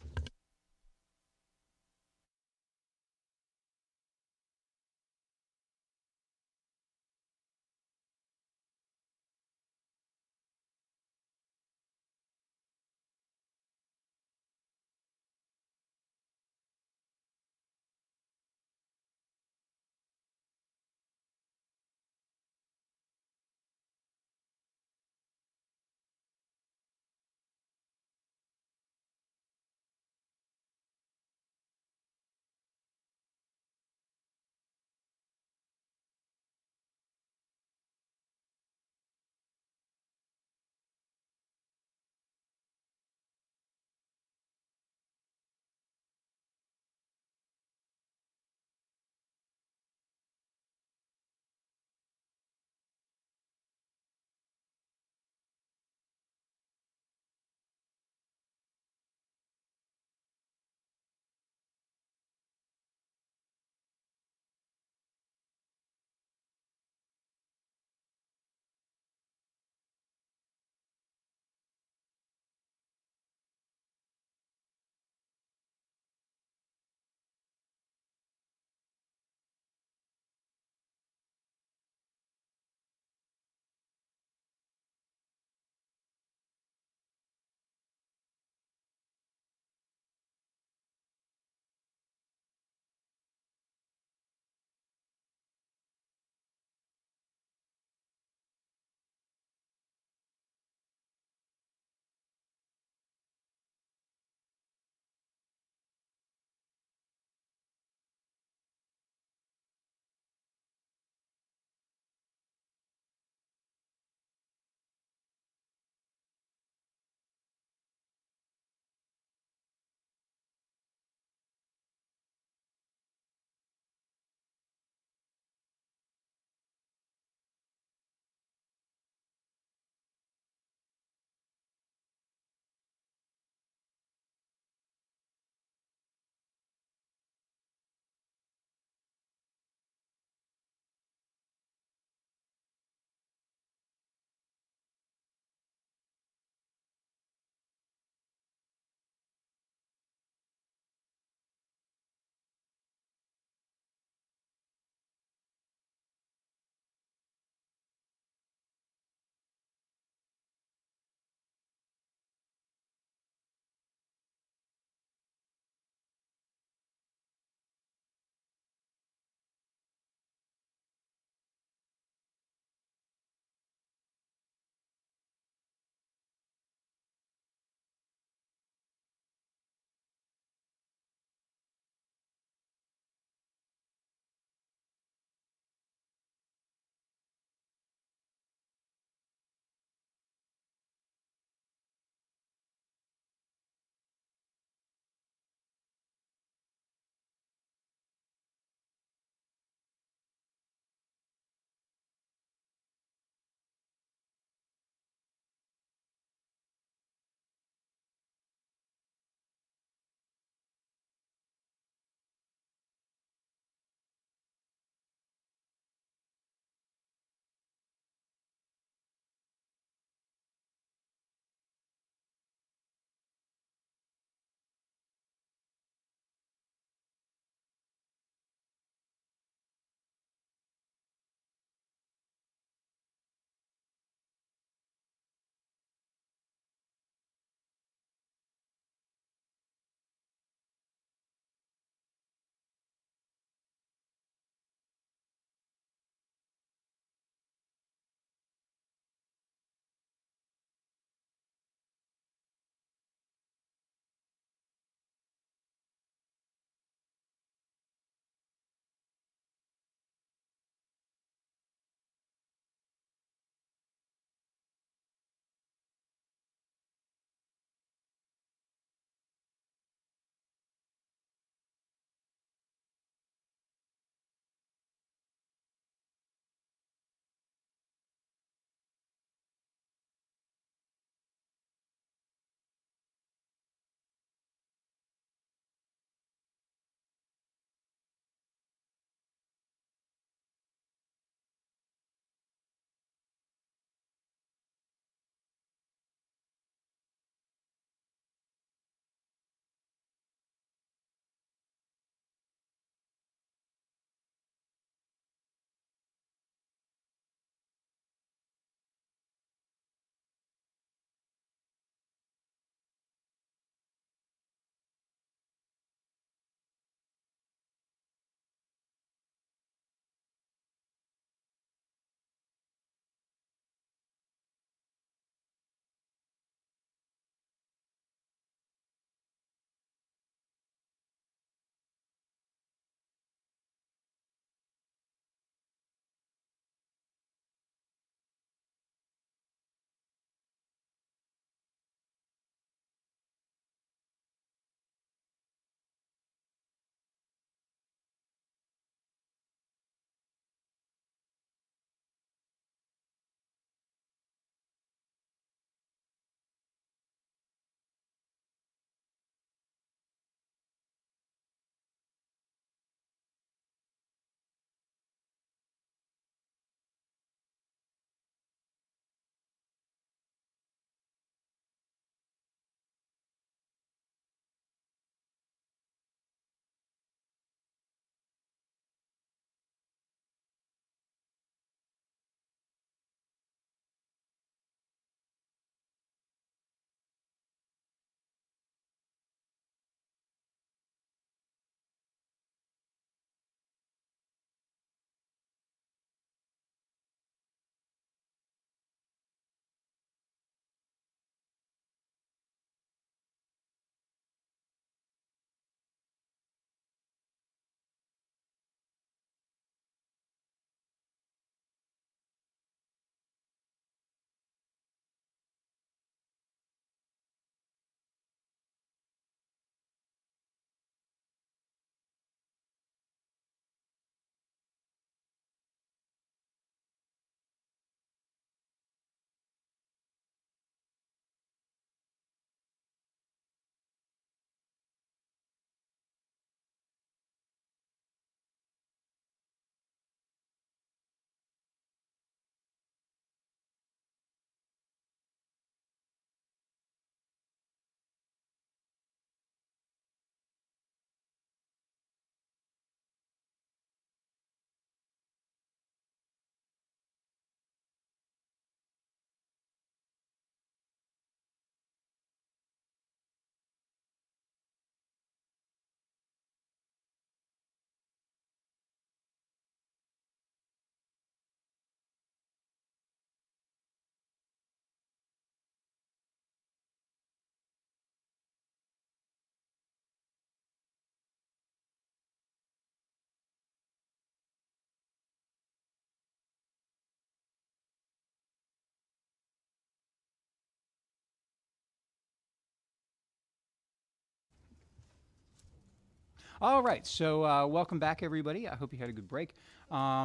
All right, so welcome back, everybody. I hope you had a good break.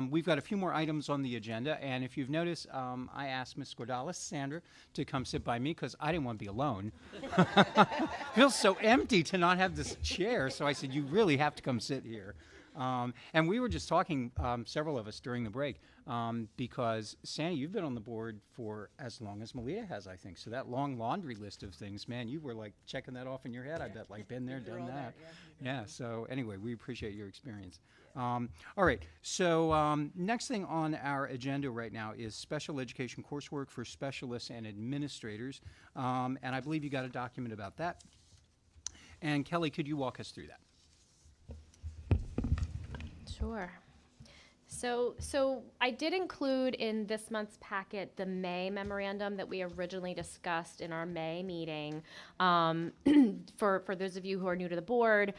We've got a few more items on the agenda, and if you've noticed, I asked Ms. Gordalis, Sandra, to come sit by me because I didn't want to be alone. Feels so empty to not have this chair, so I said, you really have to come sit here. And we were just talking, several of us, during the break, because, Sandy, you've been on the board for as long as Malia has, I think. So that long laundry list of things, man, you were like checking that off in your head, I bet, like been there, done that. Yeah, so anyway, we appreciate your experience. All right, so next thing on our agenda right now is special education coursework for specialists and administrators. And I believe you got a document about that. And Kelly, could you walk us through that? Sure. So I did include in this month's packet the May memorandum that we originally discussed in our May meeting. For those of you who are new to the board,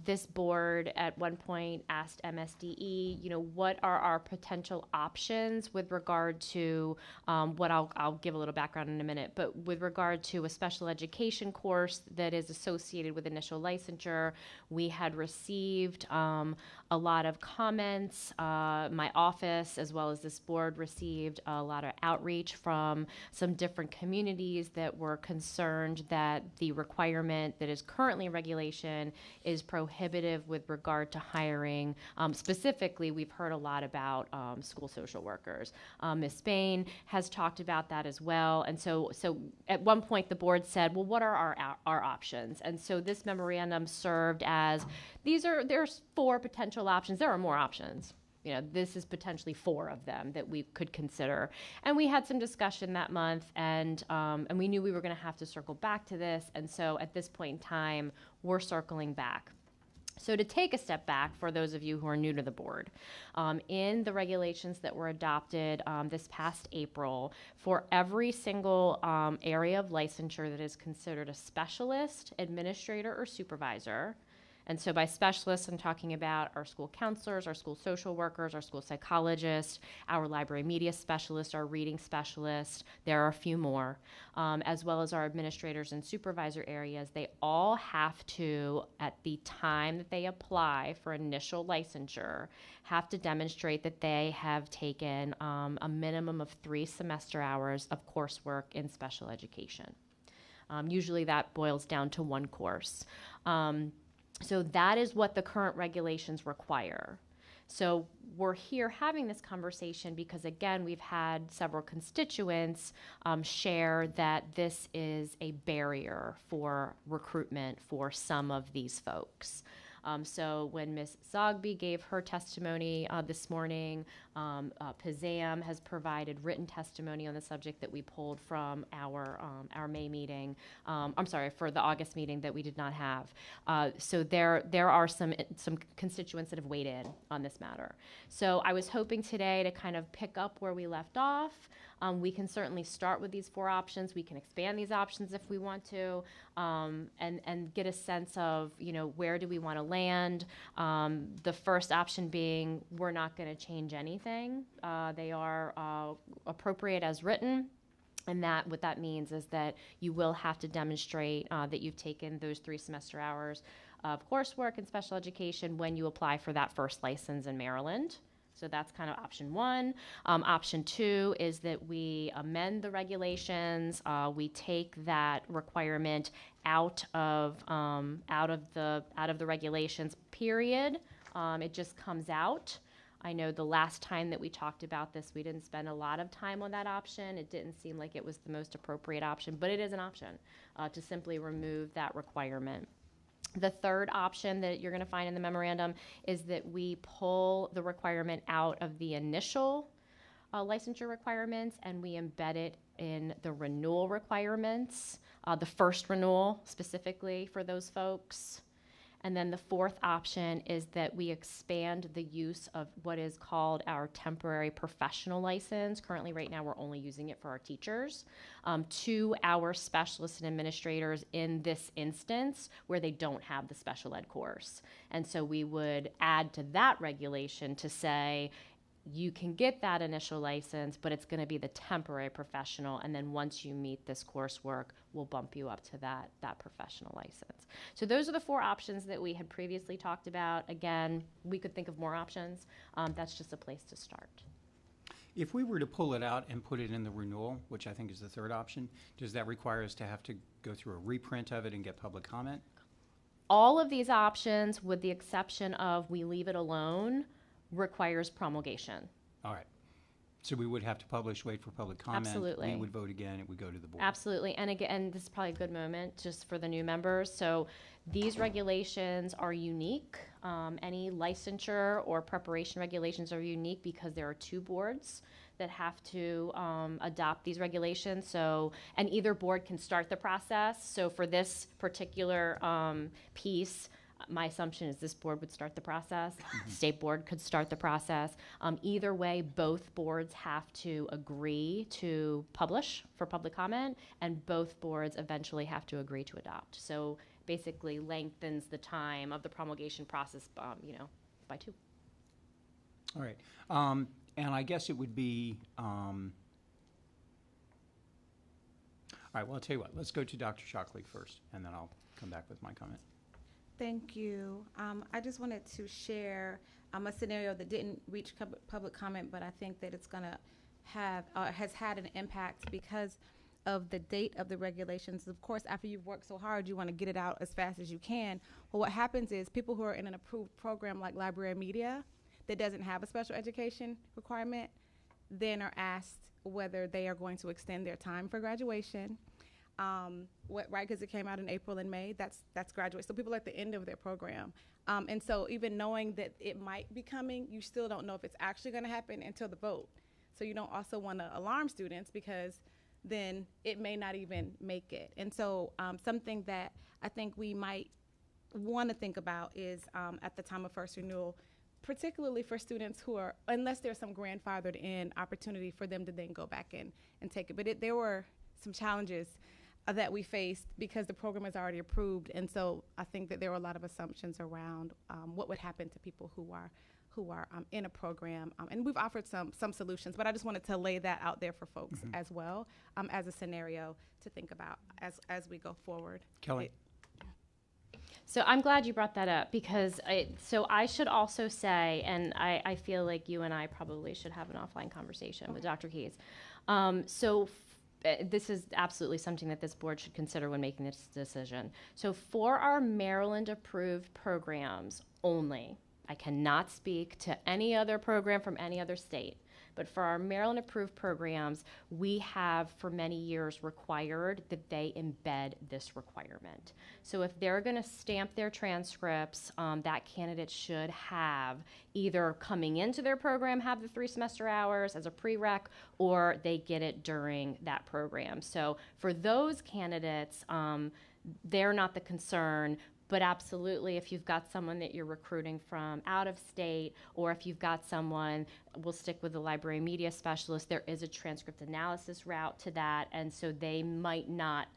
this board at one point asked MSDE, what are our potential options with regard to what I'll give a little background in a minute, but with regard to a special education course that is associated with initial licensure, we had received a lot of comments. My office, as well as this board, received a lot of outreach from some different communities that were concerned that the requirement that is currently in regulation is prohibitive with regard to hiring. Specifically, we've heard a lot about school social workers. Ms. Spain has talked about that as well. And so at one point the board said, well, what are our options? And so this memorandum served as, there's 4 potential options. There are more options. This is potentially 4 of them that we could consider. And we had some discussion that month, and we knew we were going to have to circle back to this. And so at this point in time, we're circling back. So to take a step back, for those of you who are new to the board, in the regulations that were adopted this past April, for every single area of licensure that is considered a specialist, administrator, or supervisor, and so by specialists, I'm talking about our school counselors, our school social workers, our school psychologists, our library media specialists, our reading specialists. There are a few more, as well as our administrators and supervisor areas. They all have to, at the time that they apply for initial licensure, have to demonstrate that they have taken a minimum of 3 semester hours of coursework in special education. Usually that boils down to 1 course. So that is what the current regulations require. So we're here having this conversation because, again, we've had several constituents share that this is a barrier for recruitment for some of these folks. So when Ms. Zogby gave her testimony this morning, Pazam has provided written testimony on the subject that we pulled from our May meeting. I'm sorry, for the August meeting that we did not have. So there are some constituents that have weighed in on this matter. So I was hoping today to kind of pick up where we left off. We can certainly start with these 4 options. We can expand these options if we want to, and get a sense of, where do we want to land? The first option being we're not going to change anything. They are appropriate as written. And what that means is that you will have to demonstrate that you've taken those 3 semester hours of coursework in special education when you apply for that first license in Maryland. So that's kind of option 1. Option 2 is that we amend the regulations. We take that requirement out of the regulations. Period. It just comes out. I know the last time that we talked about this, we didn't spend a lot of time on that option. It didn't seem like it was the most appropriate option, but it is an option to simply remove that requirement. The third option that you're going to find in the memorandum is that we pull the requirement out of the initial licensure requirements and we embed it in the renewal requirements, the first renewal specifically for those folks. And then the 4th option is that we expand the use of what is called our temporary professional license. Currently, right now, we're only using it for our teachers, to our specialists and administrators in this instance where they don't have the special ed course. And so we would add to that regulation to say, you can get that initial license, but it's going to be the temporary professional. And then once you meet this coursework, we'll bump you up to that professional license. So those are the 4 options that we had previously talked about. Again, we could think of more options. That's just a place to start. If we were to pull it out and put it in the renewal, which I think is the 3rd option, does that require us to have to go through a reprint of it and get public comment? All of these options, with the exception of we leave it alone, requires promulgation. All right. So we would have to publish, wait for public comment. Absolutely. We would vote again. It would go to the board. Absolutely. And again, this is probably a good moment just for the new members. So these regulations are unique. Any licensure or preparation regulations are unique because there are 2 boards that have to adopt these regulations. So, and either board can start the process. So for this particular piece, my assumption is this board would start the process. State board could start the process. Either way, both boards have to agree to publish for public comment, and both boards eventually have to agree to adopt. So basically lengthens the time of the promulgation process, by 2. All right. And I guess it would be, all right, well, I'll tell you what. Let's go to Dr. Shockley first, and then I'll come back with my comment. Thank you. I just wanted to share a scenario that didn't reach public comment, but I think that it's going to have, has had an impact because of the date of the regulations. Of course, after you've worked so hard, you want to get it out as fast as you can. Well, what happens is people who are in an approved program like Library Media that doesn't have a special education requirement then are asked whether they are going to extend their time for graduation. Right, because it came out in April and May, that's graduate. So people are at the end of their program. And so even knowing that it might be coming, you still don't know if it's actually going to happen until the vote. So you don't also want to alarm students because then it may not even make it. And so something that I think we might want to think about is at the time of first renewal, particularly for students who are, unless there's some grandfathered in opportunity for them to then go back and take it. But there were some challenges that we faced because the program is already approved, and so I think that there were a lot of assumptions around what would happen to people who are in a program, and we've offered some solutions, but I just wanted to lay that out there for folks as well as a scenario to think about as we go forward. Kelly. So I'm glad you brought that up because so I should also say, and I feel like you and I probably should have an offline conversation with Dr. Keyes. This is absolutely something that this board should consider when making this decision. So for our Maryland approved programs only, I cannot speak to any other program from any other state, but for our Maryland approved programs, we have for many years required that they embed this requirement. So if they're going to stamp their transcripts, that candidate should have either coming into their program have the 3 semester hours as a prereq, or they get it during that program. So for those candidates, they're not the concern. But absolutely, if you've got someone that you're recruiting from out of state, or if you've got someone, we'll stick with the library media specialist, there is a transcript analysis route to that, and so they might not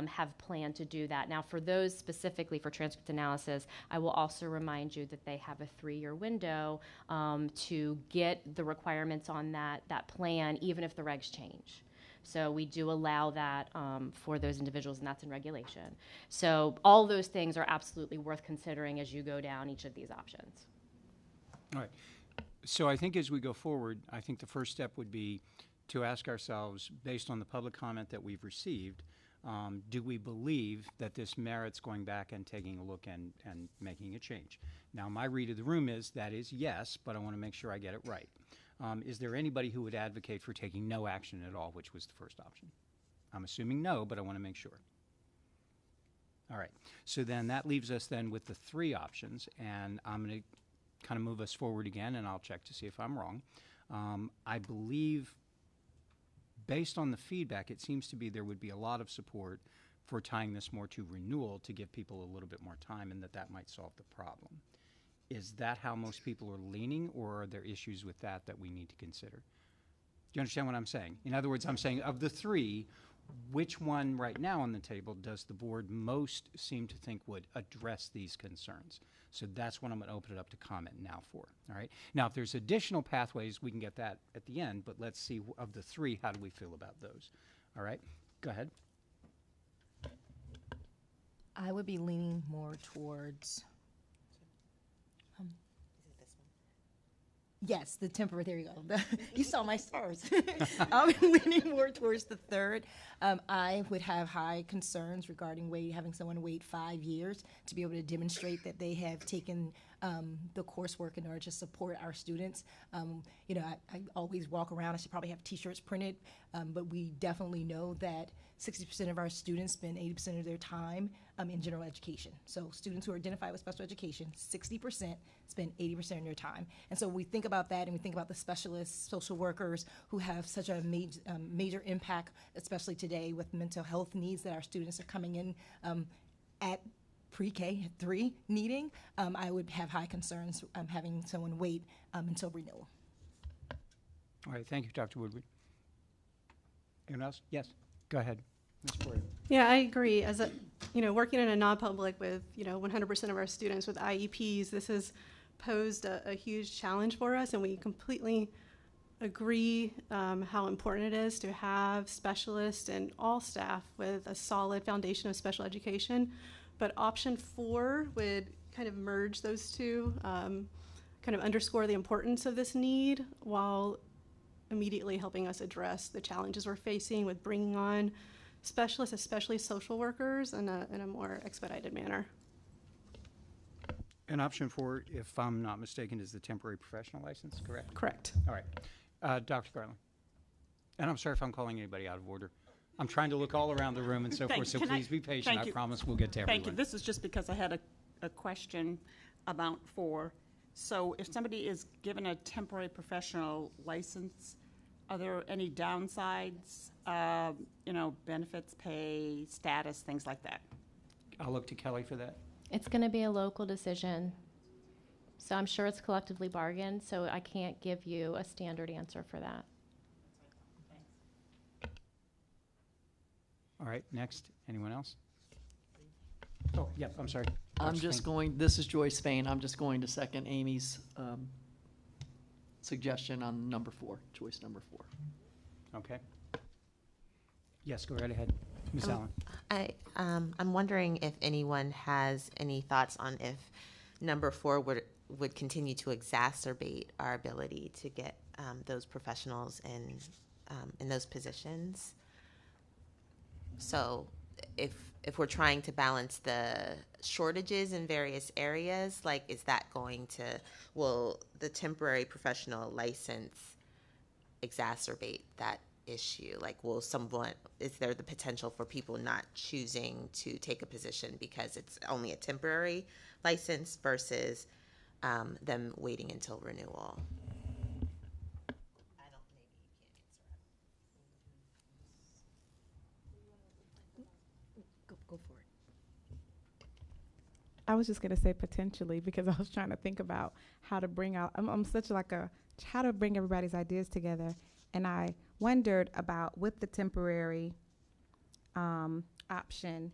have planned to do that. Now, for those specifically for transcript analysis, I will also remind you that they have a 3-year window to get the requirements on that plan, even if the regs change. So we do allow that for those individuals, and that's in regulation. So all those things are absolutely worth considering as you go down each of these options. All right. So I think as we go forward, I think the first step would be to ask ourselves, based on the public comment that we've received, do we believe that this merits going back and taking a look and making a change? Now, my read of the room is that is yes, but I want to make sure I get it right. Is there anybody who would advocate for taking no action at all, which was the first option? I'm assuming no, but I want to make sure. All right. So then that leaves us then with the 3 options, and I'm going to kind of move us forward again, and I'll check to see if I'm wrong. I believe, based on the feedback, it seems to be there would be a lot of support for tying this more to renewal to give people a little bit more time, and that might solve the problem. Is that how most people are leaning, or are there issues with that we need to consider? Do you understand what I'm saying? In other words, I'm saying of the 3, which one right now on the table does the board most seem to think would address these concerns? So that's what I'm going to open it up to comment now for. All right. Now, if there's additional pathways, we can get that at the end. But let's see, of the three, how do we feel about those? All right. Go ahead. I would be leaning more towards. Yes, the temporary. There you go. You saw my stars. I'm leaning more towards the third. I would have high concerns regarding having someone wait 5 years to be able to demonstrate that they have taken the coursework in order to support our students. You know, I always walk around. I should probably have T-shirts printed, but we definitely know that 60% of our students spend 80% of their time in general education. So students who are identified with special education, 60% spend 80% of their time. And so we think about that, and we think about the specialists, social workers who have such a major impact, especially today with mental health needs that our students are coming in at pre-K 3 needing. I would have high concerns having someone wait until renewal. All right. Thank you, Dr. Woodward. Anyone else? Yes. Go ahead. Ms. Boyer. Yeah, I agree. As a, working in a non-public with, 100% of our students with IEPs, this has posed a huge challenge for us, and we completely agree how important it is to have specialists and all staff with a solid foundation of special education. But option 4 would kind of merge those two, kind of underscore the importance of this need while immediately helping us address the challenges we're facing with bringing on specialists, especially social workers, in a more expedited manner. And option 4, if I'm not mistaken, is the temporary professional license, correct? Correct. All right. Dr. Garland. And I'm sorry if I'm calling anybody out of order. I'm trying to look all around the room and so forth, so please be patient. I promise we'll get to everyone. Thank you. This is just because I had a question about 4. So if somebody is given a temporary professional license, are there any downsides, benefits, pay, status, things like that? I'll look to Kelly for that. It's going to be a local decision. So I'm sure it's collectively bargained, so I can't give you a standard answer for that. All right, next. Anyone else? Oh, yep, I'm sorry. This is Joyce Spain. I'm just going to second Amy's suggestion on number 4, choice number 4. Okay. Yes, go right ahead. Ms. Allen. I'm wondering if anyone has any thoughts on if number 4 would continue to exacerbate our ability to get those professionals in those positions. So if we're trying to balance the shortages in various areas, like, will the temporary professional license exacerbate that issue? Like, is there the potential for people not choosing to take a position because it's only a temporary license versus them waiting until renewal? Go for it. I was just going to say potentially, because I was trying to think about how to bring out, I'm such like how to bring everybody's ideas together. And I wondered about with the temporary option,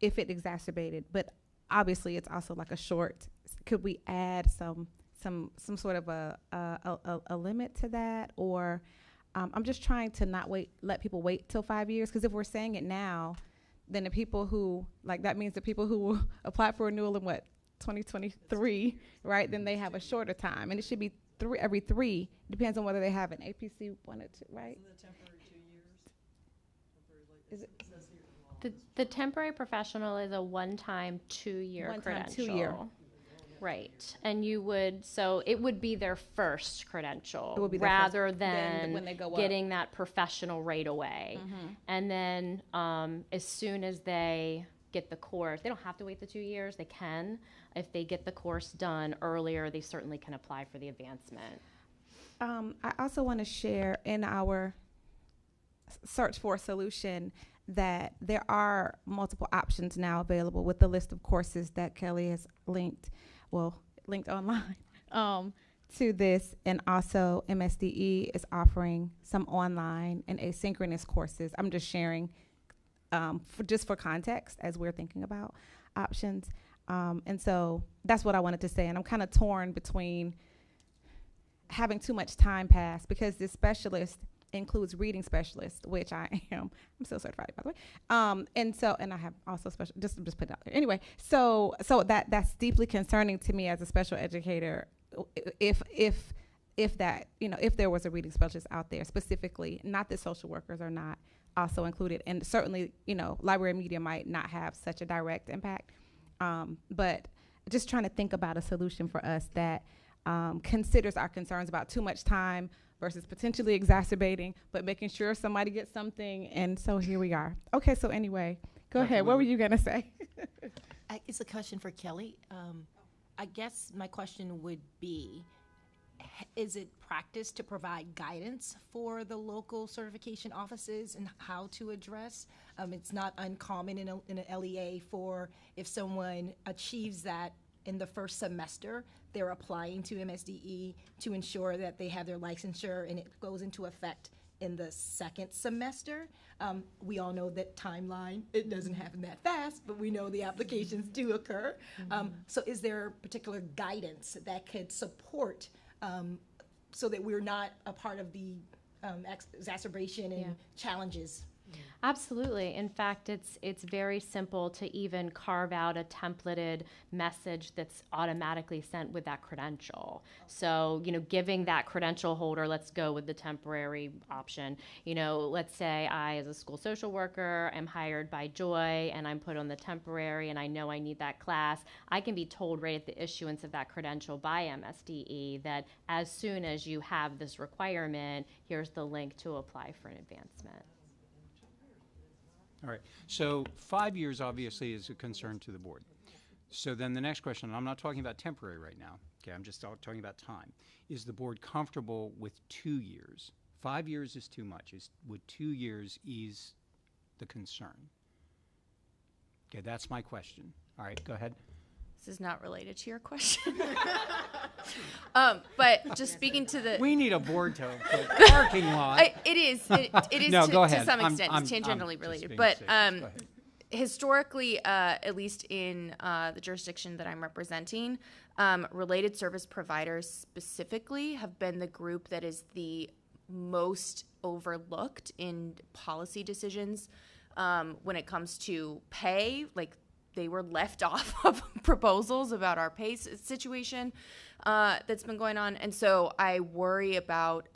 if it exacerbated, but obviously it's also like a short, could we add some sort of a limit to that? Or I'm just trying to not let people wait till 5 years. Because if we're saying it now, then the people who, that means the people who will apply for renewal in 2023, right? Then they have a shorter time, and it should be every 3. Depends on whether they have an APC 1 or 2, right? Isn't the temporary 2 years? Is it? The temporary professional is a one-time 2-year credential. 2-year. Right. And it would be their first credential rather than when they go getting that professional right away. Mm-hmm. And then as soon as they get the course, they don't have to wait the 2 years. They can. If they get the course done earlier, they certainly can apply for the advancement. I also want to share in our search for a solution that there are multiple options now available with the list of courses that Kelly has linked online to this, and also MSDE is offering some online and asynchronous courses. I'm just sharing for context as we're thinking about options. And so that's what I wanted to say. And I'm kind of torn between having too much time pass, because this specialist includes reading specialist, which I am. I'm still certified, by the way. And I have also special, just put it out there. Anyway, so that's deeply concerning to me as a special educator. If that, if there was a reading specialist out there specifically, not that social workers are not also included, and certainly, library media might not have such a direct impact, but just trying to think about a solution for us that considers our concerns about too much time versus potentially exacerbating, but making sure somebody gets something. And so here we are. Okay, so anyway, go ahead. What were you gonna say? It's a question for Kelly. I guess my question would be, is it practice to provide guidance for the local certification offices and how to address? It's not uncommon in an LEA for, if someone achieves that in the first semester, they're applying to MSDE to ensure that they have their licensure, and it goes into effect in the second semester. We all know that timeline, it doesn't happen that fast, but we know the applications do occur. So is there particular guidance that could support so that we're not a part of the exacerbation and challenges? Absolutely. In fact, it's very simple to even carve out a templated message that's automatically sent with that credential. So, giving that credential holder, let's go with the temporary option. Let's say I, as a school social worker, am hired by Joy and I'm put on the temporary and I know I need that class. I can be told right at the issuance of that credential by MSDE that as soon as you have this requirement, here's the link to apply for an advancement. All right, so 5 years obviously is a concern to the board. So then the next question, and I'm not talking about temporary right now, okay, I'm just talking about time. Is the board comfortable with 2 years? 5 years is too much. Would 2 years ease the concern? Okay, that's my question. All right, go ahead. This is not related to your question. But just speaking to the... We need a board to put parking lot. It is No, go ahead. To some extent. I'm It's tangentially related. being But safe. historically, at least in the jurisdiction that I'm representing, related service providers specifically have been the group that is the most overlooked in policy decisions when it comes to pay. Like, they were left off of proposals about our pay situation that's been going on. And so I worry about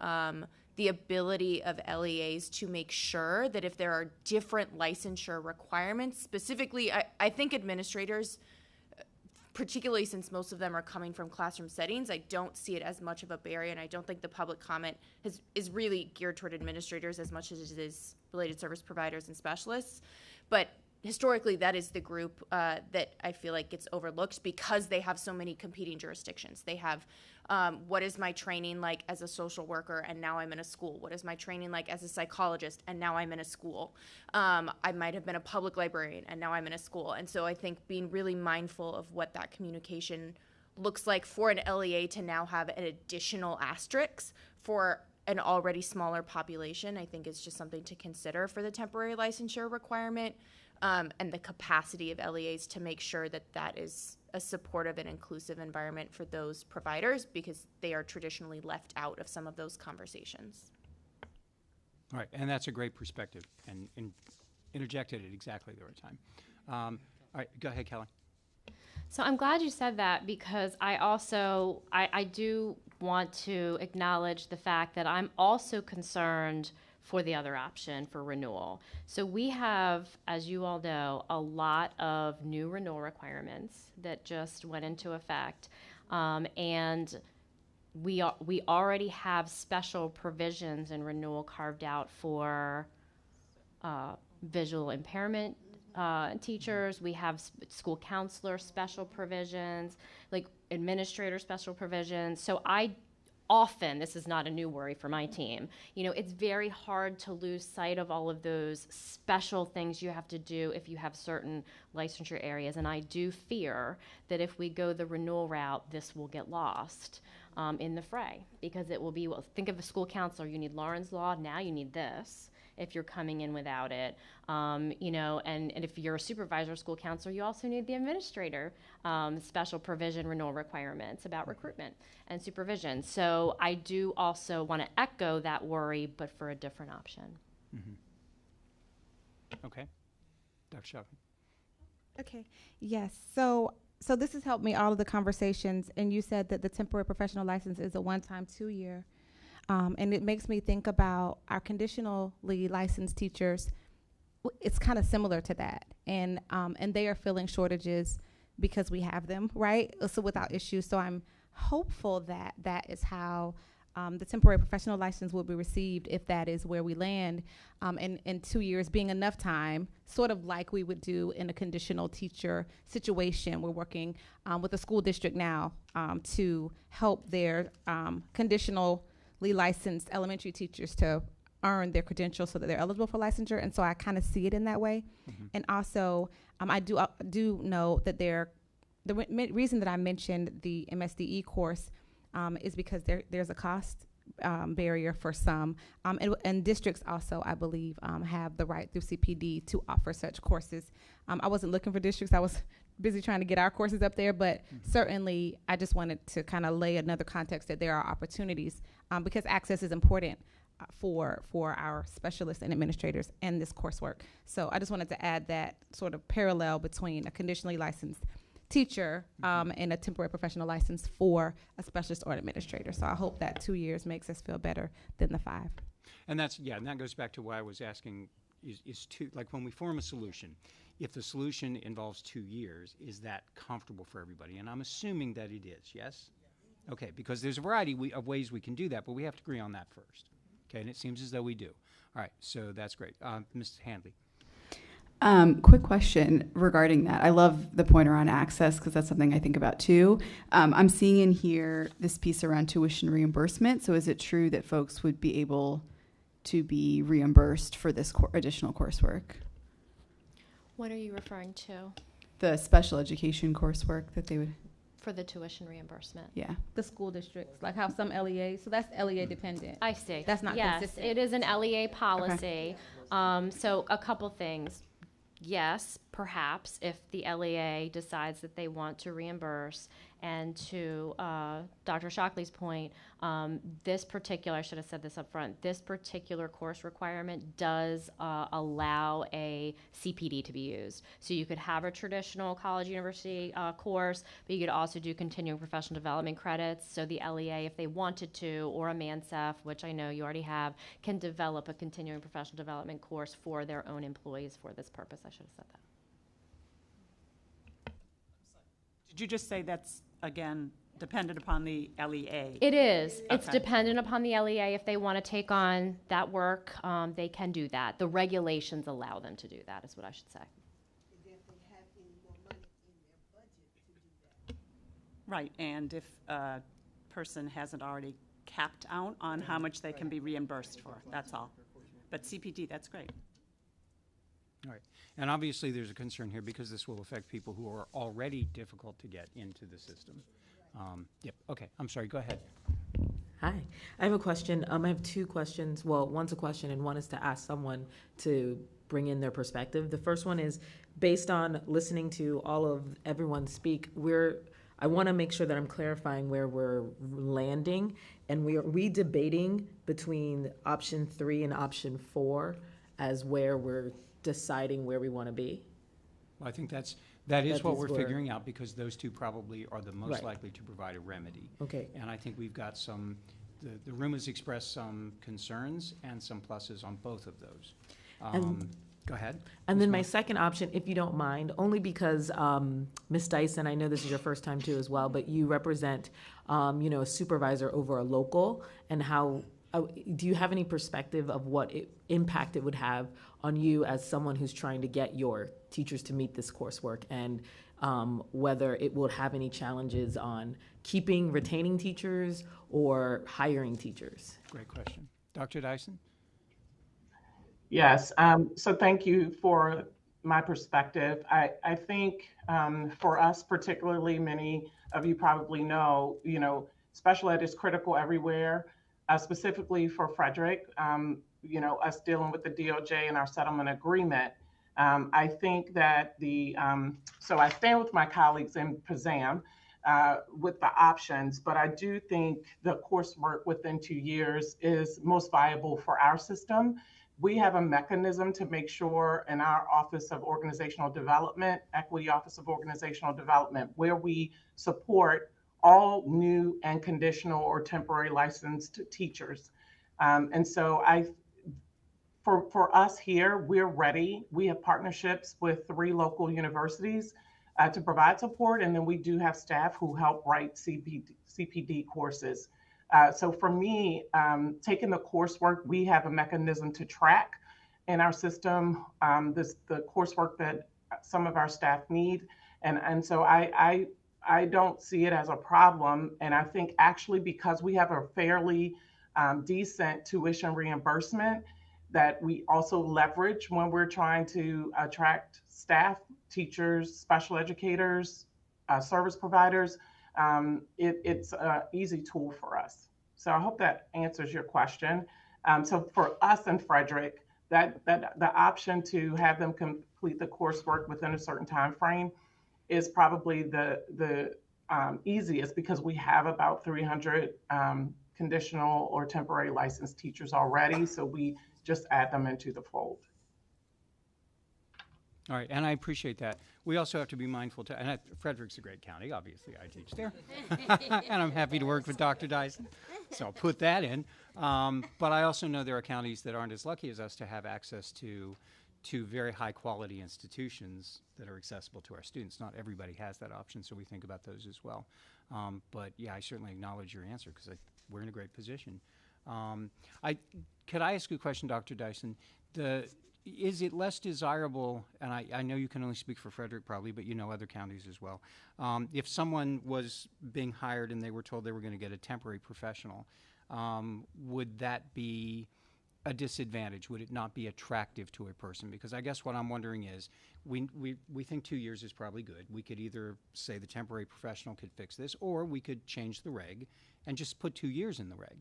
the ability of LEAs to make sure that if there are different licensure requirements, specifically, I think administrators, particularly since most of them are coming from classroom settings, I don't see it as much of a barrier, and I don't think the public comment is really geared toward administrators as much as it is related service providers and specialists. But historically, that is the group that I feel like gets overlooked because they have so many competing jurisdictions. They have, what is my training like as a social worker, and now I'm in a school? What is my training like as a psychologist, and now I'm in a school? I might have been a public librarian, and now I'm in a school. And so I think being really mindful of what that communication looks like for an LEA to now have an additional asterisk for an already smaller population, I think is just something to consider for the temporary licensure requirement. And the capacity of LEAs to make sure that that is a supportive and inclusive environment for those providers, because they are traditionally left out of some of those conversations. All right, and that's a great perspective, and interjected at exactly the right time. All right, go ahead, Kelly. So I'm glad you said that, because I do want to acknowledge the fact that I'm also concerned for the other option for renewal. So we have, as you all know, a lot of new renewal requirements that just went into effect. And we already have special provisions in renewal carved out for visual impairment teachers. We have school counselor special provisions, like administrator special provisions. So often, this is not a new worry for my team, you know, it's very hard to lose sight of all of those special things you have to do if you have certain licensure areas. And I do fear that if we go the renewal route, this will get lost in the fray, because it will be, well, think of a school counselor, you need Lawrence Law, now you need this if you're coming in without it, you know, and if you're a supervisor or school counselor, you also need the administrator special provision renewal requirements about recruitment and supervision. So I do also want to echo that worry, but for a different option. Okay. Dr. Shockley. Okay. Yes. So this has helped me all of the conversations, and you said that the temporary professional license is a one-time 2-year. And it makes me think about our conditionally licensed teachers. It's kind of similar to that, and they are filling shortages because we have them, right? So without issues. So I'm hopeful that that is how the temporary professional license will be received, if that is where we land, and 2 years being enough time, sort of like we would do in a conditional teacher situation. We're working with a school district now to help their conditionally licensed elementary teachers to earn their credentials so that they're eligible for licensure. And so I kind of see it in that way. And also, I do know that the reason that I mentioned the MSDE course is because there's a cost barrier for some. And districts also, I believe, have the right through CPD to offer such courses. I wasn't looking for districts. I was busy trying to get our courses up there, but certainly I just wanted to kind of lay another context that there are opportunities because access is important for our specialists and administrators in this coursework. So I just wanted to add that sort of parallel between a conditionally licensed teacher and a temporary professional license for a specialist or an administrator. So I hope that 2 years makes us feel better than the 5. And and that goes back to why I was asking, is two, like when we form a solution, if the solution involves 2 years, is that comfortable for everybody? And I'm assuming that it is, yes? Okay, because there's a variety of ways we can do that, but we have to agree on that first. Okay, and it seems as though we do. All right, so that's great. Mrs. Handley. Quick question regarding that. I love the point around access because that's something I think about too. I'm seeing in here this piece around tuition reimbursement. So is it true that folks would be able to be reimbursed for this additional coursework? What are you referring to? The special education coursework that they would... For the tuition reimbursement. Yeah. The school districts, like how some LEA, so that's LEA dependent. I see. That's not consistent. Yes, it is an LEA policy. So a couple things. Yes, perhaps if the LEA decides that they want to reimburse, and to Dr. Shockley's point, this particular, I should have said this up front, this particular course requirement does allow a CPD to be used. So you could have a traditional college university course, but you could also do continuing professional development credits. So the LEA, if they wanted to, or a MANSEF, which I know you already have, can develop a continuing professional development course for their own employees for this purpose. I should have said that. Did you just say that's, again, dependent upon the LEA? It is. Okay. It's dependent upon the LEA. If they want to take on that work, they can do that. The regulations allow them to do that, is what I should say. Right, and if a person hasn't already capped out on how much they can be reimbursed for, that's all. But CPD, that's great. All right. And obviously there's a concern here because this will affect people who are already difficult to get into the system. Yep. Okay. I'm sorry. Go ahead. Hi. I have a question. I have two questions. Well, one's a question and one is to ask someone to bring in their perspective. The first one is based on listening to all of everyone speak, I want to make sure that I'm clarifying where we're landing, and we debating between option 3 and option 4 as where we're deciding where we want to be? Well, I think that is what we're figuring out because those two probably are the most likely to provide a remedy. Okay. And I think we've got the room has expressed some concerns and some pluses on both of those. Go ahead. And then my second option, if you don't mind, only because Ms. Dyson, I know this is your first time too as well, but you represent, a supervisor over a local, and how, do you have any perspective of what impact it would have on you as someone who's trying to get your teachers to meet this coursework? And whether it will have any challenges on keeping, retaining teachers or hiring teachers? Great question. Dr. Dyson? Yes, so thank you for my perspective. I think for us particularly, many of you probably know, special ed is critical everywhere, specifically for Frederick, us dealing with the DOJ and our settlement agreement. I think that so I stand with my colleagues in PSAM with the options, but I do think the coursework within 2 years is most viable for our system. We have a mechanism to make sure in our Office of Organizational Development, Equity Office of Organizational Development, where we support all new and conditional or temporary licensed teachers. And so for us here, we're ready. We have partnerships with 3 local universities to provide support. And then we do have staff who help write CPD courses. So for me, taking the coursework, we have a mechanism to track in our system the coursework that some of our staff need. And so I don't see it as a problem. And I think actually because we have a fairly decent tuition reimbursement that we also leverage when we're trying to attract staff, teachers, special educators, service providers, it's an easy tool for us. So I hope that answers your question. So for us in Frederick, that the option to have them complete the coursework within a certain time frame is probably the easiest because we have about 300 conditional or temporary licensed teachers already. So we just add them into the fold. All right, and I appreciate that. We also have to be mindful and Frederick's a great county, obviously I teach there. And I'm happy to work with Dr. Dyson, so I'll put that in. But I also know there are counties that aren't as lucky as us to have access to very high quality institutions that are accessible to our students. Not everybody has that option, so we think about those as well. But yeah, I certainly acknowledge your answer because we're in a great position. Could I ask you a question, Dr. Dyson? Is it less desirable, and I know you can only speak for Frederick probably, but you know other counties as well, if someone was being hired and they were told they were going to get a temporary professional, would that be a disadvantage? Would it not be attractive to a person? Because I guess what I'm wondering is, we think 2 years is probably good. We could either say the temporary professional could fix this, or we could change the reg and just put 2 years in the reg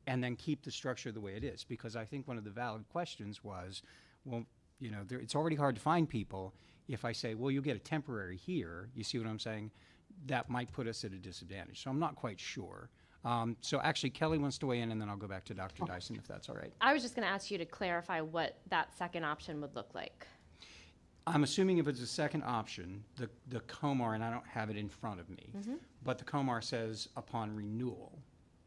and then keep the structure the way it is. Because I think one of the valid questions was, well, it's already hard to find people. If I say, well, you'll get a temporary here, you see what I'm saying? That might put us at a disadvantage. So I'm not quite sure. So actually, Kelly wants to weigh in, and then I'll go back to Dr. Dyson, if that's all right. I was just going to ask you to clarify what that second option would look like. I'm assuming if it's a second option, the COMAR, and I don't have it in front of me, but the COMAR says upon renewal,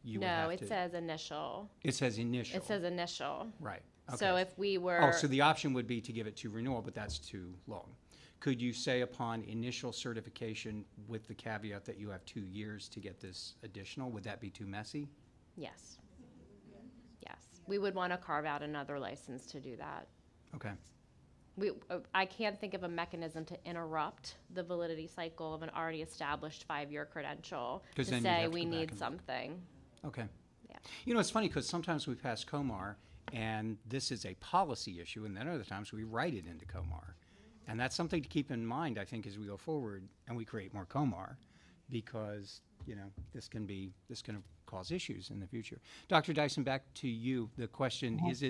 you would have to. No, it says initial. It says initial. It says initial. Right. Okay. So if we were. Oh, so the option would be to give it to renewal, but that's too long. Could you say upon initial certification with the caveat that you have 2 years to get this additional? Would that be too messy? Yes. Yes. We would want to carve out another license to do that. Okay. I can't think of a mechanism to interrupt the validity cycle of an already established 5-year credential to say we need something. Okay. Yeah. It's funny because sometimes we pass COMAR and this is a policy issue, and then other times we write it into COMAR. And that's something to keep in mind, I think, as we go forward and we create more COMAR, because this can cause issues in the future. Dr. Dyson, back to you. The question is: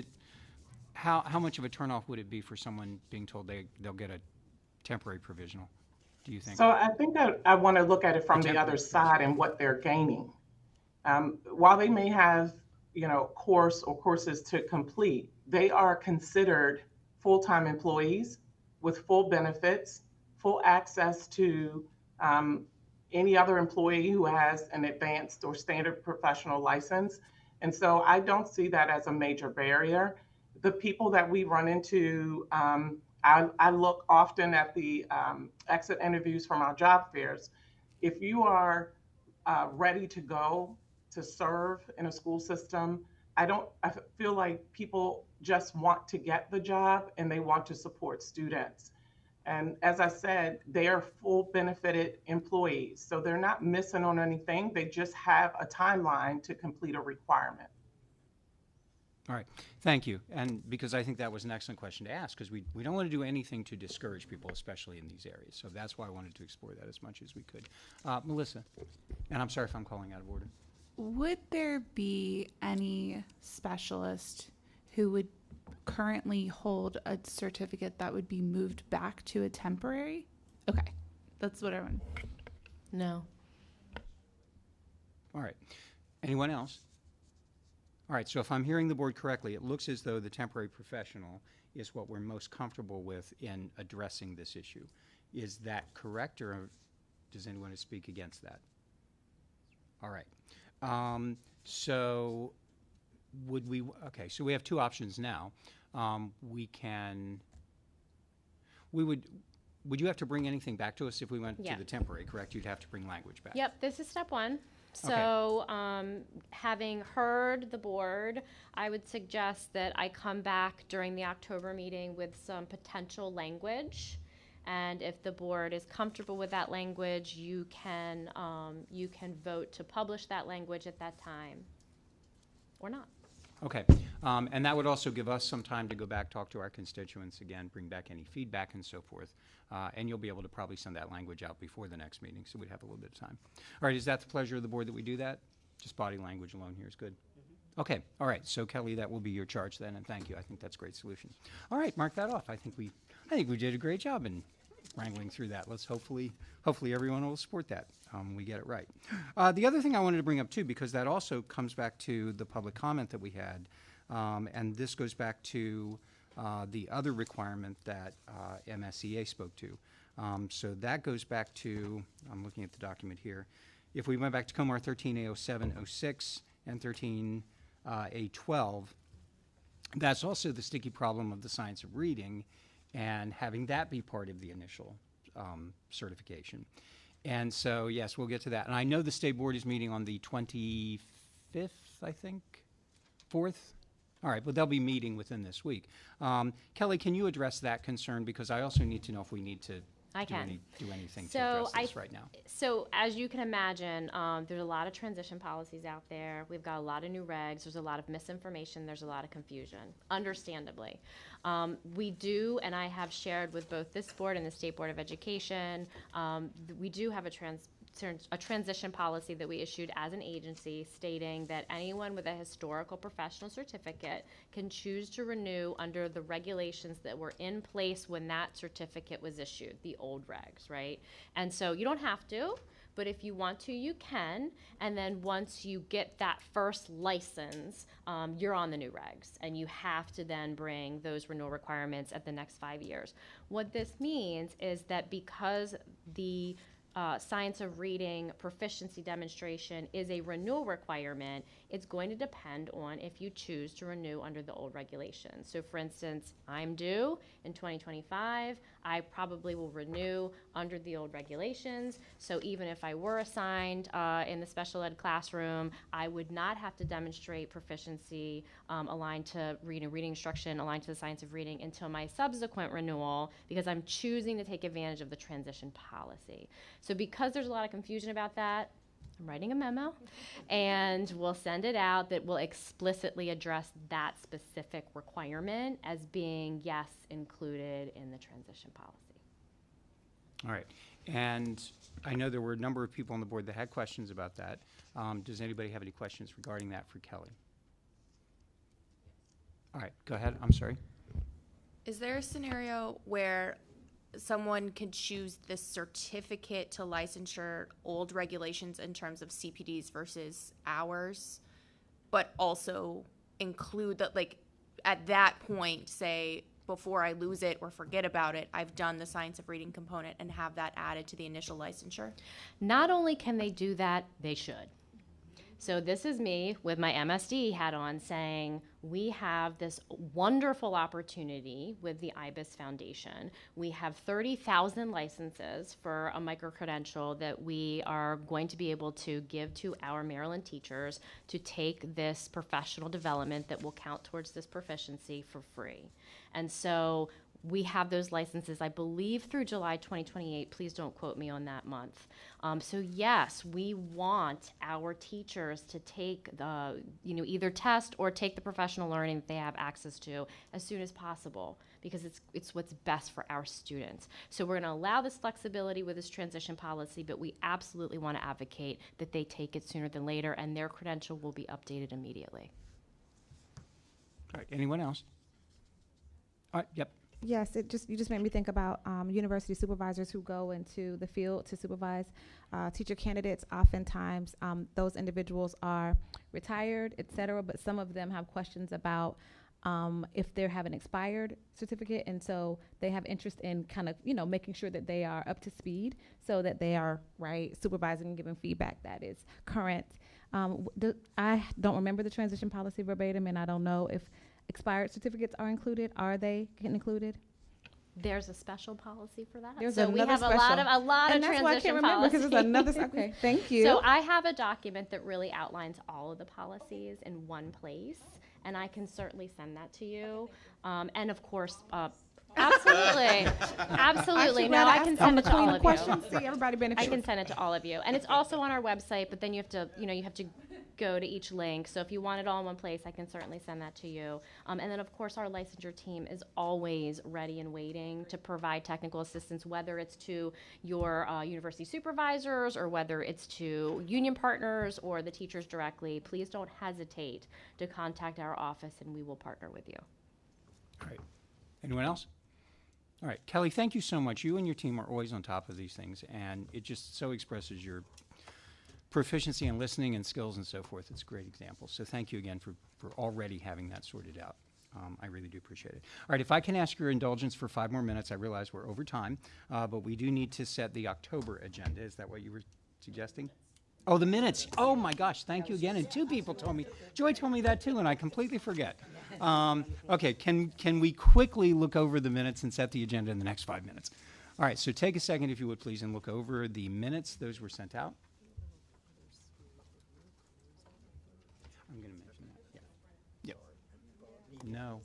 how much of a turnoff would it be for someone being told they'll get a temporary provisional? Do you think? So I think that I want to look at it from the other side and what they're gaining. While they may have course or courses to complete, they are considered full-time employees with full benefits, full access to any other employee who has an advanced or standard professional license. And so I don't see that as a major barrier. The people that we run into, I look often at the exit interviews from our job fairs. If you are ready to go to serve in a school system, I feel like people just want to get the job and they want to support students. And as I said, they are full benefited employees. So they're not missing on anything. They just have a timeline to complete a requirement. All right, thank you. And because I think that was an excellent question to ask, because we don't want to do anything to discourage people, especially in these areas. So that's why I wanted to explore that as much as we could. Melissa, and I'm sorry if I'm calling out of order. Would there be any specialist who would currently hold a certificate that would be moved back to a temporary? Okay, that's what I want. No. All right. Anyone else? All right, so if I'm hearing the board correctly, it looks as though the temporary professional is what we're most comfortable with in addressing this issue. Is that correct, or does anyone want to speak against that? All right. So would we, okay, so we have two options now. Would you have to bring anything back to us if we went Yeah. to the temporary, correct? You'd have to bring language back. Yep, this is step one. So, having heard the board, I would suggest that I come back during the October meeting with some potential language. And if the board is comfortable with that language, you can vote to publish that language at that time, or not. Okay, and that would also give us some time to go back, talk to our constituents again, bring back any feedback and so forth. And you'll be able to probably send that language out before the next meeting, so we'd have a little bit of time. All right, is that the pleasure of the board that we do that? Just body language alone here is good. Okay, all right, so Kelly, that will be your charge then, and thank you. I think that's a great solution. All right, mark that off. I think we did a great job in wrangling through that. Let's hopefully everyone will support that. We get it right. The other thing I wanted to bring up too, because that also comes back to the public comment that we had, and this goes back to the other requirement that MSEA spoke to. So that goes back to, I'm looking at the document here, if we went back to COMAR 13A0706 and 13A12, that's also the sticky problem of the science of reading and having that be part of the initial certification. And so, yes, we'll get to that. And I know the state board is meeting on the 25th, I think, 4th? All right, but they'll be meeting within this week. Kelly, can you address that concern? Because I also need to know if we need to do anything to address this right now. So as you can imagine, there's a lot of transition policies out there. We've got a lot of new regs. There's a lot of misinformation. There's a lot of confusion, understandably. We do, and I have shared with both this board and the State Board of Education, we do have a transition policy that we issued as an agency stating that anyone with a historical professional certificate can choose to renew under the regulations that were in place when that certificate was issued, the old regs, right? And so you don't have to, but if you want to, you can. And then once you get that first license, you're on the new regs, and you have to then bring those renewal requirements at the next 5 years. What this means is that because the science of reading proficiency demonstration is a renewal requirement, it's going to depend on if you choose to renew under the old regulations. So for instance, I'm due in 2025. I probably will renew under the old regulations. So even if I were assigned in the special ed classroom, I would not have to demonstrate proficiency aligned to reading instruction, aligned to the science of reading until my subsequent renewal, because I'm choosing to take advantage of the transition policy. So because there's a lot of confusion about that, I'm writing a memo, and we'll send it out that will explicitly address that specific requirement as being, yes, included in the transition policy. All right. And I know there were a number of people on the board that had questions about that. Does anybody have any questions regarding that for Kelly? All right, go ahead. I'm sorry. Is there a scenario where someone can choose the certificate to licensure old regulations in terms of CPDs versus hours, but also include that, like, at that point, say, before I lose it or forget about it, I've done the science of reading component and have that added to the initial licensure? Not only can they do that, they should. So this is me with my MSD hat on saying, we have this wonderful opportunity with the IBIS Foundation. We have 30,000 licenses for a micro-credential that we are going to be able to give to our Maryland teachers to take this professional development that will count towards this proficiency for free. And so we have those licenses, I believe, through July 2028. Please don't quote me on that month. So yes, we want our teachers to take the, either test or take the professional learning that they have access to as soon as possible, because it's what's best for our students. So we're going to allow this flexibility with this transition policy, but we absolutely want to advocate that they take it sooner than later, and their credential will be updated immediately. All right, anyone else? All right, yep. Yes, you just made me think about university supervisors who go into the field to supervise teacher candidates. Oftentimes, those individuals are retired, et cetera, but some of them have questions about if they have an expired certificate, and so they have interest in kind of, making sure that they are up to speed so that they are, supervising and giving feedback that is current. I don't remember the transition policy verbatim, and I don't know if expired certificates are included. Are they getting included? There's a special policy for that. There's so we have another a lot and of that's why I transition can't remember, because there's another. Okay, thank you. So I have a document that really outlines all of the policies in one place, and I can certainly send that to you. And of course, absolutely, absolutely. No, I can send it to all of you. See, everybody I can send it to all of you, and it's also on our website. But then you have to, go to each link. So if you want it all in one place, I can certainly send that to you. And then of course, our licensure team is always ready and waiting to provide technical assistance, whether it's to your university supervisors or whether it's to union partners or the teachers directly. Please don't hesitate to contact our office, and we will partner with you. All right. Anyone else? All right, Kelly, thank you so much. You and your team are always on top of these things, and it just so expresses your proficiency in listening and skills and so forth. It's a great example. So thank you again for already having that sorted out. I really do appreciate it. All right, if I can ask your indulgence for 5 more minutes. I realize we're over time, but we do need to set the October agenda. Is that what you were suggesting? Oh, the minutes. Oh my gosh, thank you again. And 2 people told me, Joy told me that too, and I completely forget. Okay, can we quickly look over the minutes and set the agenda in the next 5 minutes? All right, so take a second, if you would please, and look over the minutes. Those were sent out. I'm going to mention that. Yeah. Yep. No.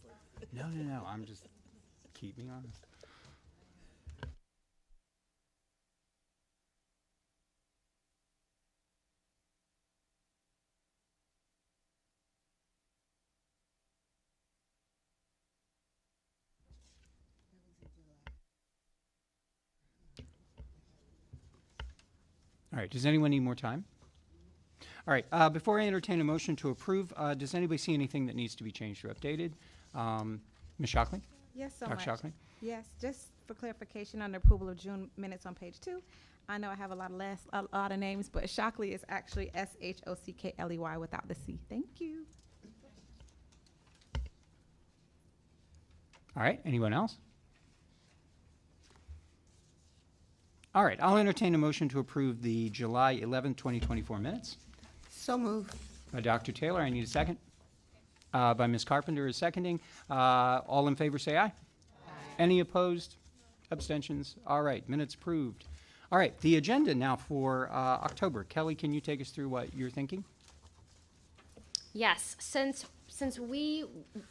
I'm just, keep me honest. All right, does anyone need more time? All right, before I entertain a motion to approve, does anybody see anything that needs to be changed or updated? Ms. Shockley? Yes, so Dr. much. Shockley? Yes, just for clarification on the approval of June minutes on page 2. I know I have a lot of names, but Shockley is actually Shockley without the C. Thank you. All right, anyone else? All right, I'll entertain a motion to approve the July 11th, 2024 minutes. So moved. By Dr. Taylor, I need a second. By Ms. Carpenter is seconding. All in favor say aye. Aye. Any opposed? Abstentions? All right, minutes approved. All right, the agenda now for October. Kelly, can you take us through what you're thinking? Yes, since we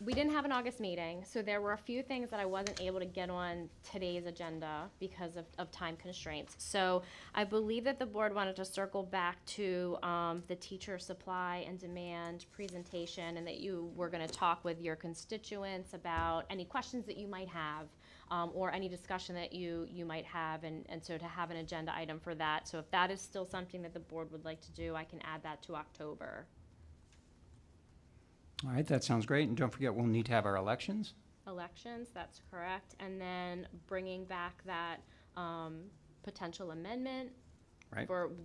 didn't have an August meeting, so there were a few things that I wasn't able to get on today's agenda because of time constraints. So I believe that the board wanted to circle back to the teacher supply and demand presentation, and that you were going to talk with your constituents about any questions that you might have, or any discussion that you might have, and so to have an agenda item for that. So if that is still something that the board would like to do, I can add that to October. All right, that sounds great. And don't forget, we'll need to have our elections. Elections, that's correct. And then bringing back that potential amendment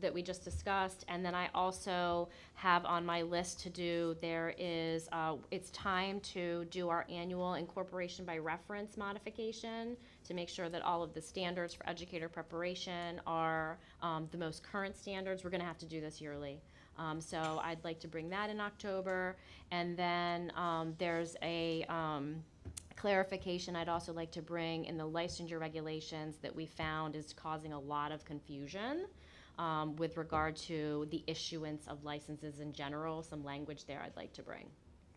that we just discussed. And then I also have on my list to do, it's time to do our annual incorporation by reference modification to make sure that all of the standards for educator preparation are the most current standards. We're going to have to do this yearly. So I'd like to bring that in October. And then there's a clarification I'd also like to bring in the licensure regulations that we found is causing a lot of confusion with regard to the issuance of licenses in general. Some language there I'd like to bring.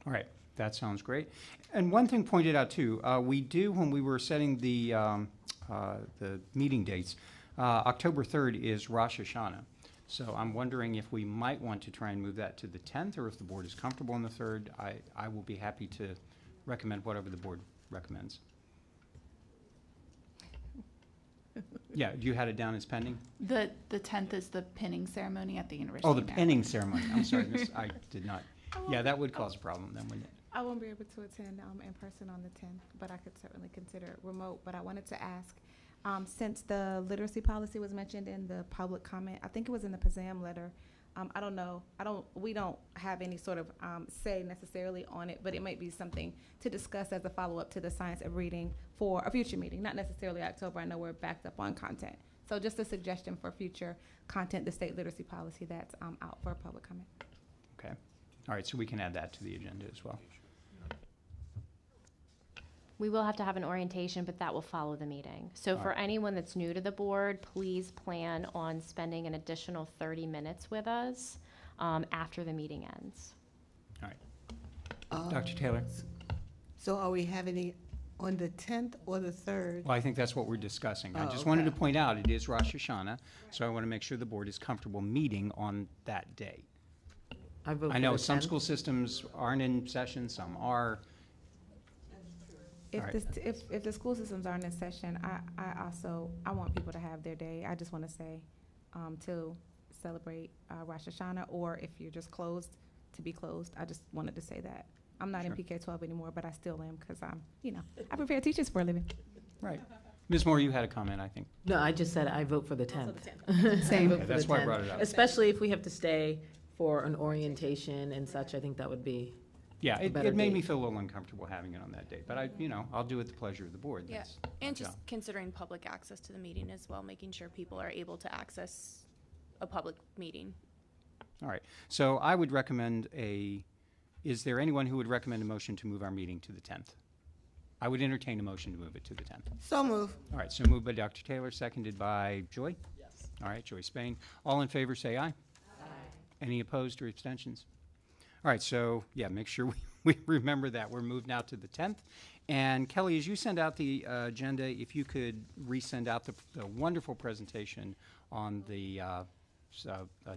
All right, that sounds great. And one thing pointed out too, we do, when we were setting the meeting dates, October 3rd is Rosh Hashanah. So I'm wondering if we might want to try and move that to the 10th, or if the board is comfortable on the 3rd. I will be happy to recommend whatever the board recommends. Yeah, you had it down as pending? The 10th is the pinning ceremony at the University Oh, the of Maryland. pinning ceremony. I'm sorry, I did not. Yeah, that would cause a problem then, wouldn't it? I won't be able to attend in person on the 10th, but I could certainly consider remote. But I wanted to ask, since the literacy policy was mentioned in the public comment, I think it was in the PSAM letter. I don't know. We don't have any sort of say necessarily on it, but it might be something to discuss as a follow-up to the science of reading for a future meeting, not necessarily October. I know we're backed up on content. So just a suggestion for future content, the state literacy policy that's out for public comment. Okay. All right, so we can add that to the agenda as well. We will have to have an orientation, but that will follow the meeting. So for anyone that's new to the board, please plan on spending an additional 30 minutes with us after the meeting ends. All right. Dr. Taylor? So are we having it on the 10th or the 3rd? Well, I think that's what we're discussing. I just wanted to point out, it is Rosh Hashanah, so I want to make sure the board is comfortable meeting on that day. I know some school systems aren't in session, some are. If the school systems aren't in session, I want people to have their day. I just want to say to celebrate Rosh Hashanah, or if you're just closed, to be closed. I just wanted to say that. I'm not in PK-12 anymore, but I still am because I prepare teachers for a living. Right. Ms. Moore, you had a comment, I think. No, I just said I vote for the 10th. Same. Okay, that's why I brought it up. Especially if we have to stay for an orientation and such, I think that would be. Yeah, it made me feel a little uncomfortable having it on that date, but I'll do it at the pleasure of the board. Yeah, That's and my just job. considering public access to the meeting as well, making sure people are able to access a public meeting. All right, so I would recommend is there anyone who would recommend a motion to move our meeting to the 10th? I would entertain a motion to move it to the 10th. So move. All right, so moved by Dr. Taylor, seconded by Joy? Yes. All right, Joy Spain. All in favor, say aye. Aye. Any opposed or abstentions? All right, so, yeah, make sure we remember that. We're moved now to the 10th. And Kelly, as you send out the agenda, if you could resend out the wonderful presentation on the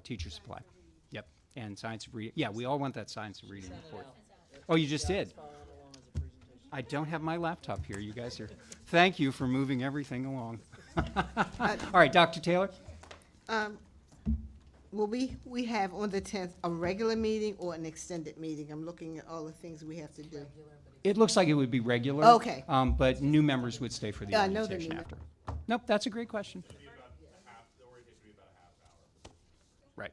teacher supply. Yep, and science of reading. Yeah, we all want that science of reading report. Oh, you just did? I don't have my laptop here. You guys are, thank you for moving everything along. All right, Dr. Taylor? Will we have on the 10th a regular meeting or an extended meeting? I'm looking at all the things we have to do. It looks like it would be regular. Okay. But new members would stay for the I know the orientation new after. Nope, that's a great question. Right.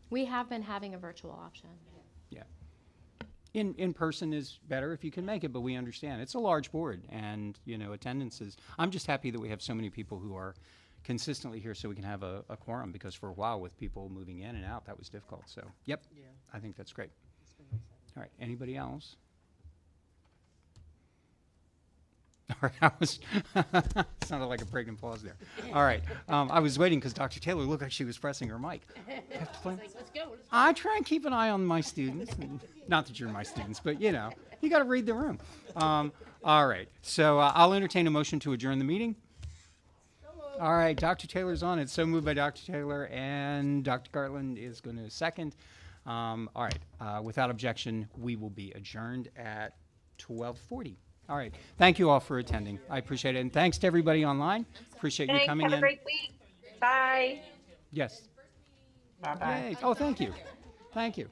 We have been having a virtual option. Yeah. In person is better if you can make it, but we understand. It's a large board, and, attendance is, I'm just happy that we have so many people who are consistently here so we can have a quorum, because for a while with people moving in and out, that was difficult. So, yep, yeah. I think that's great. All right, anybody else? All right, sounded like a pregnant pause there. All right, I was waiting because Dr. Taylor looked like she was pressing her mic. Let's go. I try and keep an eye on my students. Not that you're my students, but you got to read the room. All right, so I'll entertain a motion to adjourn the meeting. All right, Dr. Taylor's on it. So moved by Dr. Taylor, and Dr. Gartland is going to second. All right, without objection, we will be adjourned at 12:40. All right. Thank you all for attending. I appreciate it. And thanks to everybody online. Appreciate you coming in. Have a great week. Bye. Yes. Bye-bye. Yay. Oh, thank you. Thank you.